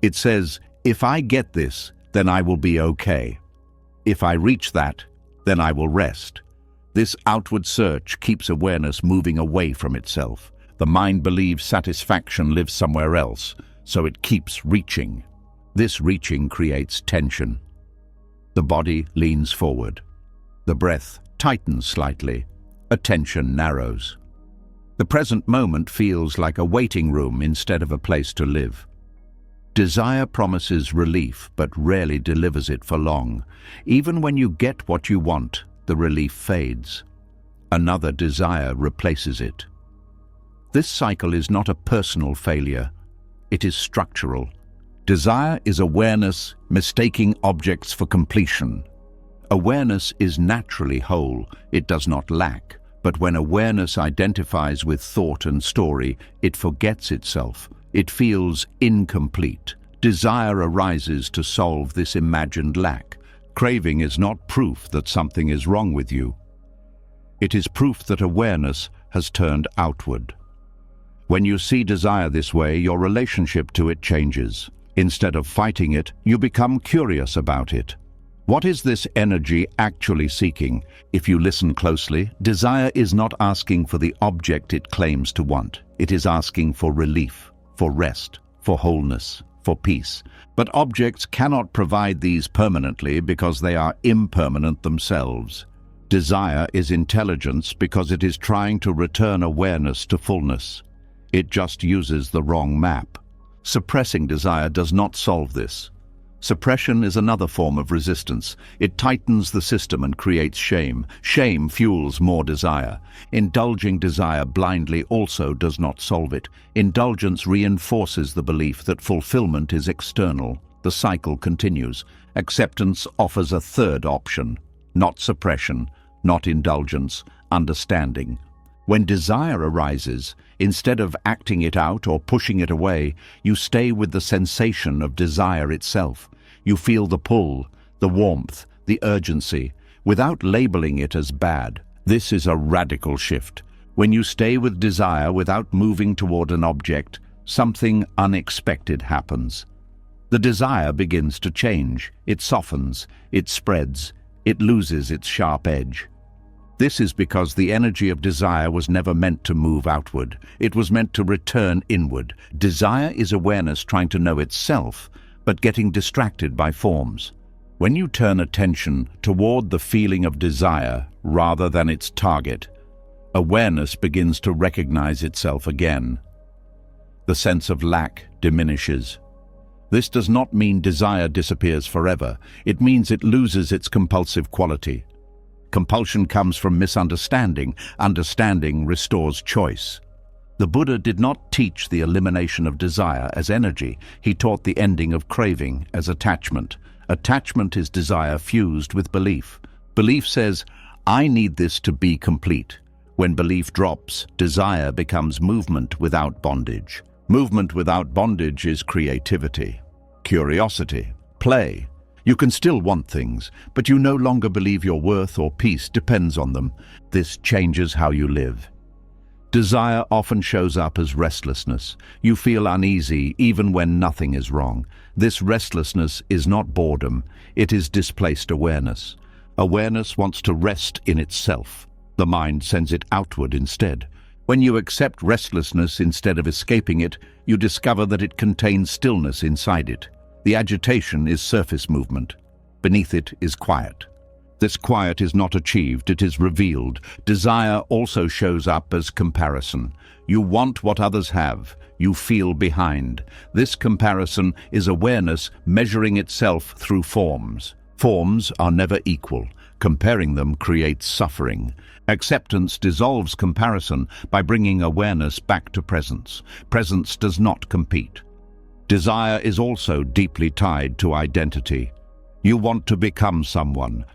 It says, if I get this, then I will be okay. If I reach that, then I will rest. This outward search keeps awareness moving away from itself. The mind believes satisfaction lives somewhere else, so it keeps reaching. This reaching creates tension. The body leans forward. The breath tightens slightly. Attention narrows. The present moment feels like a waiting room instead of a place to live. Desire promises relief but rarely delivers it for long. Even when you get what you want, the relief fades. Another desire replaces it. This cycle is not a personal failure. It is structural. Desire is awareness mistaking objects for completion. Awareness is naturally whole. It does not lack. But when awareness identifies with thought and story, it forgets itself. It feels incomplete. Desire arises to solve this imagined lack. Craving is not proof that something is wrong with you. It is proof that awareness has turned outward. When you see desire this way, your relationship to it changes. Instead of fighting it, you become curious about it. What is this energy actually seeking? If you listen closely, desire is not asking for the object it claims to want. It is asking for relief, for rest, for wholeness, for peace. But objects cannot provide these permanently because they are impermanent themselves. Desire is intelligence because it is trying to return awareness to fullness. It just uses the wrong map. Suppressing desire does not solve this. Suppression is another form of resistance. It tightens the system and creates shame. Shame fuels more desire. Indulging desire blindly also does not solve it. Indulgence reinforces the belief that fulfillment is external. The cycle continues. Acceptance offers a third option. Not suppression, not indulgence, understanding. When desire arises, instead of acting it out or pushing it away, you stay with the sensation of desire itself. You feel the pull, the warmth, the urgency, without labeling it as bad. This is a radical shift. When you stay with desire without moving toward an object, something unexpected happens. The desire begins to change. It softens, it spreads, it loses its sharp edge. This is because the energy of desire was never meant to move outward. It was meant to return inward. Desire is awareness trying to know itself, but getting distracted by forms. When you turn attention toward the feeling of desire rather than its target, awareness begins to recognize itself again. The sense of lack diminishes. This does not mean desire disappears forever. It means it loses its compulsive quality. Compulsion comes from misunderstanding. Understanding restores choice. The Buddha did not teach the elimination of desire as energy. He taught the ending of craving as attachment. Attachment is desire fused with belief. Belief says, I need this to be complete. When belief drops, desire becomes movement without bondage. Movement without bondage is creativity, curiosity, play. You can still want things, but you no longer believe your worth or peace depends on them. This changes how you live. Desire often shows up as restlessness. You feel uneasy even when nothing is wrong. This restlessness is not boredom, it is displaced awareness. Awareness wants to rest in itself. The mind sends it outward instead. When you accept restlessness instead of escaping it, you discover that it contains stillness inside it. The agitation is surface movement. Beneath it is quiet. This quiet is not achieved, it is revealed. Desire also shows up as comparison. You want what others have. You feel behind. This comparison is awareness measuring itself through forms. Forms are never equal. Comparing them creates suffering. Acceptance dissolves comparison by bringing awareness back to presence. Presence does not compete. Desire is also deeply tied to identity. You want to become someone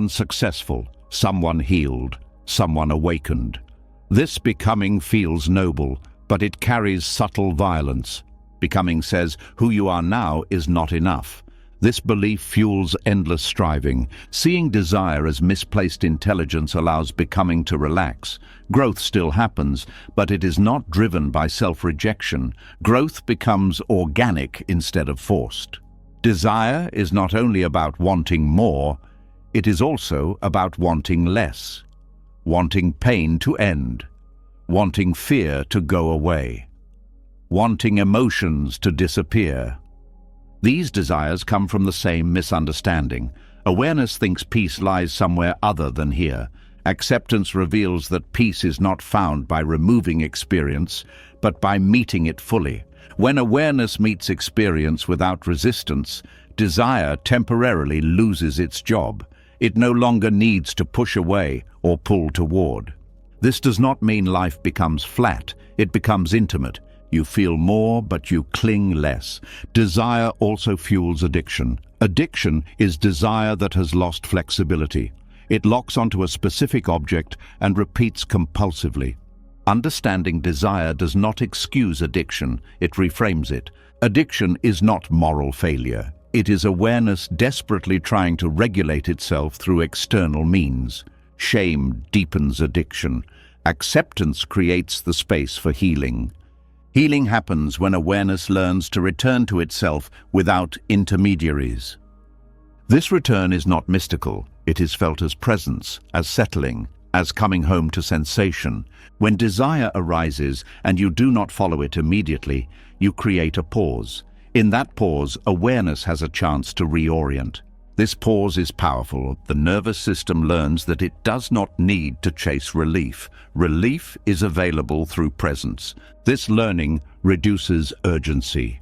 successful, someone healed, someone awakened. This becoming feels noble, but it carries subtle violence. Becoming says, who you are now is not enough. This belief fuels endless striving. Seeing desire as misplaced intelligence allows becoming to relax. Growth still happens, but it is not driven by self-rejection. Growth becomes organic instead of forced. Desire is not only about wanting more, it is also about wanting less. Wanting pain to end. Wanting fear to go away. Wanting emotions to disappear. These desires come from the same misunderstanding. Awareness thinks peace lies somewhere other than here. Acceptance reveals that peace is not found by removing experience, but by meeting it fully. When awareness meets experience without resistance, desire temporarily loses its job. It no longer needs to push away or pull toward. This does not mean life becomes flat. It becomes intimate. You feel more, but you cling less. Desire also fuels addiction. Addiction is desire that has lost flexibility. It locks onto a specific object and repeats compulsively. Understanding desire does not excuse addiction, it reframes it. Addiction is not moral failure. It is awareness desperately trying to regulate itself through external means. Shame deepens addiction. Acceptance creates the space for healing. Healing happens when awareness learns to return to itself without intermediaries. This return is not mystical. It is felt as presence, as settling, as coming home to sensation. When desire arises and you do not follow it immediately, you create a pause. In that pause, awareness has a chance to reorient. This pause is powerful. The nervous system learns that it does not need to chase relief. Relief is available through presence. This learning reduces urgency.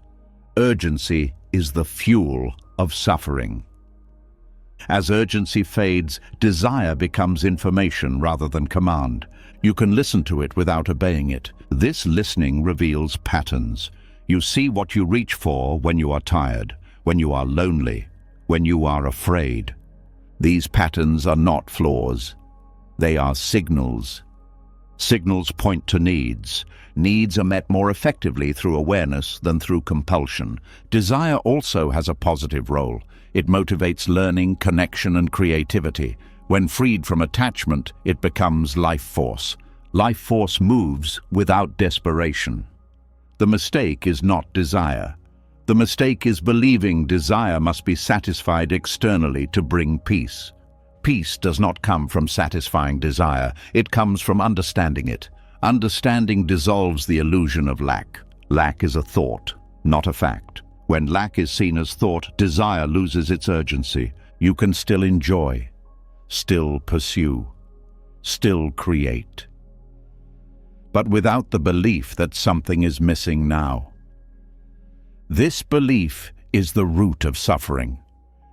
Urgency is the fuel of suffering. As urgency fades, desire becomes information rather than command. You can listen to it without obeying it. This listening reveals patterns. You see what you reach for when you are tired, when you are lonely, when you are afraid. These patterns are not flaws. They are signals. Signals point to needs. Needs are met more effectively through awareness than through compulsion. Desire also has a positive role. It motivates learning, connection, and creativity. When freed from attachment, it becomes life force. Life force moves without desperation. The mistake is not desire. The mistake is believing desire must be satisfied externally to bring peace. Peace does not come from satisfying desire. It comes from understanding it. Understanding dissolves the illusion of lack. Lack is a thought, not a fact. When lack is seen as thought, desire loses its urgency. You can still enjoy, still pursue, still create. But without the belief that something is missing now. This belief is the root of suffering.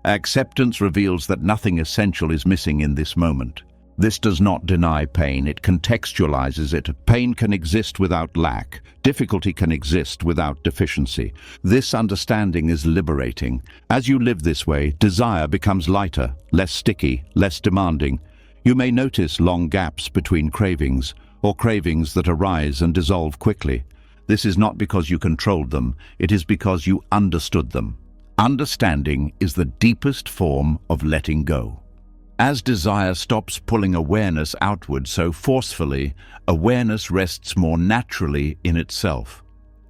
Acceptance reveals that nothing essential is missing in this moment. This does not deny pain, it contextualizes it. Pain can exist without lack. Difficulty can exist without deficiency. This understanding is liberating. As you live this way, desire becomes lighter, less sticky, less demanding. You may notice long gaps between cravings, or cravings that arise and dissolve quickly. This is not because you controlled them, it is because you understood them. Understanding is the deepest form of letting go. As desire stops pulling awareness outward so forcefully, awareness rests more naturally in itself.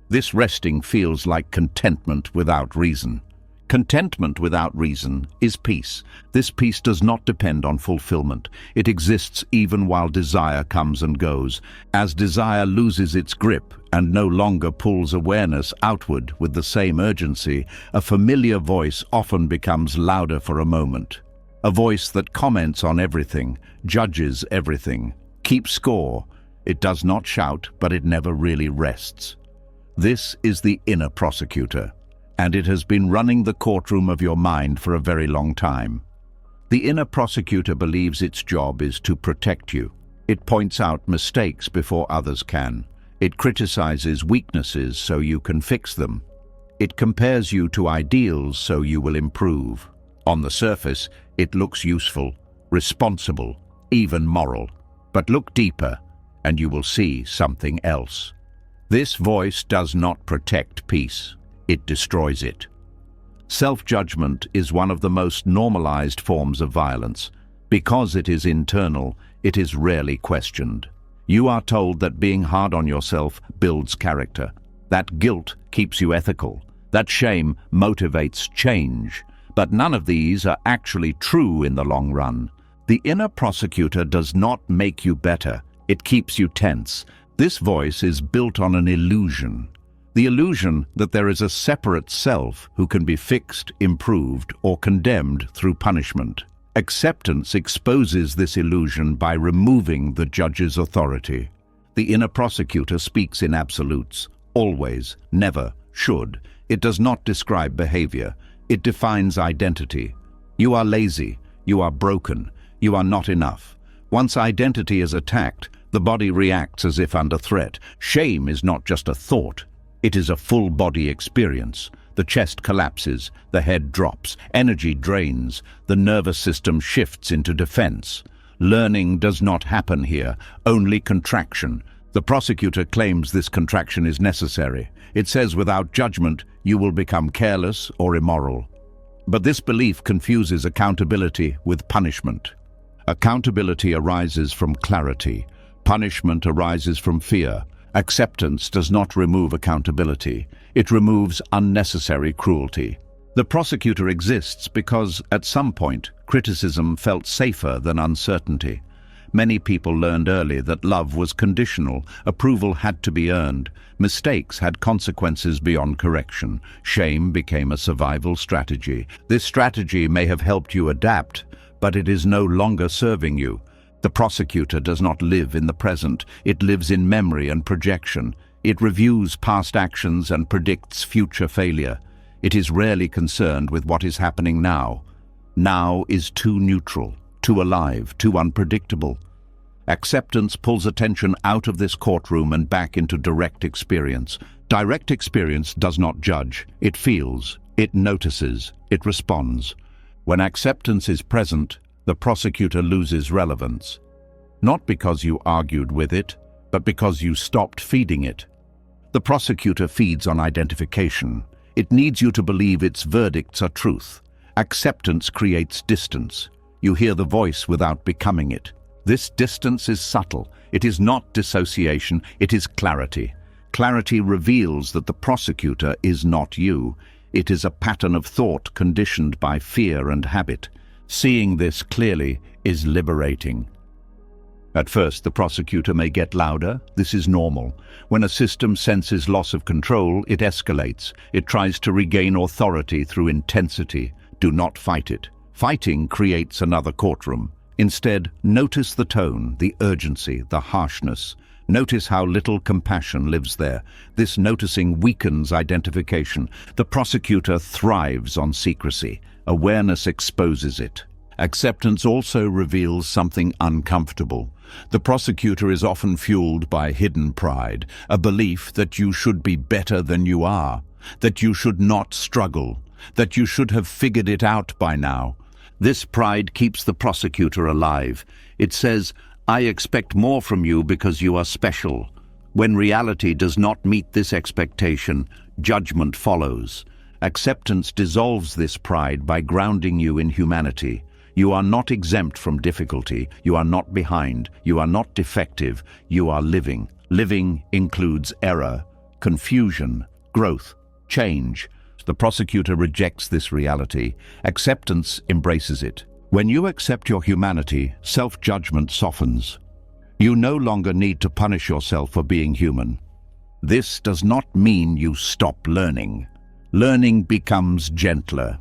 This resting feels like contentment without reason. Contentment without reason is peace. This peace does not depend on fulfillment. It exists even while desire comes and goes. As desire loses its grip and no longer pulls awareness outward with the same urgency, a familiar voice often becomes louder for a moment. A voice that comments on everything, judges everything, keeps score. It does not shout, but it never really rests. This is the inner prosecutor, and it has been running the courtroom of your mind for a very long time. The inner prosecutor believes its job is to protect you. It points out mistakes before others can. It criticizes weaknesses so you can fix them. It compares you to ideals so you will improve. On the surface, it looks useful, responsible, even moral. But look deeper, and you will see something else. This voice does not protect peace. It destroys it. Self-judgment is one of the most normalized forms of violence. Because it is internal, it is rarely questioned. You are told that being hard on yourself builds character, that guilt keeps you ethical, that shame motivates change. But none of these are actually true in the long run. The inner prosecutor does not make you better, it keeps you tense. This voice is built on an illusion. The illusion that there is a separate self who can be fixed, improved, or condemned through punishment. Acceptance exposes this illusion by removing the judge's authority. The inner prosecutor speaks in absolutes, always, never, should. It does not describe behavior. It defines identity. You are lazy. You are broken. You are not enough. Once identity is attacked, the body reacts as if under threat. Shame is not just a thought. It is a full-body experience. The chest collapses, the head drops, energy drains, the nervous system shifts into defense. Learning does not happen here, only contraction. The prosecutor claims this contraction is necessary. It says without judgment, you will become careless or immoral. But this belief confuses accountability with punishment. Accountability arises from clarity. Punishment arises from fear. Acceptance does not remove accountability. It removes unnecessary cruelty. The prosecutor exists because, at some point, criticism felt safer than uncertainty. Many people learned early that love was conditional, approval had to be earned, mistakes had consequences beyond correction, shame became a survival strategy. This strategy may have helped you adapt, but it is no longer serving you. The prosecutor does not live in the present, it lives in memory and projection. It reviews past actions and predicts future failure. It is rarely concerned with what is happening now. Now is too neutral, too alive, too unpredictable. Acceptance pulls attention out of this courtroom and back into direct experience. Direct experience does not judge. It feels, it notices, it responds. When acceptance is present, the prosecutor loses relevance. Not because you argued with it, but because you stopped feeding it. The prosecutor feeds on identification. It needs you to believe its verdicts are truth. Acceptance creates distance. You hear the voice without becoming it. This distance is subtle. It is not dissociation, it is clarity. Clarity reveals that the prosecutor is not you. It is a pattern of thought conditioned by fear and habit. Seeing this clearly is liberating. At first, the prosecutor may get louder. This is normal. When a system senses loss of control, it escalates. It tries to regain authority through intensity. Do not fight it. Fighting creates another courtroom. Instead, notice the tone, the urgency, the harshness. Notice how little compassion lives there. This noticing weakens identification. The prosecutor thrives on secrecy. Awareness exposes it. Acceptance also reveals something uncomfortable. The prosecutor is often fueled by hidden pride, a belief that you should be better than you are, that you should not struggle, that you should have figured it out by now. This pride keeps the prosecutor alive. It says, I expect more from you because you are special. When reality does not meet this expectation, judgment follows. Acceptance dissolves this pride by grounding you in humanity. You are not exempt from difficulty. You are not behind. You are not defective. You are living. Living includes error, confusion, growth, change. The prosecutor rejects this reality. Acceptance embraces it. When you accept your humanity, self-judgment softens. You no longer need to punish yourself for being human. This does not mean you stop learning. Learning becomes gentler,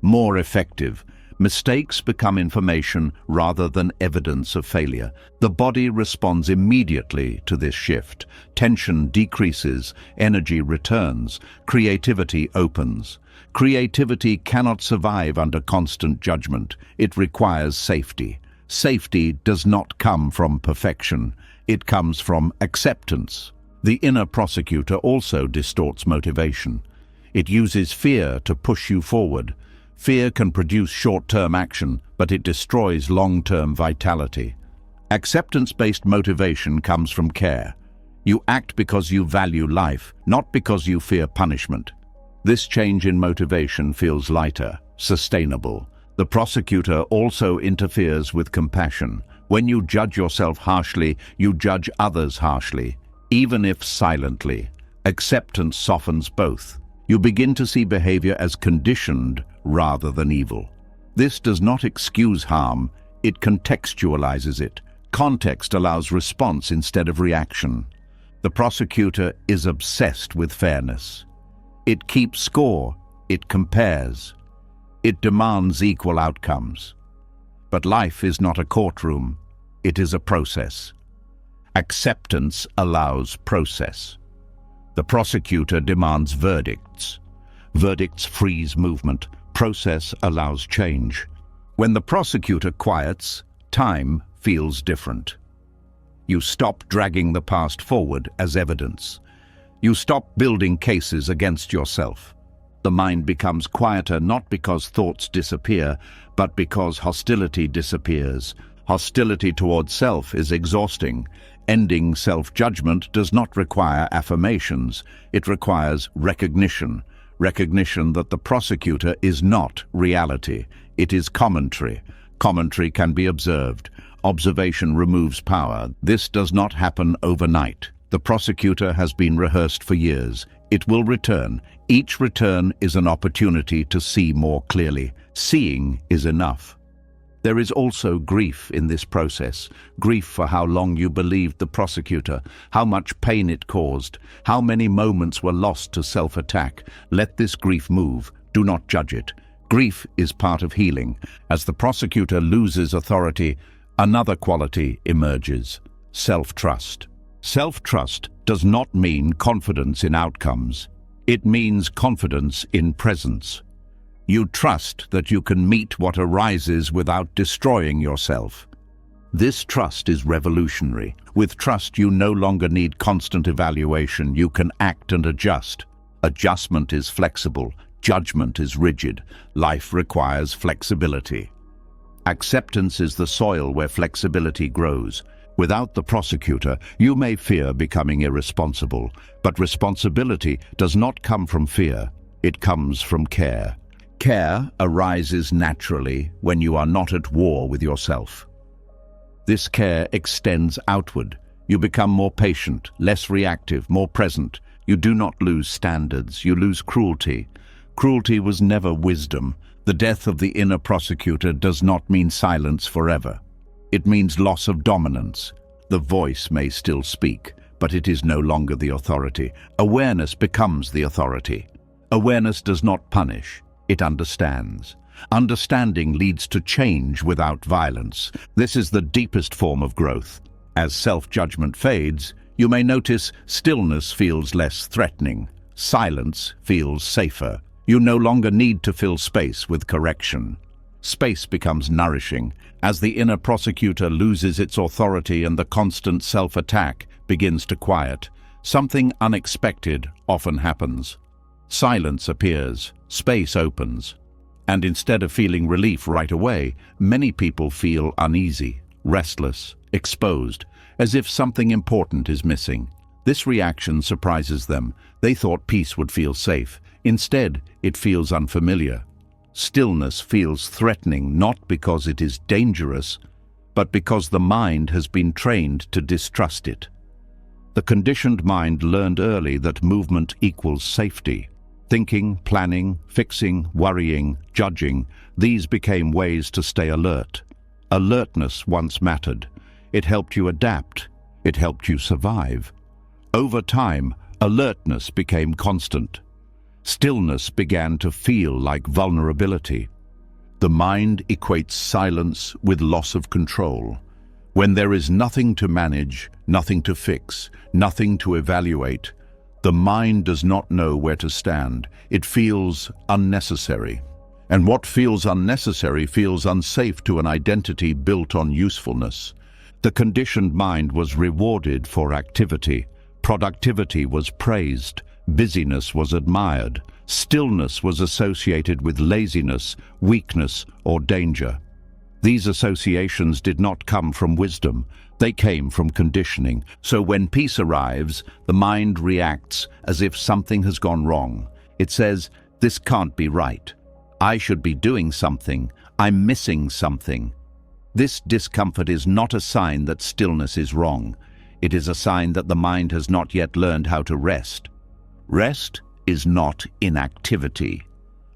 more effective. Mistakes become information rather than evidence of failure. The body responds immediately to this shift. Tension decreases, energy returns, creativity opens. Creativity cannot survive under constant judgment. It requires safety. Safety does not come from perfection. It comes from acceptance. The inner prosecutor also distorts motivation. It uses fear to push you forward. Fear can produce short-term action, but it destroys long-term vitality. Acceptance-based motivation comes from care. You act because you value life, not because you fear punishment. This change in motivation feels lighter, sustainable. The prosecutor also interferes with compassion. When you judge yourself harshly, you judge others harshly, even if silently. Acceptance softens both. You begin to see behavior as conditioned rather than evil. This does not excuse harm, it contextualizes it. Context allows response instead of reaction. The prosecutor is obsessed with fairness. It keeps score, it compares. It demands equal outcomes. But life is not a courtroom, it is a process. Acceptance allows process. The prosecutor demands verdicts. Verdicts freeze movement. Process allows change. When the prosecutor quiets, time feels different. You stop dragging the past forward as evidence. You stop building cases against yourself. The mind becomes quieter not because thoughts disappear, but because hostility disappears. Hostility towards self is exhausting. Ending self-judgment does not require affirmations. It requires recognition. Recognition that the prosecutor is not reality. It is commentary. Commentary can be observed. Observation removes power. This does not happen overnight. The prosecutor has been rehearsed for years. It will return. Each return is an opportunity to see more clearly. Seeing is enough. There is also grief in this process. Grief for how long you believed the prosecutor, how much pain it caused, how many moments were lost to self-attack. Let this grief move. Do not judge it. Grief is part of healing. As the prosecutor loses authority, another quality emerges: self-trust. Self-trust does not mean confidence in outcomes. It means confidence in presence. You trust that you can meet what arises without destroying yourself. This trust is revolutionary. With trust, you no longer need constant evaluation. You can act and adjust. Adjustment is flexible. Judgment is rigid. Life requires flexibility. Acceptance is the soil where flexibility grows. Without the prosecutor, you may fear becoming irresponsible, but responsibility does not come from fear. It comes from care. Care arises naturally when you are not at war with yourself. This care extends outward. You become more patient, less reactive, more present. You do not lose standards, you lose cruelty. Cruelty was never wisdom. The death of the inner prosecutor does not mean silence forever. It means loss of dominance. The voice may still speak, but it is no longer the authority. Awareness becomes the authority. Awareness does not punish. It understands. Understanding leads to change without violence. This is the deepest form of growth. As self-judgment fades, you may notice stillness feels less threatening. Silence feels safer. You no longer need to fill space with correction. Space becomes nourishing. As the inner prosecutor loses its authority and the constant self-attack begins to quiet, something unexpected often happens. Silence appears, space opens, and instead of feeling relief right away, many people feel uneasy, restless, exposed, as if something important is missing. This reaction surprises them. They thought peace would feel safe. Instead, it feels unfamiliar. Stillness feels threatening not because it is dangerous, but because the mind has been trained to distrust it. The conditioned mind learned early that movement equals safety. Thinking, planning, fixing, worrying, judging, these became ways to stay alert. Alertness once mattered. It helped you adapt. It helped you survive. Over time, alertness became constant. Stillness began to feel like vulnerability. The mind equates silence with loss of control. When there is nothing to manage, nothing to fix, nothing to evaluate, the mind does not know where to stand. It feels unnecessary. And what feels unnecessary feels unsafe to an identity built on usefulness. The conditioned mind was rewarded for activity. Productivity was praised. Busyness was admired. Stillness was associated with laziness, weakness, or danger. These associations did not come from wisdom. They came from conditioning. So when peace arrives, the mind reacts as if something has gone wrong. It says, "This can't be right. I should be doing something. I'm missing something." This discomfort is not a sign that stillness is wrong. It is a sign that the mind has not yet learned how to rest. Rest is not inactivity.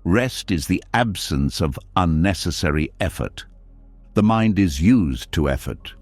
Rest is the absence of unnecessary effort. The mind is used to effort.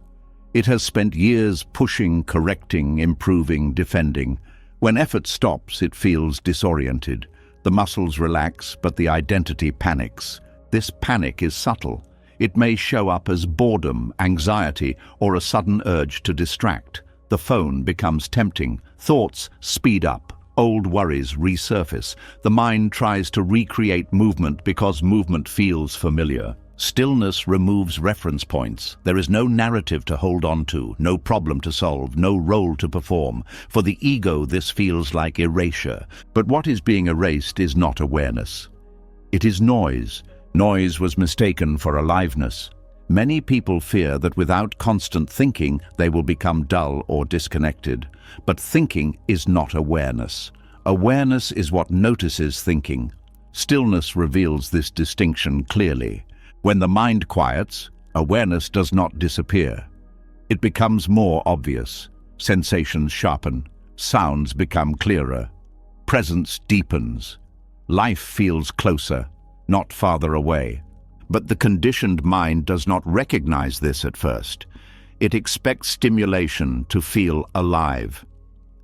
It has spent years pushing, correcting, improving, defending. When effort stops, it feels disoriented. The muscles relax, but the identity panics. This panic is subtle. It may show up as boredom, anxiety, or a sudden urge to distract. The phone becomes tempting. Thoughts speed up. Old worries resurface. The mind tries to recreate movement because movement feels familiar. Stillness removes reference points. There is no narrative to hold on to, no problem to solve, no role to perform. For the ego, this feels like erasure. But what is being erased is not awareness. It is noise. Noise was mistaken for aliveness. Many people fear that without constant thinking, they will become dull or disconnected. But thinking is not awareness. Awareness is what notices thinking. Stillness reveals this distinction clearly. When the mind quiets, awareness does not disappear. It becomes more obvious. Sensations sharpen. Sounds become clearer. Presence deepens. Life feels closer, not farther away. But the conditioned mind does not recognize this at first. It expects stimulation to feel alive.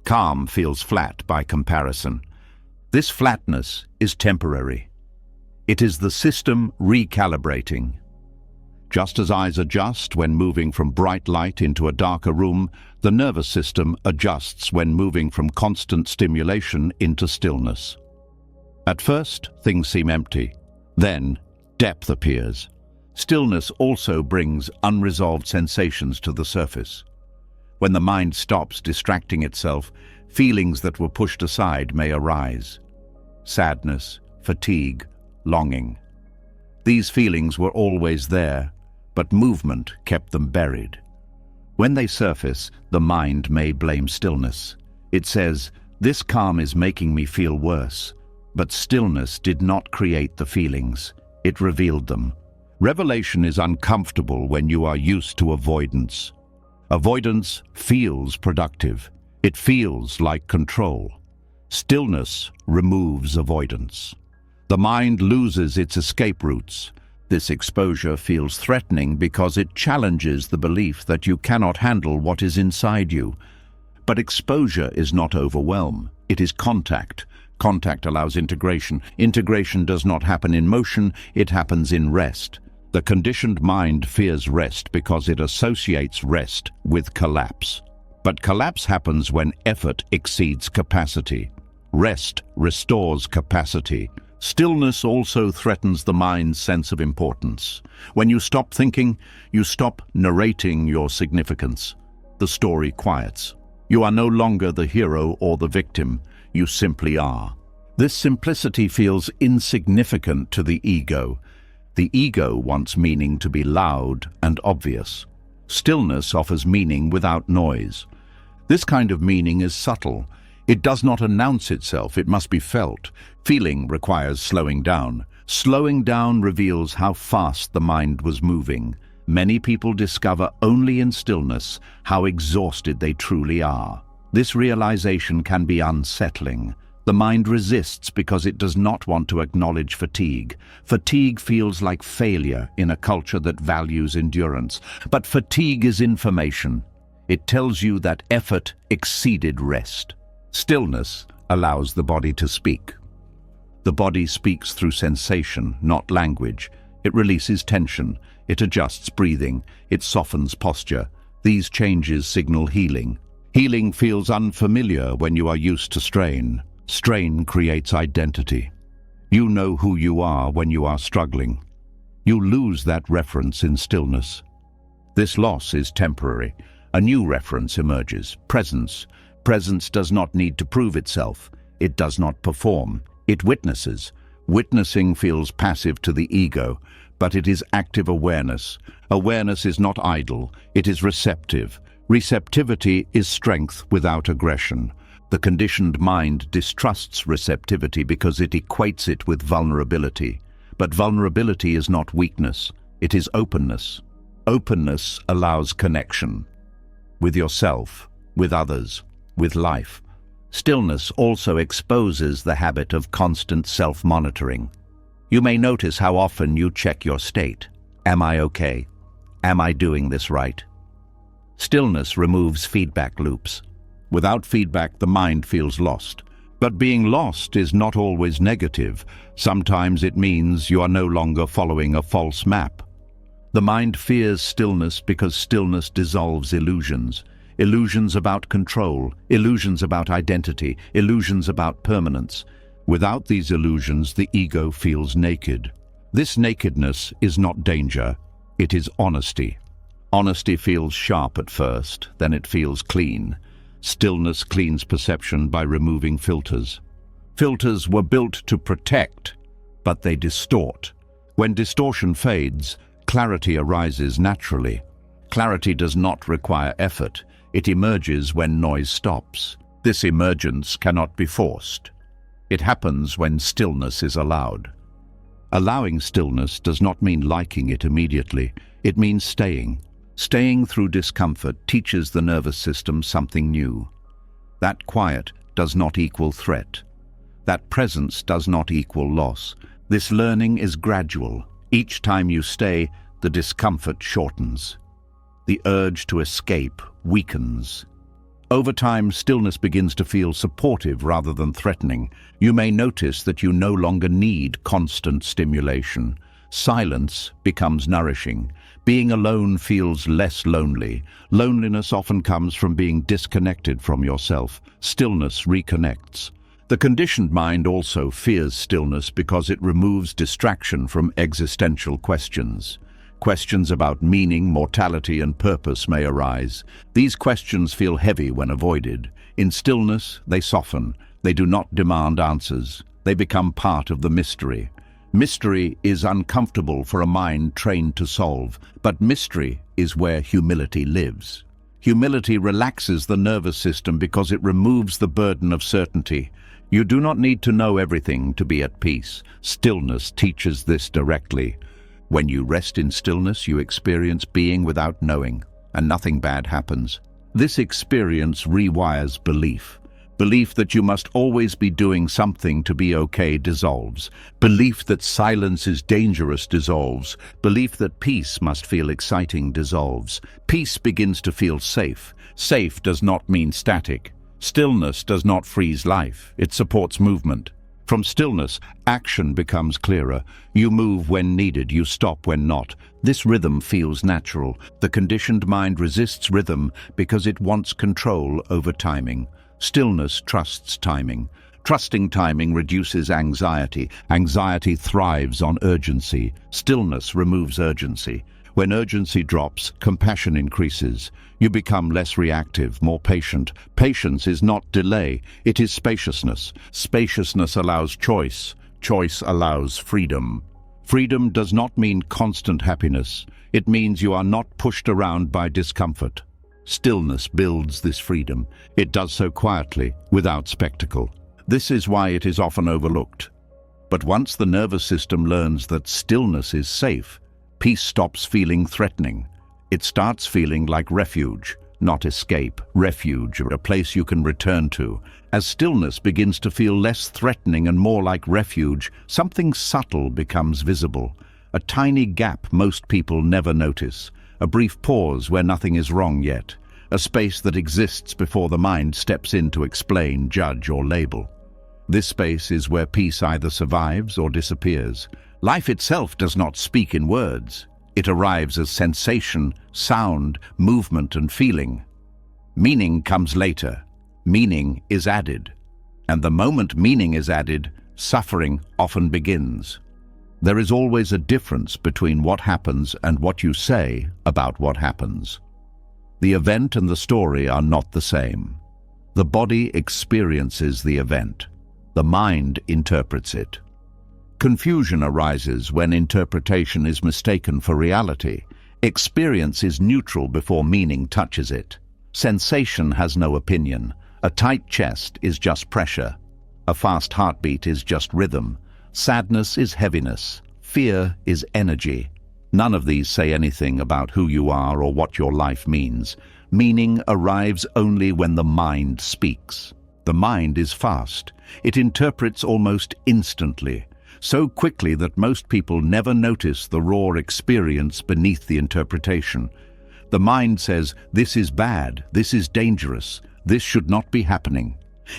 Calm feels flat by comparison. This flatness is temporary. It is the system recalibrating. Just as eyes adjust when moving from bright light into a darker room, the nervous system adjusts when moving from constant stimulation into stillness. At first, things seem empty. Then, depth appears. Stillness also brings unresolved sensations to the surface. When the mind stops distracting itself, feelings that were pushed aside may arise. Sadness, fatigue, longing. These feelings were always there, but movement kept them buried. When they surface, the mind may blame stillness. It says, "This calm is making me feel worse." But stillness did not create the feelings. It revealed them. Revelation is uncomfortable when you are used to avoidance. Avoidance feels productive. It feels like control. Stillness removes avoidance. The mind loses its escape routes. This exposure feels threatening because it challenges the belief that you cannot handle what is inside you. But exposure is not overwhelm. It is contact. Contact allows integration. Integration does not happen in motion, it happens in rest. The conditioned mind fears rest because it associates rest with collapse. But collapse happens when effort exceeds capacity. Rest restores capacity. Stillness also threatens the mind's sense of importance. When you stop thinking, you stop narrating your significance. The story quiets. You are no longer the hero or the victim. You simply are. This simplicity feels insignificant to the ego. The ego wants meaning to be loud and obvious. Stillness offers meaning without noise. This kind of meaning is subtle. It does not announce itself, it must be felt. Feeling requires slowing down. Slowing down reveals how fast the mind was moving. Many people discover only in stillness how exhausted they truly are. This realization can be unsettling. The mind resists because it does not want to acknowledge fatigue. Fatigue feels like failure in a culture that values endurance. But fatigue is information. It tells you that effort exceeded rest. Stillness allows the body to speak. The body speaks through sensation, not language. It releases tension. It adjusts breathing. It softens posture. These changes signal healing. Healing feels unfamiliar when you are used to strain. Strain creates identity. You know who you are when you are struggling. You lose that reference in stillness. This loss is temporary. A new reference emerges, presence. Presence does not need to prove itself. It does not perform. It witnesses. Witnessing feels passive to the ego, but it is active awareness. Awareness is not idle. It is receptive. Receptivity is strength without aggression. The conditioned mind distrusts receptivity because it equates it with vulnerability. But vulnerability is not weakness, it is openness. Openness allows connection with yourself, with others, with life. Stillness also exposes the habit of constant self-monitoring. You may notice how often you check your state. Am I okay? Am I doing this right? Stillness removes feedback loops. Without feedback, the mind feels lost. But being lost is not always negative. Sometimes it means you are no longer following a false map. The mind fears stillness because stillness dissolves illusions. Illusions about control, illusions about identity, illusions about permanence. Without these illusions, the ego feels naked. This nakedness is not danger, it is honesty. Honesty feels sharp at first, then it feels clean. Stillness cleans perception by removing filters. Filters were built to protect, but they distort. When distortion fades, clarity arises naturally. Clarity does not require effort. It emerges when noise stops. This emergence cannot be forced. It happens when stillness is allowed. Allowing stillness does not mean liking it immediately. It means staying. Staying through discomfort teaches the nervous system something new. That quiet does not equal threat. That presence does not equal loss. This learning is gradual. Each time you stay, the discomfort shortens. The urge to escape weakens. Over time, stillness begins to feel supportive rather than threatening. You may notice that you no longer need constant stimulation. Silence becomes nourishing. Being alone feels less lonely. Loneliness often comes from being disconnected from yourself. Stillness reconnects. The conditioned mind also fears stillness because it removes distraction from existential questions. Questions about meaning, mortality, and purpose may arise. These questions feel heavy when avoided. In stillness, they soften. They do not demand answers. They become part of the mystery. Mystery is uncomfortable for a mind trained to solve, but mystery is where humility lives. Humility relaxes the nervous system because it removes the burden of certainty. You do not need to know everything to be at peace. Stillness teaches this directly. When you rest in stillness, you experience being without knowing, and nothing bad happens. This experience rewires belief. Belief that you must always be doing something to be okay dissolves. Belief that silence is dangerous dissolves. Belief that peace must feel exciting dissolves. Peace begins to feel safe. Safe does not mean static. Stillness does not freeze life. It supports movement. From stillness, action becomes clearer. You move when needed, you stop when not. This rhythm feels natural. The conditioned mind resists rhythm because it wants control over timing. Stillness trusts timing. Trusting timing reduces anxiety. Anxiety thrives on urgency. Stillness removes urgency. When urgency drops, compassion increases. You become less reactive, more patient. Patience is not delay, it is spaciousness. Spaciousness allows choice. Choice allows freedom. Freedom does not mean constant happiness. It means you are not pushed around by discomfort. Stillness builds this freedom. It does so quietly, without spectacle. This is why it is often overlooked. But once the nervous system learns that stillness is safe, peace stops feeling threatening. It starts feeling like refuge, not escape. Refuge, a place you can return to. As stillness begins to feel less threatening and more like refuge, something subtle becomes visible. A tiny gap most people never notice. A brief pause where nothing is wrong yet. A space that exists before the mind steps in to explain, judge, or label. This space is where peace either survives or disappears. Life itself does not speak in words. It arrives as sensation, sound, movement, and feeling. Meaning comes later. Meaning is added. And the moment meaning is added, suffering often begins. There is always a difference between what happens and what you say about what happens. The event and the story are not the same. The body experiences the event. The mind interprets it. Confusion arises when interpretation is mistaken for reality. Experience is neutral before meaning touches it. Sensation has no opinion. A tight chest is just pressure. A fast heartbeat is just rhythm. Sadness is heaviness. Fear is energy. None of these say anything about who you are or what your life means. Meaning arrives only when the mind speaks. The mind is fast. It interprets almost instantly, so quickly that most people never notice the raw experience beneath the interpretation. The mind says, "This is bad, this is dangerous, this should not be happening."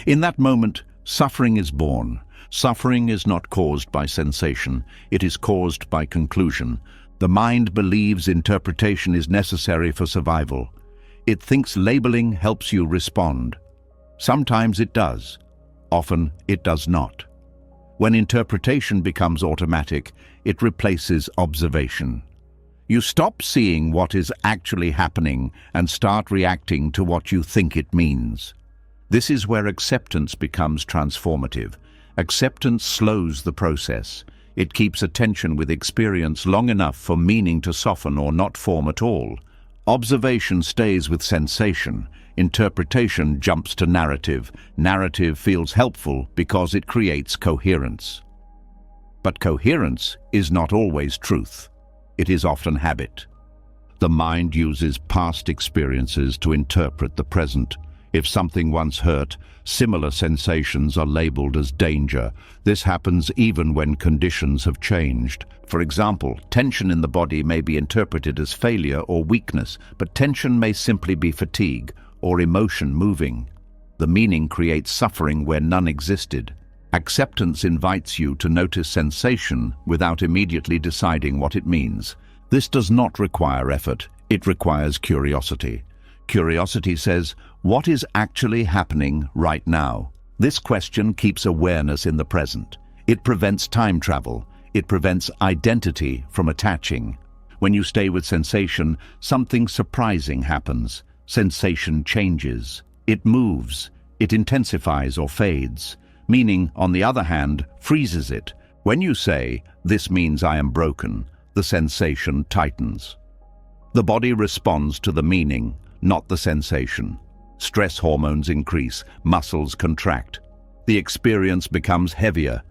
In that moment, suffering is born. Suffering is not caused by sensation, it is caused by conclusion. The mind believes interpretation is necessary for survival. It thinks labeling helps you respond. Sometimes it does. Often it does not. When interpretation becomes automatic, it replaces observation. You stop seeing what is actually happening and start reacting to what you think it means. This is where acceptance becomes transformative. Acceptance slows the process. It keeps attention with experience long enough for meaning to soften or not form at all. Observation stays with sensation. Interpretation jumps to narrative. Narrative feels helpful because it creates coherence. But coherence is not always truth. It is often habit. The mind uses past experiences to interpret the present. If something once hurt, similar sensations are labeled as danger. This happens even when conditions have changed. For example, tension in the body may be interpreted as failure or weakness, but tension may simply be fatigue or emotion moving. The meaning creates suffering where none existed. Acceptance invites you to notice sensation without immediately deciding what it means. This does not require effort, it requires curiosity. Curiosity says, what is actually happening right now? This question keeps awareness in the present. It prevents time travel. It prevents identity from attaching. When you stay with sensation, something surprising happens. Sensation changes. It moves. It intensifies or fades. Meaning, on the other hand, freezes it. When you say, "This means I am broken," the sensation tightens. The body responds to the meaning, not the sensation. Stress hormones increase, muscles contract. The experience becomes heavier.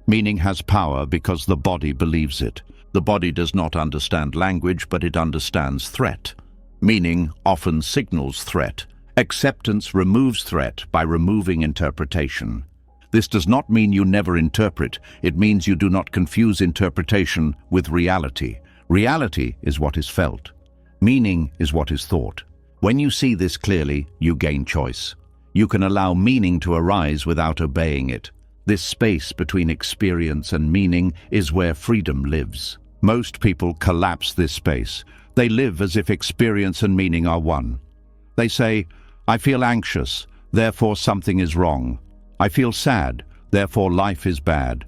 Meaning has power because the body believes it. The body does not understand language, but it understands threat. Meaning often signals threat. Acceptance removes threat by removing interpretation. This does not mean you never interpret. It means you do not confuse interpretation with reality. Reality is what is felt. Meaning is what is thought. When you see this clearly, you gain choice. You can allow meaning to arise without obeying it. This space between experience and meaning is where freedom lives. Most people collapse this space. They live as if experience and meaning are one. They say, "I feel anxious, therefore something is wrong. I feel sad, therefore life is bad."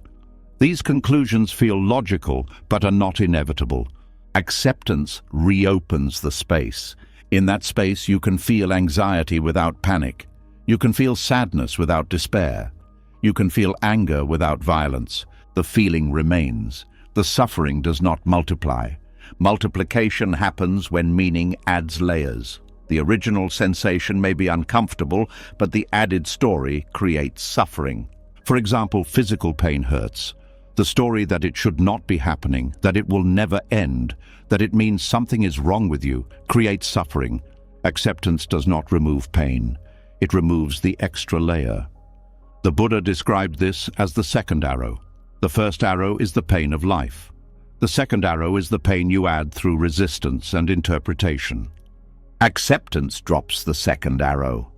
These conclusions feel logical, but are not inevitable. Acceptance reopens the space. In that space, you can feel anxiety without panic. You can feel sadness without despair. You can feel anger without violence. The feeling remains. The suffering does not multiply. Multiplication happens when meaning adds layers. The original sensation may be uncomfortable, but the added story creates suffering. For example, physical pain hurts. The story that it should not be happening, that it will never end, that it means something is wrong with you, creates suffering. Acceptance does not remove pain. It removes the extra layer. The Buddha described this as the second arrow. The first arrow is the pain of life. The second arrow is the pain you add through resistance and interpretation. Acceptance drops the second arrow.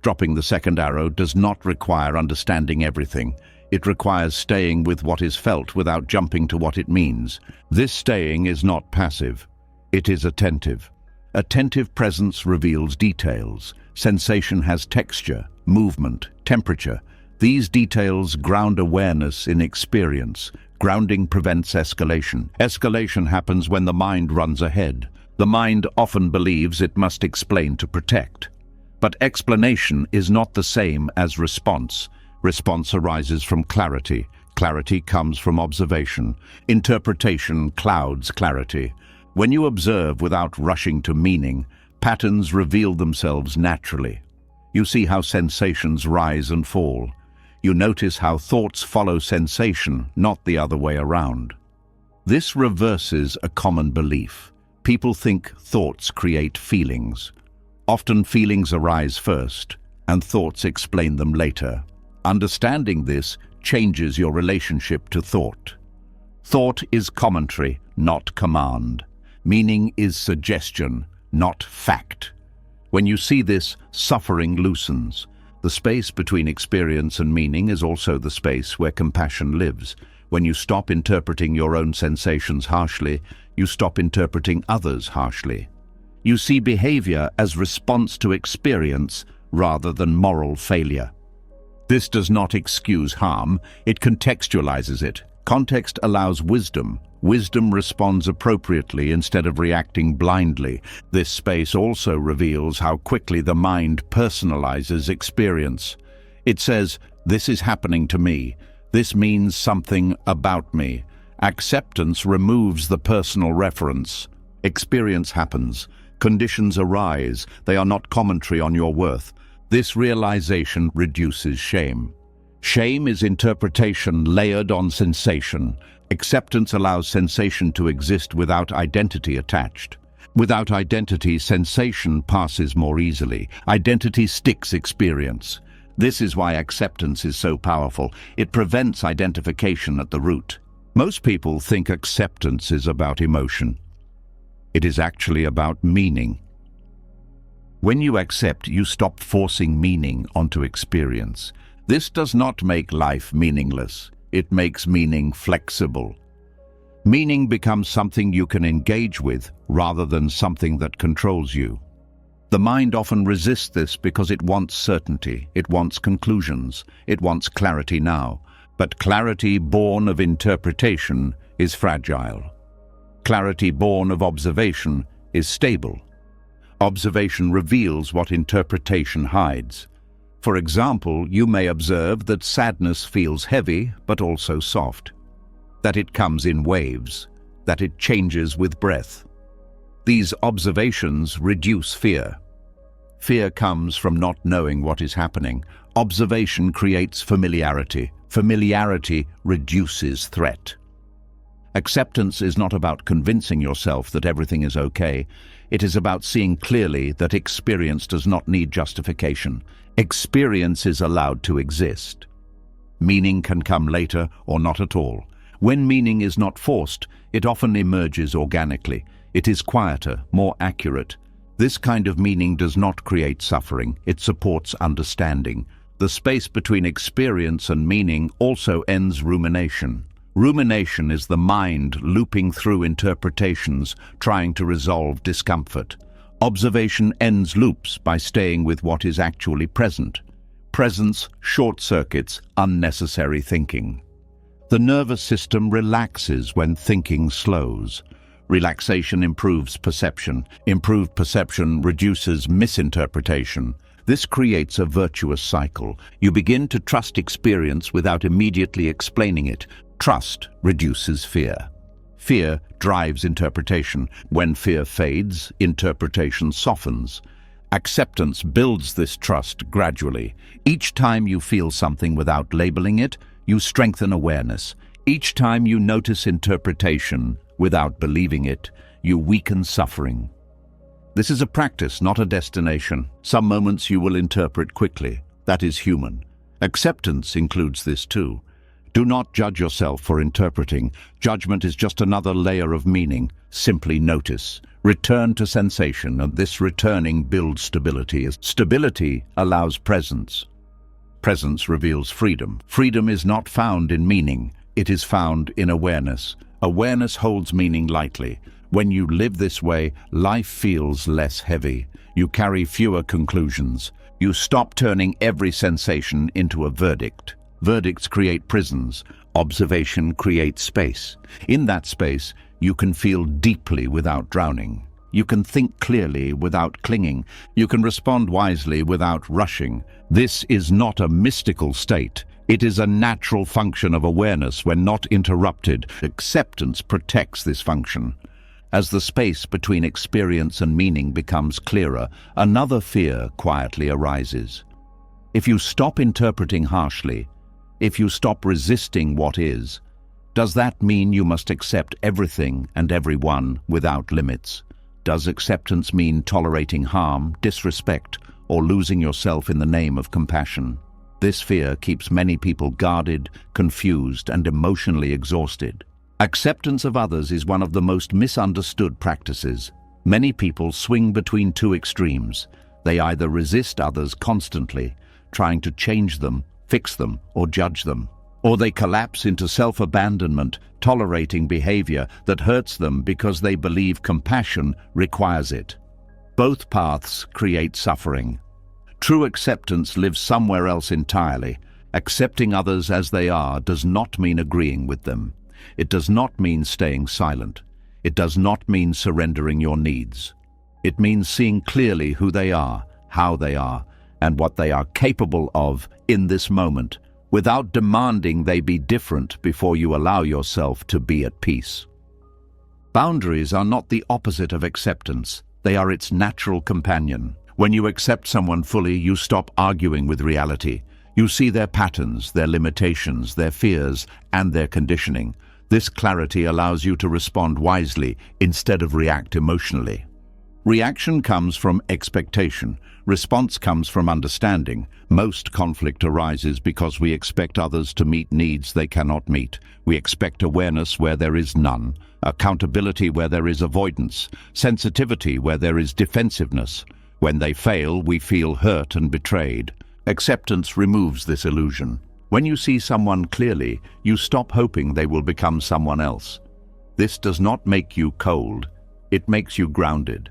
Dropping the second arrow does not require understanding everything. It requires staying with what is felt without jumping to what it means. This staying is not passive. It is attentive. Attentive presence reveals details. Sensation has texture, movement, temperature. These details ground awareness in experience. Grounding prevents escalation. Escalation happens when the mind runs ahead. The mind often believes it must explain to protect. But explanation is not the same as response. Response arises from clarity. Clarity comes from observation. Interpretation clouds clarity. When you observe without rushing to meaning, patterns reveal themselves naturally. You see how sensations rise and fall. You notice how thoughts follow sensation, not the other way around. This reverses a common belief. People think thoughts create feelings. Often feelings arise first, and thoughts explain them later. Understanding this changes your relationship to thought. Thought is commentary, not command. Meaning is suggestion, not fact. When you see this, suffering loosens. The space between experience and meaning is also the space where compassion lives. When you stop interpreting your own sensations harshly, you stop interpreting others harshly. You see behavior as response to experience rather than moral failure. This does not excuse harm, it contextualizes it. Context allows wisdom. Wisdom responds appropriately instead of reacting blindly. This space also reveals how quickly the mind personalizes experience. It says, "This is happening to me. This means something about me." Acceptance removes the personal reference. Experience happens. Conditions arise. They are not commentary on your worth. This realization reduces shame. Shame is interpretation layered on sensation. Acceptance allows sensation to exist without identity attached. Without identity, sensation passes more easily. Identity sticks experience. This is why acceptance is so powerful. It prevents identification at the root. Most people think acceptance is about emotion. It is actually about meaning. When you accept, you stop forcing meaning onto experience. This does not make life meaningless. It makes meaning flexible. Meaning becomes something you can engage with rather than something that controls you. The mind often resists this because it wants certainty, it wants conclusions, it wants clarity now. But clarity born of interpretation is fragile. Clarity born of observation is stable. Observation reveals what interpretation hides. For example, you may observe that sadness feels heavy but also soft, that it comes in waves, that it changes with breath. These observations reduce fear. Fear comes from not knowing what is happening. Observation creates familiarity. Familiarity reduces threat. Acceptance is not about convincing yourself that everything is okay. It is about seeing clearly that experience does not need justification. Experience is allowed to exist. Meaning can come later or not at all. When meaning is not forced, it often emerges organically. It is quieter, more accurate. This kind of meaning does not create suffering. It supports understanding. The space between experience and meaning also ends rumination. Rumination is the mind looping through interpretations, trying to resolve discomfort. Observation ends loops by staying with what is actually present. Presence short-circuits unnecessary thinking. The nervous system relaxes when thinking slows. Relaxation improves perception. Improved perception reduces misinterpretation. This creates a virtuous cycle. You begin to trust experience without immediately explaining it. Trust reduces fear. Fear drives interpretation. When fear fades, interpretation softens. Acceptance builds this trust gradually. Each time you feel something without labeling it, you strengthen awareness. Each time you notice interpretation without believing it, you weaken suffering. This is a practice, not a destination. Some moments you will interpret quickly. That is human. Acceptance includes this too. Do not judge yourself for interpreting. Judgment is just another layer of meaning. Simply notice. Return to sensation, and this returning builds stability. Stability allows presence. Presence reveals freedom. Freedom is not found in meaning. It is found in awareness. Awareness holds meaning lightly. When you live this way, life feels less heavy. You carry fewer conclusions. You stop turning every sensation into a verdict. Verdicts create prisons. Observation creates space. In that space, you can feel deeply without drowning. You can think clearly without clinging. You can respond wisely without rushing. This is not a mystical state. It is a natural function of awareness when not interrupted. Acceptance protects this function. As the space between experience and meaning becomes clearer, another fear quietly arises. If you stop interpreting harshly, if you stop resisting what is, does that mean you must accept everything and everyone without limits? Does acceptance mean tolerating harm, disrespect, or losing yourself in the name of compassion? This fear keeps many people guarded, confused, and emotionally exhausted. Acceptance of others is one of the most misunderstood practices. Many people swing between two extremes. They either resist others constantly, trying to change them, fix them, or judge them, or they collapse into self-abandonment, tolerating behavior that hurts them because they believe compassion requires it. Both paths create suffering. True acceptance lives somewhere else entirely. Accepting others as they are does not mean agreeing with them. It does not mean staying silent. It does not mean surrendering your needs. It means seeing clearly who they are, how they are, and what they are capable of in this moment, without demanding they be different before you allow yourself to be at peace. Boundaries are not the opposite of acceptance. They are its natural companion. When you accept someone fully, you stop arguing with reality. You see their patterns, their limitations, their fears, and their conditioning. This clarity allows you to respond wisely instead of react emotionally. Reaction comes from expectation. Response comes from understanding. Most conflict arises because we expect others to meet needs they cannot meet. We expect awareness where there is none, accountability where there is avoidance, sensitivity where there is defensiveness. When they fail, we feel hurt and betrayed. Acceptance removes this illusion. When you see someone clearly, you stop hoping they will become someone else. This does not make you cold. It makes you grounded.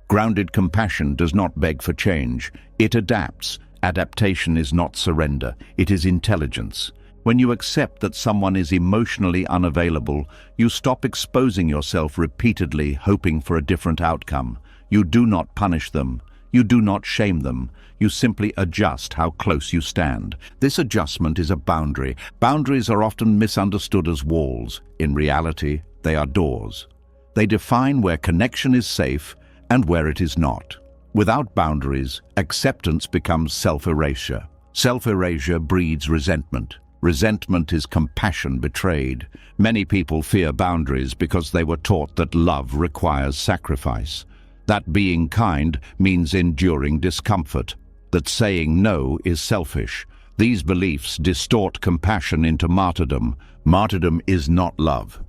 Grounded compassion does not beg for change. It adapts. Adaptation is not surrender. It is intelligence. When you accept that someone is emotionally unavailable, you stop exposing yourself repeatedly, hoping for a different outcome. You do not punish them. You do not shame them. You simply adjust how close you stand. This adjustment is a boundary. Boundaries are often misunderstood as walls. In reality, they are doors. They define where connection is safe and where it is not. Without boundaries, acceptance becomes self-erasure. Self-erasure breeds resentment. Resentment is compassion betrayed. Many people fear boundaries because they were taught that love requires sacrifice. That being kind means enduring discomfort. That saying no is selfish. These beliefs distort compassion into martyrdom. Martyrdom is not love.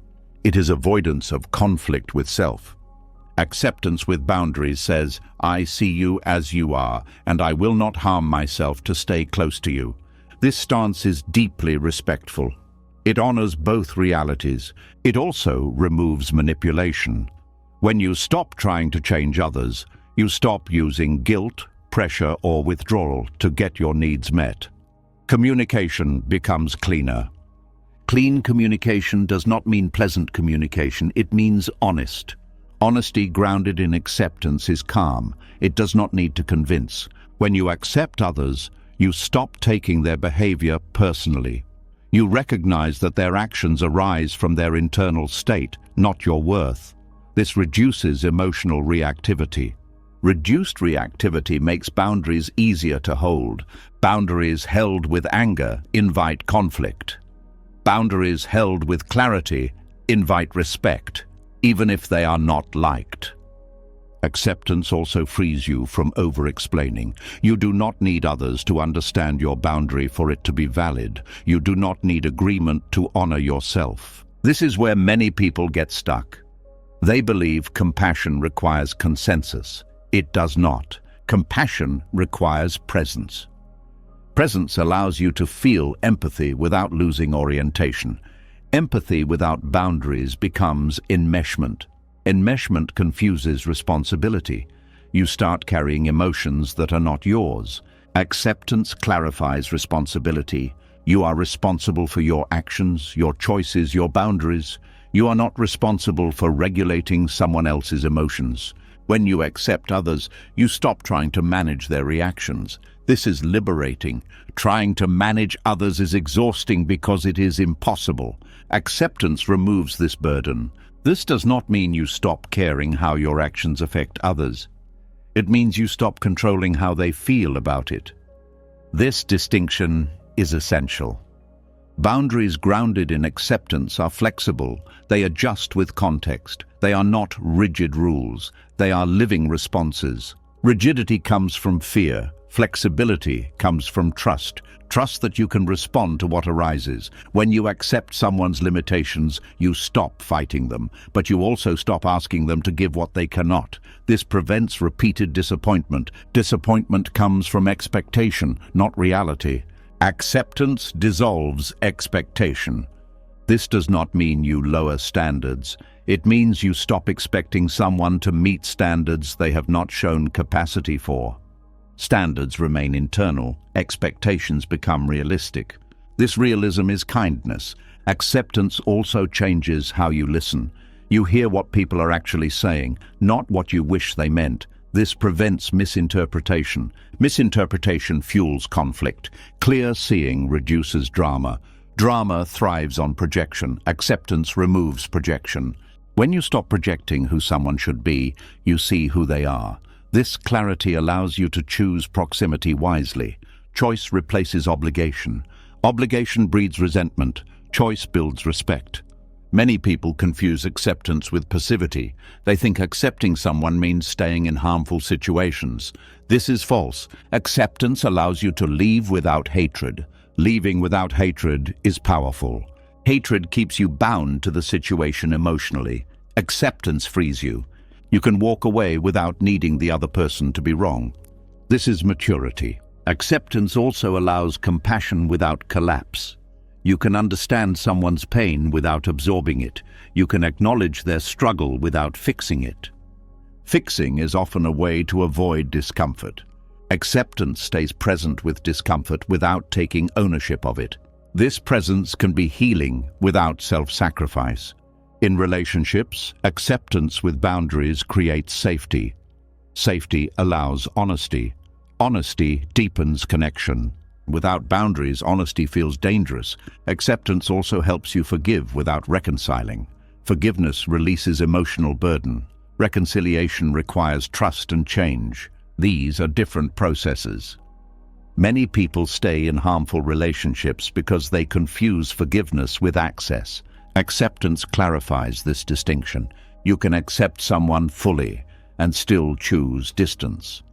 It is avoidance of conflict with self. Acceptance with boundaries says, I see you as you are, and I will not harm myself to stay close to you. This stance is deeply respectful. It honors both realities. It also removes manipulation. When you stop trying to change others, you stop using guilt, pressure, or withdrawal to get your needs met. Communication becomes cleaner. Clean communication does not mean pleasant communication. It means honest. Honesty grounded in acceptance is calm. It does not need to convince. When you accept others, you stop taking their behavior personally. You recognize that their actions arise from their internal state, not your worth. This reduces emotional reactivity. Reduced reactivity makes boundaries easier to hold. Boundaries held with anger invite conflict. Boundaries held with clarity invite respect, even if they are not liked. Acceptance also frees you from over-explaining. You do not need others to understand your boundary for it to be valid. You do not need agreement to honor yourself. This is where many people get stuck. They believe compassion requires consensus. It does not. Compassion requires presence. Presence allows you to feel empathy without losing orientation. Empathy without boundaries becomes enmeshment. Enmeshment confuses responsibility. You start carrying emotions that are not yours. Acceptance clarifies responsibility. You are responsible for your actions, your choices, your boundaries. You are not responsible for regulating someone else's emotions. When you accept others, you stop trying to manage their reactions. This is liberating. Trying to manage others is exhausting because it is impossible. Acceptance removes this burden. This does not mean you stop caring how your actions affect others. It means you stop controlling how they feel about it. This distinction is essential. Boundaries grounded in acceptance are flexible. They adjust with context. They are not rigid rules. They are living responses. Rigidity comes from fear. Flexibility comes from trust. Trust that you can respond to what arises. When you accept someone's limitations, you stop fighting them, but you also stop asking them to give what they cannot. This prevents repeated disappointment. Disappointment comes from expectation, not reality. Acceptance dissolves expectation. This does not mean you lower standards. It means you stop expecting someone to meet standards they have not shown capacity for. Standards remain internal. Expectations become realistic. This realism is kindness. Acceptance also changes how you listen. You hear what people are actually saying, not what you wish they meant. This prevents misinterpretation. Misinterpretation fuels conflict. Clear seeing reduces drama. Drama thrives on projection. Acceptance removes projection. When you stop projecting who someone should be, you see who they are. This clarity allows you to choose proximity wisely. Choice replaces obligation. Obligation breeds resentment. Choice builds respect. Many people confuse acceptance with passivity. They think accepting someone means staying in harmful situations. This is false. Acceptance allows you to leave without hatred. Leaving without hatred is powerful. Hatred keeps you bound to the situation emotionally. Acceptance frees you. You can walk away without needing the other person to be wrong. This is maturity. Acceptance also allows compassion without collapse. You can understand someone's pain without absorbing it. You can acknowledge their struggle without fixing it. Fixing is often a way to avoid discomfort. Acceptance stays present with discomfort without taking ownership of it. This presence can be healing without self-sacrifice. In relationships, acceptance with boundaries creates safety. Safety allows honesty. Honesty deepens connection. Without boundaries, honesty feels dangerous. Acceptance also helps you forgive without reconciling. Forgiveness releases emotional burden. Reconciliation requires trust and change. These are different processes. Many people stay in harmful relationships because they confuse forgiveness with access. Acceptance clarifies this distinction. You can accept someone fully and still choose distance.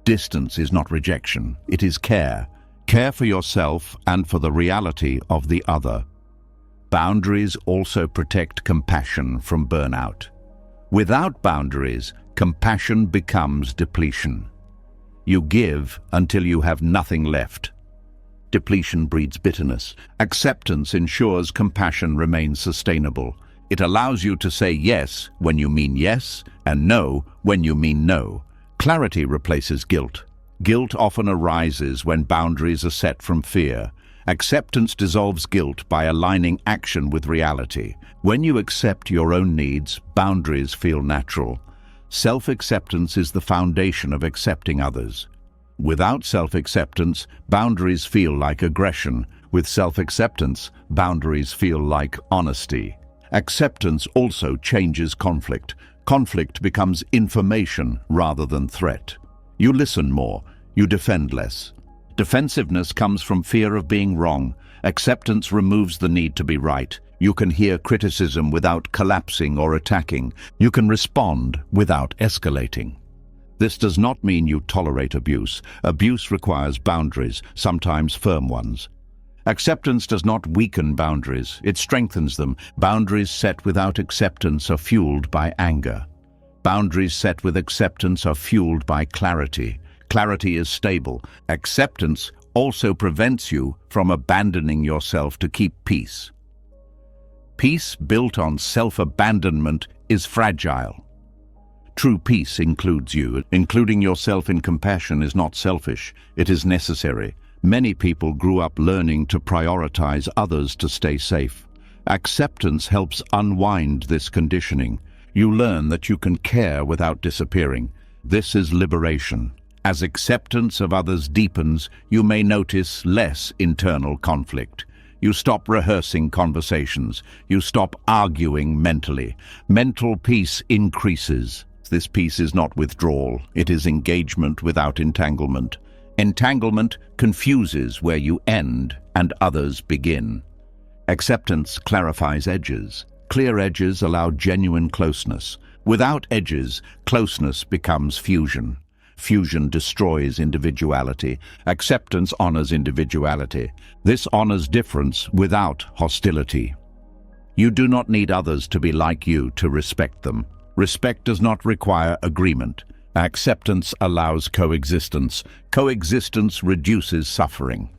Distance is not rejection, it is care. Care for yourself and for the reality of the other. Boundaries also protect compassion from burnout. Without boundaries, compassion becomes depletion. You give until you have nothing left. Depletion breeds bitterness. Acceptance ensures compassion remains sustainable. It allows you to say yes when you mean yes and no when you mean no. Clarity replaces guilt. Guilt often arises when boundaries are set from fear. Acceptance dissolves guilt by aligning action with reality. When you accept your own needs, boundaries feel natural. Self-acceptance is the foundation of accepting others. Without self-acceptance, boundaries feel like aggression. With self-acceptance, boundaries feel like honesty. Acceptance also changes conflict. Conflict becomes information rather than threat. You listen more. You defend less. Defensiveness comes from fear of being wrong. Acceptance removes the need to be right. You can hear criticism without collapsing or attacking. You can respond without escalating. This does not mean you tolerate abuse. Abuse requires boundaries, sometimes firm ones. Acceptance does not weaken boundaries, it strengthens them. Boundaries set without acceptance are fueled by anger. Boundaries set with acceptance are fueled by clarity. Clarity is stable. Acceptance also prevents you from abandoning yourself to keep peace. Peace built on self-abandonment is fragile. True peace includes you. Including yourself in compassion is not selfish, it is necessary. Many people grew up learning to prioritize others to stay safe. Acceptance helps unwind this conditioning. You learn that you can care without disappearing. This is liberation. As acceptance of others deepens, you may notice less internal conflict. You stop rehearsing conversations. You stop arguing mentally. Mental peace increases. This peace is not withdrawal. It is engagement without entanglement. Entanglement confuses where you end and others begin. Acceptance clarifies edges. Clear edges allow genuine closeness. Without edges, closeness becomes fusion. Fusion destroys individuality. Acceptance honors individuality. This honors difference without hostility. You do not need others to be like you to respect them. Respect does not require agreement. Acceptance allows coexistence. Coexistence reduces suffering.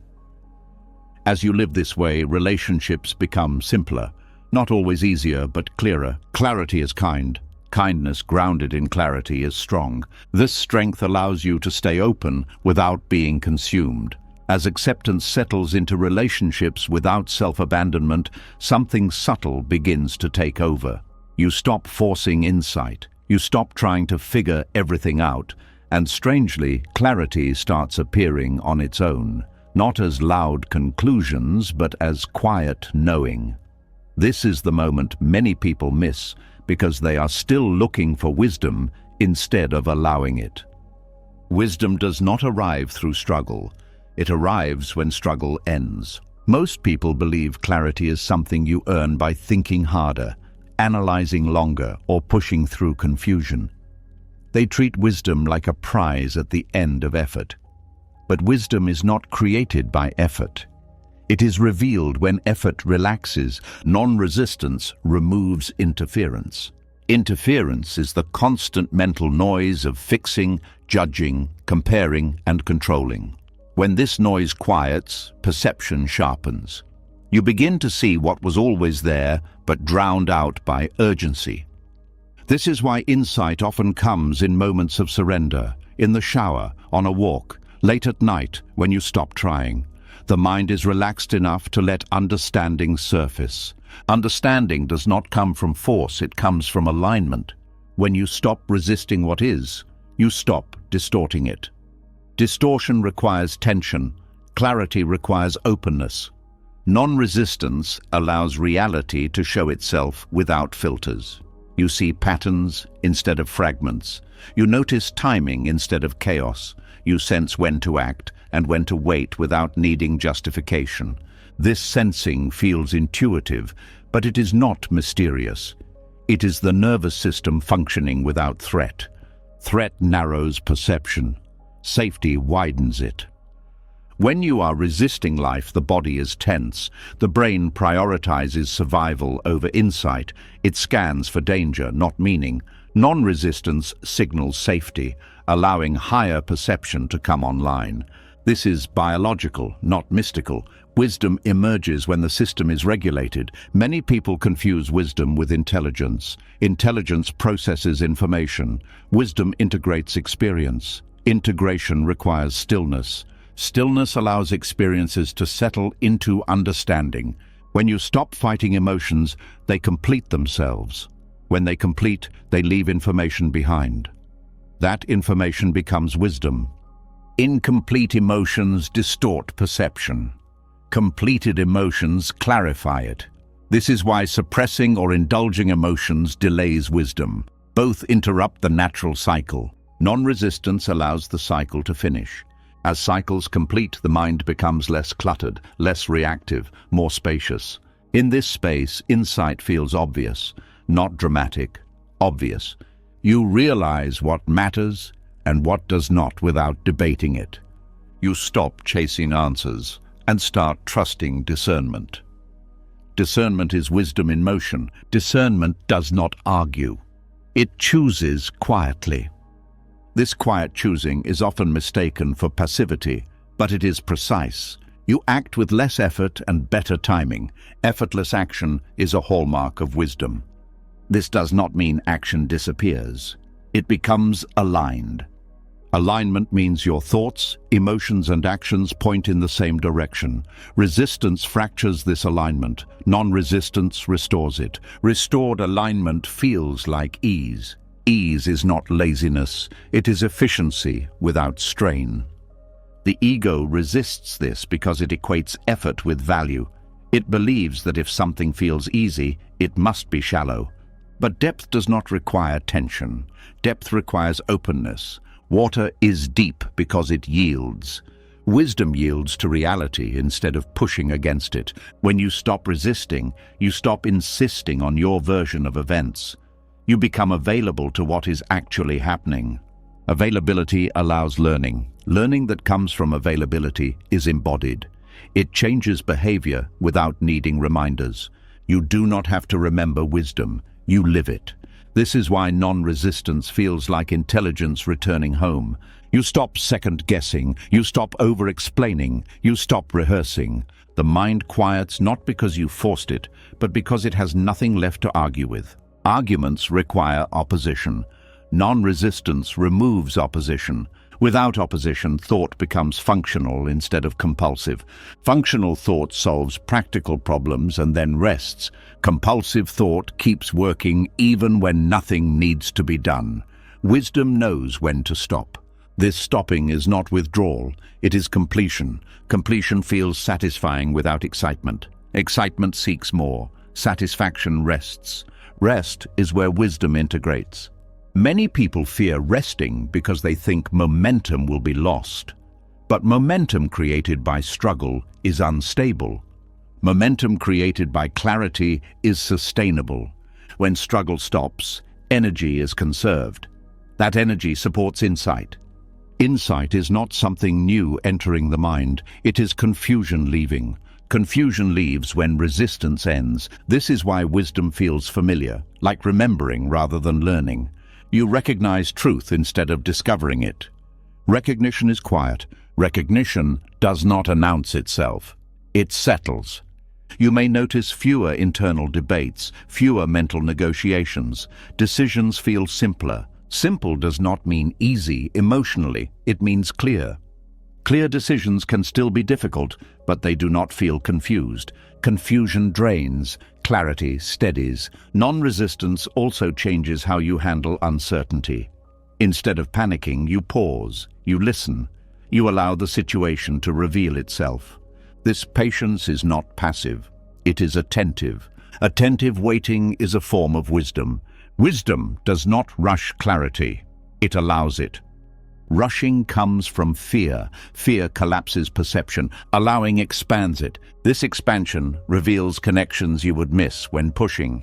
As you live this way, relationships become simpler. Not always easier, but clearer. Clarity is kind. Kindness grounded in clarity is strong. This strength allows you to stay open without being consumed. As acceptance settles into relationships without self-abandonment, something subtle begins to take over. You stop forcing insight. You stop trying to figure everything out. And strangely, clarity starts appearing on its own. Not as loud conclusions, but as quiet knowing. This is the moment many people miss, because they are still looking for wisdom instead of allowing it. Wisdom does not arrive through struggle. It arrives when struggle ends. Most people believe clarity is something you earn by thinking harder, analyzing longer, or pushing through confusion. They treat wisdom like a prize at the end of effort. But wisdom is not created by effort. It is revealed when effort relaxes. Non-resistance removes interference. Interference is the constant mental noise of fixing, judging, comparing, and controlling. When this noise quiets, perception sharpens. You begin to see what was always there, but drowned out by urgency. This is why insight often comes in moments of surrender, in the shower, on a walk, late at night when you stop trying. The mind is relaxed enough to let understanding surface. Understanding does not come from force, it comes from alignment. When you stop resisting what is, you stop distorting it. Distortion requires tension. Clarity requires openness. Non-resistance allows reality to show itself without filters. You see patterns instead of fragments. You notice timing instead of chaos. You sense when to act and when to wait without needing justification. This sensing feels intuitive, but it is not mysterious. It is the nervous system functioning without threat. Threat narrows perception. Safety widens it. When you are resisting life, the body is tense. The brain prioritizes survival over insight. It scans for danger, not meaning. Non-resistance signals safety, allowing higher perception to come online. This is biological, not mystical. Wisdom emerges when the system is regulated. Many people confuse wisdom with intelligence. Intelligence processes information. Wisdom integrates experience. Integration requires stillness. Stillness allows experiences to settle into understanding. When you stop fighting emotions, they complete themselves. When they complete, they leave information behind. That information becomes wisdom. Incomplete emotions distort perception. Completed emotions clarify it. This is why suppressing or indulging emotions delays wisdom. Both interrupt the natural cycle. Non-resistance allows the cycle to finish. As cycles complete, the mind becomes less cluttered, less reactive, more spacious. In this space, insight feels obvious, not dramatic, obvious. You realize what matters and what does not without debating it. You stop chasing answers and start trusting discernment. Discernment is wisdom in motion. Discernment does not argue. It chooses quietly. This quiet choosing is often mistaken for passivity, but it is precise. You act with less effort and better timing. Effortless action is a hallmark of wisdom. This does not mean action disappears. It becomes aligned. Alignment means your thoughts, emotions, and actions point in the same direction. Resistance fractures this alignment. Non-resistance restores it. Restored alignment feels like ease. Ease is not laziness. It is efficiency without strain. The ego resists this because it equates effort with value. It believes that if something feels easy, it must be shallow. But depth does not require tension. Depth requires openness. Water is deep because it yields. Wisdom yields to reality instead of pushing against it. When you stop resisting, you stop insisting on your version of events. You become available to what is actually happening. Availability allows learning. Learning that comes from availability is embodied. It changes behavior without needing reminders. You do not have to remember wisdom. You live it. This is why non-resistance feels like intelligence returning home. You stop second-guessing. You stop over-explaining. You stop rehearsing. The mind quiets not because you forced it, but because it has nothing left to argue with. Arguments require opposition. Non-resistance removes opposition. Without opposition, thought becomes functional instead of compulsive. Functional thought solves practical problems and then rests. Compulsive thought keeps working even when nothing needs to be done. Wisdom knows when to stop. This stopping is not withdrawal, it is completion. Completion feels satisfying without excitement. Excitement seeks more. Satisfaction rests. Rest is where wisdom integrates. Many people fear resting because they think momentum will be lost. But momentum created by struggle is unstable. Momentum created by clarity is sustainable. When struggle stops, energy is conserved. That energy supports insight. Insight is not something new entering the mind, it is confusion leaving. Confusion leaves when resistance ends. This is why wisdom feels familiar, like remembering rather than learning. You recognize truth instead of discovering it. Recognition is quiet. Recognition does not announce itself. It settles. You may notice fewer internal debates, fewer mental negotiations. Decisions feel simpler. Simple does not mean easy emotionally. It means clear. Clear decisions can still be difficult, but they do not feel confused. Confusion drains, clarity steadies. Non-resistance also changes how you handle uncertainty. Instead of panicking, you pause, you listen, you allow the situation to reveal itself. This patience is not passive, it is attentive. Attentive waiting is a form of wisdom. Wisdom does not rush clarity, it allows it. Rushing comes from fear. Fear collapses perception. Allowing expands it. This expansion reveals connections you would miss when pushing.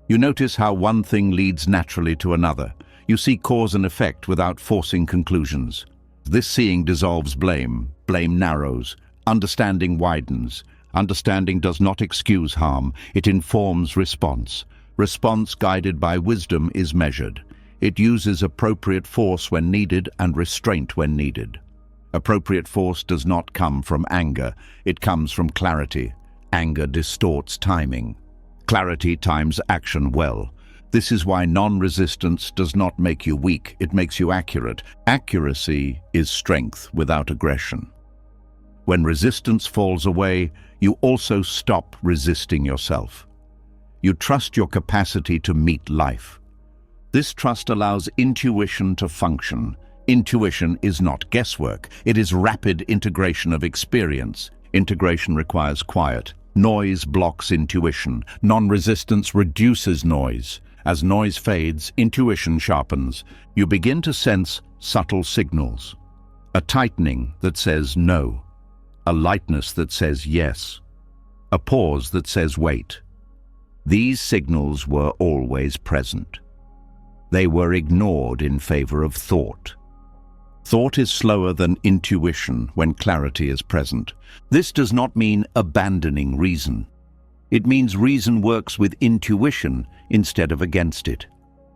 You notice how one thing leads naturally to another. You see cause and effect without forcing conclusions. This seeing dissolves blame. Blame narrows. Understanding widens. Understanding does not excuse harm. It informs response. Response guided by wisdom is measured. It uses appropriate force when needed and restraint when needed. Appropriate force does not come from anger, it comes from clarity. Anger distorts timing. Clarity times action well. This is why non-resistance does not make you weak, it makes you accurate. Accuracy is strength without aggression. When resistance falls away, you also stop resisting yourself. You trust your capacity to meet life. This trust allows intuition to function. Intuition is not guesswork. It is rapid integration of experience. Integration requires quiet. Noise blocks intuition. Non-resistance reduces noise. As noise fades, intuition sharpens. You begin to sense subtle signals. A tightening that says no. A lightness that says yes. A pause that says wait. These signals were always present. They were ignored in favor of thought. Thought is slower than intuition when clarity is present. This does not mean abandoning reason. It means reason works with intuition instead of against it.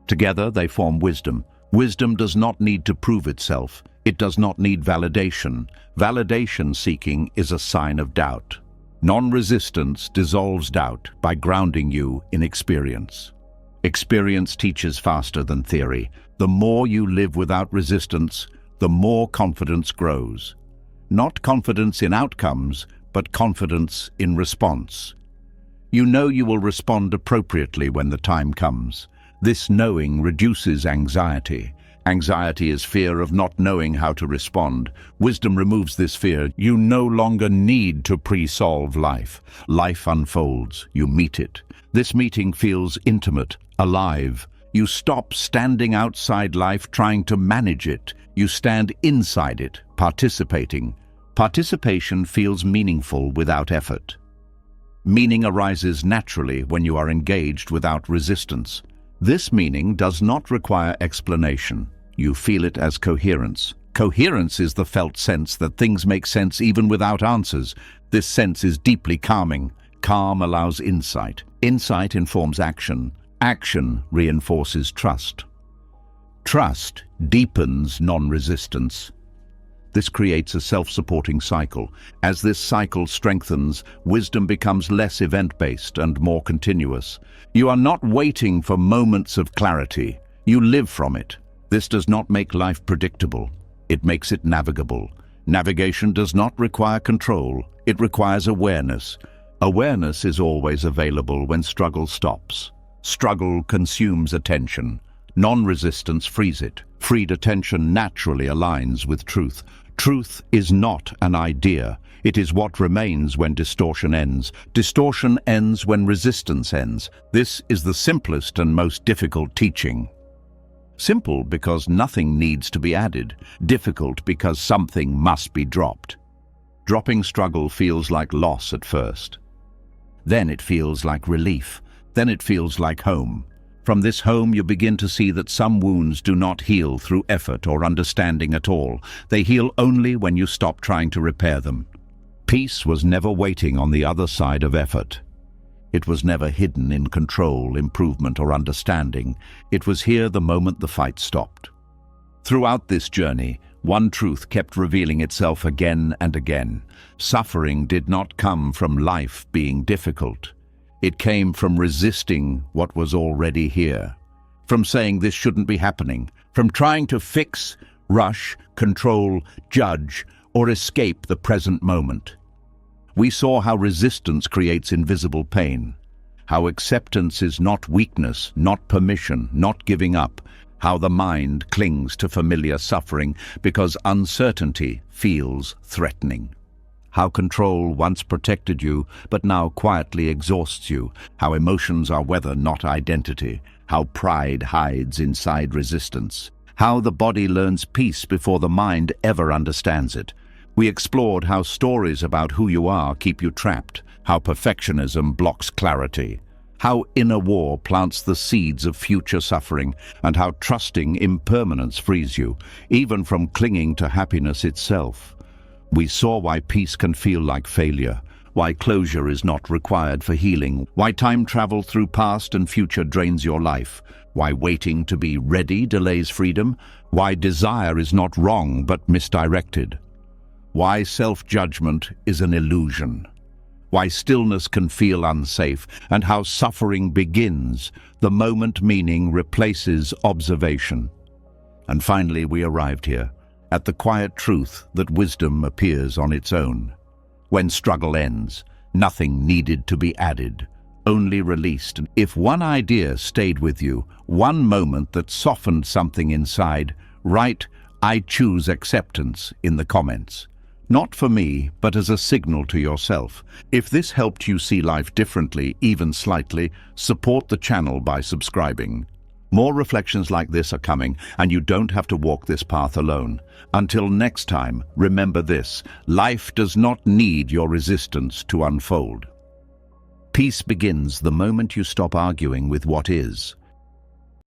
Together they form wisdom. Wisdom does not need to prove itself. It does not need validation. Validation seeking is a sign of doubt. Non-resistance dissolves doubt by grounding you in experience. Experience teaches faster than theory. The more you live without resistance, the more confidence grows. Not confidence in outcomes, but confidence in response. You know you will respond appropriately when the time comes. This knowing reduces anxiety. Anxiety is fear of not knowing how to respond. Wisdom removes this fear. You no longer need to pre-solve life. Life unfolds. You meet it. This meeting feels intimate, alive. You stop standing outside life trying to manage it. You stand inside it, participating. Participation feels meaningful without effort. Meaning arises naturally when you are engaged without resistance. This meaning does not require explanation. You feel it as coherence. Coherence is the felt sense that things make sense even without answers. This sense is deeply calming. Calm allows insight. Insight informs action. Action reinforces trust. Trust deepens non-resistance. This creates a self-supporting cycle. As this cycle strengthens, wisdom becomes less event-based and more continuous. You are not waiting for moments of clarity. You live from it. This does not make life predictable. It makes it navigable. Navigation does not require control. It requires awareness. Awareness is always available when struggle stops. Struggle consumes attention. Non-resistance frees it. Freed attention naturally aligns with truth. Truth is not an idea. It is what remains when distortion ends. Distortion ends when resistance ends. This is the simplest and most difficult teaching. Simple because nothing needs to be added. Difficult because something must be dropped. Dropping struggle feels like loss at first. Then it feels like relief. Then it feels like home. From this home you begin to see that some wounds do not heal through effort or understanding at all. They heal only when you stop trying to repair them. Peace was never waiting on the other side of effort. It was never hidden in control, improvement, or understanding. It was here the moment the fight stopped. Throughout this journey, one truth kept revealing itself again and again. Suffering did not come from life being difficult. It came from resisting what was already here, from saying this shouldn't be happening, from trying to fix, rush, control, judge, or escape the present moment. We saw how resistance creates invisible pain, how acceptance is not weakness, not permission, not giving up, how the mind clings to familiar suffering because uncertainty feels threatening. How control once protected you, but now quietly exhausts you. How emotions are weather, not identity. How pride hides inside resistance. How the body learns peace before the mind ever understands it. We explored how stories about who you are keep you trapped. How perfectionism blocks clarity. How inner war plants the seeds of future suffering. And how trusting impermanence frees you, even from clinging to happiness itself. We saw why peace can feel like failure, why closure is not required for healing, why time travel through past and future drains your life, why waiting to be ready delays freedom, why desire is not wrong but misdirected, why self-judgment is an illusion, why stillness can feel unsafe, and how suffering begins the moment meaning replaces observation. And finally we arrived here, at the quiet truth that wisdom appears on its own. When struggle ends, nothing needed to be added, only released. If one idea stayed with you, one moment that softened something inside, write, "I choose acceptance" in the comments. Not for me, but as a signal to yourself. If this helped you see life differently, even slightly, support the channel by subscribing. More reflections like this are coming, and you don't have to walk this path alone. Until next time, remember this: life does not need your resistance to unfold. Peace begins the moment you stop arguing with what is.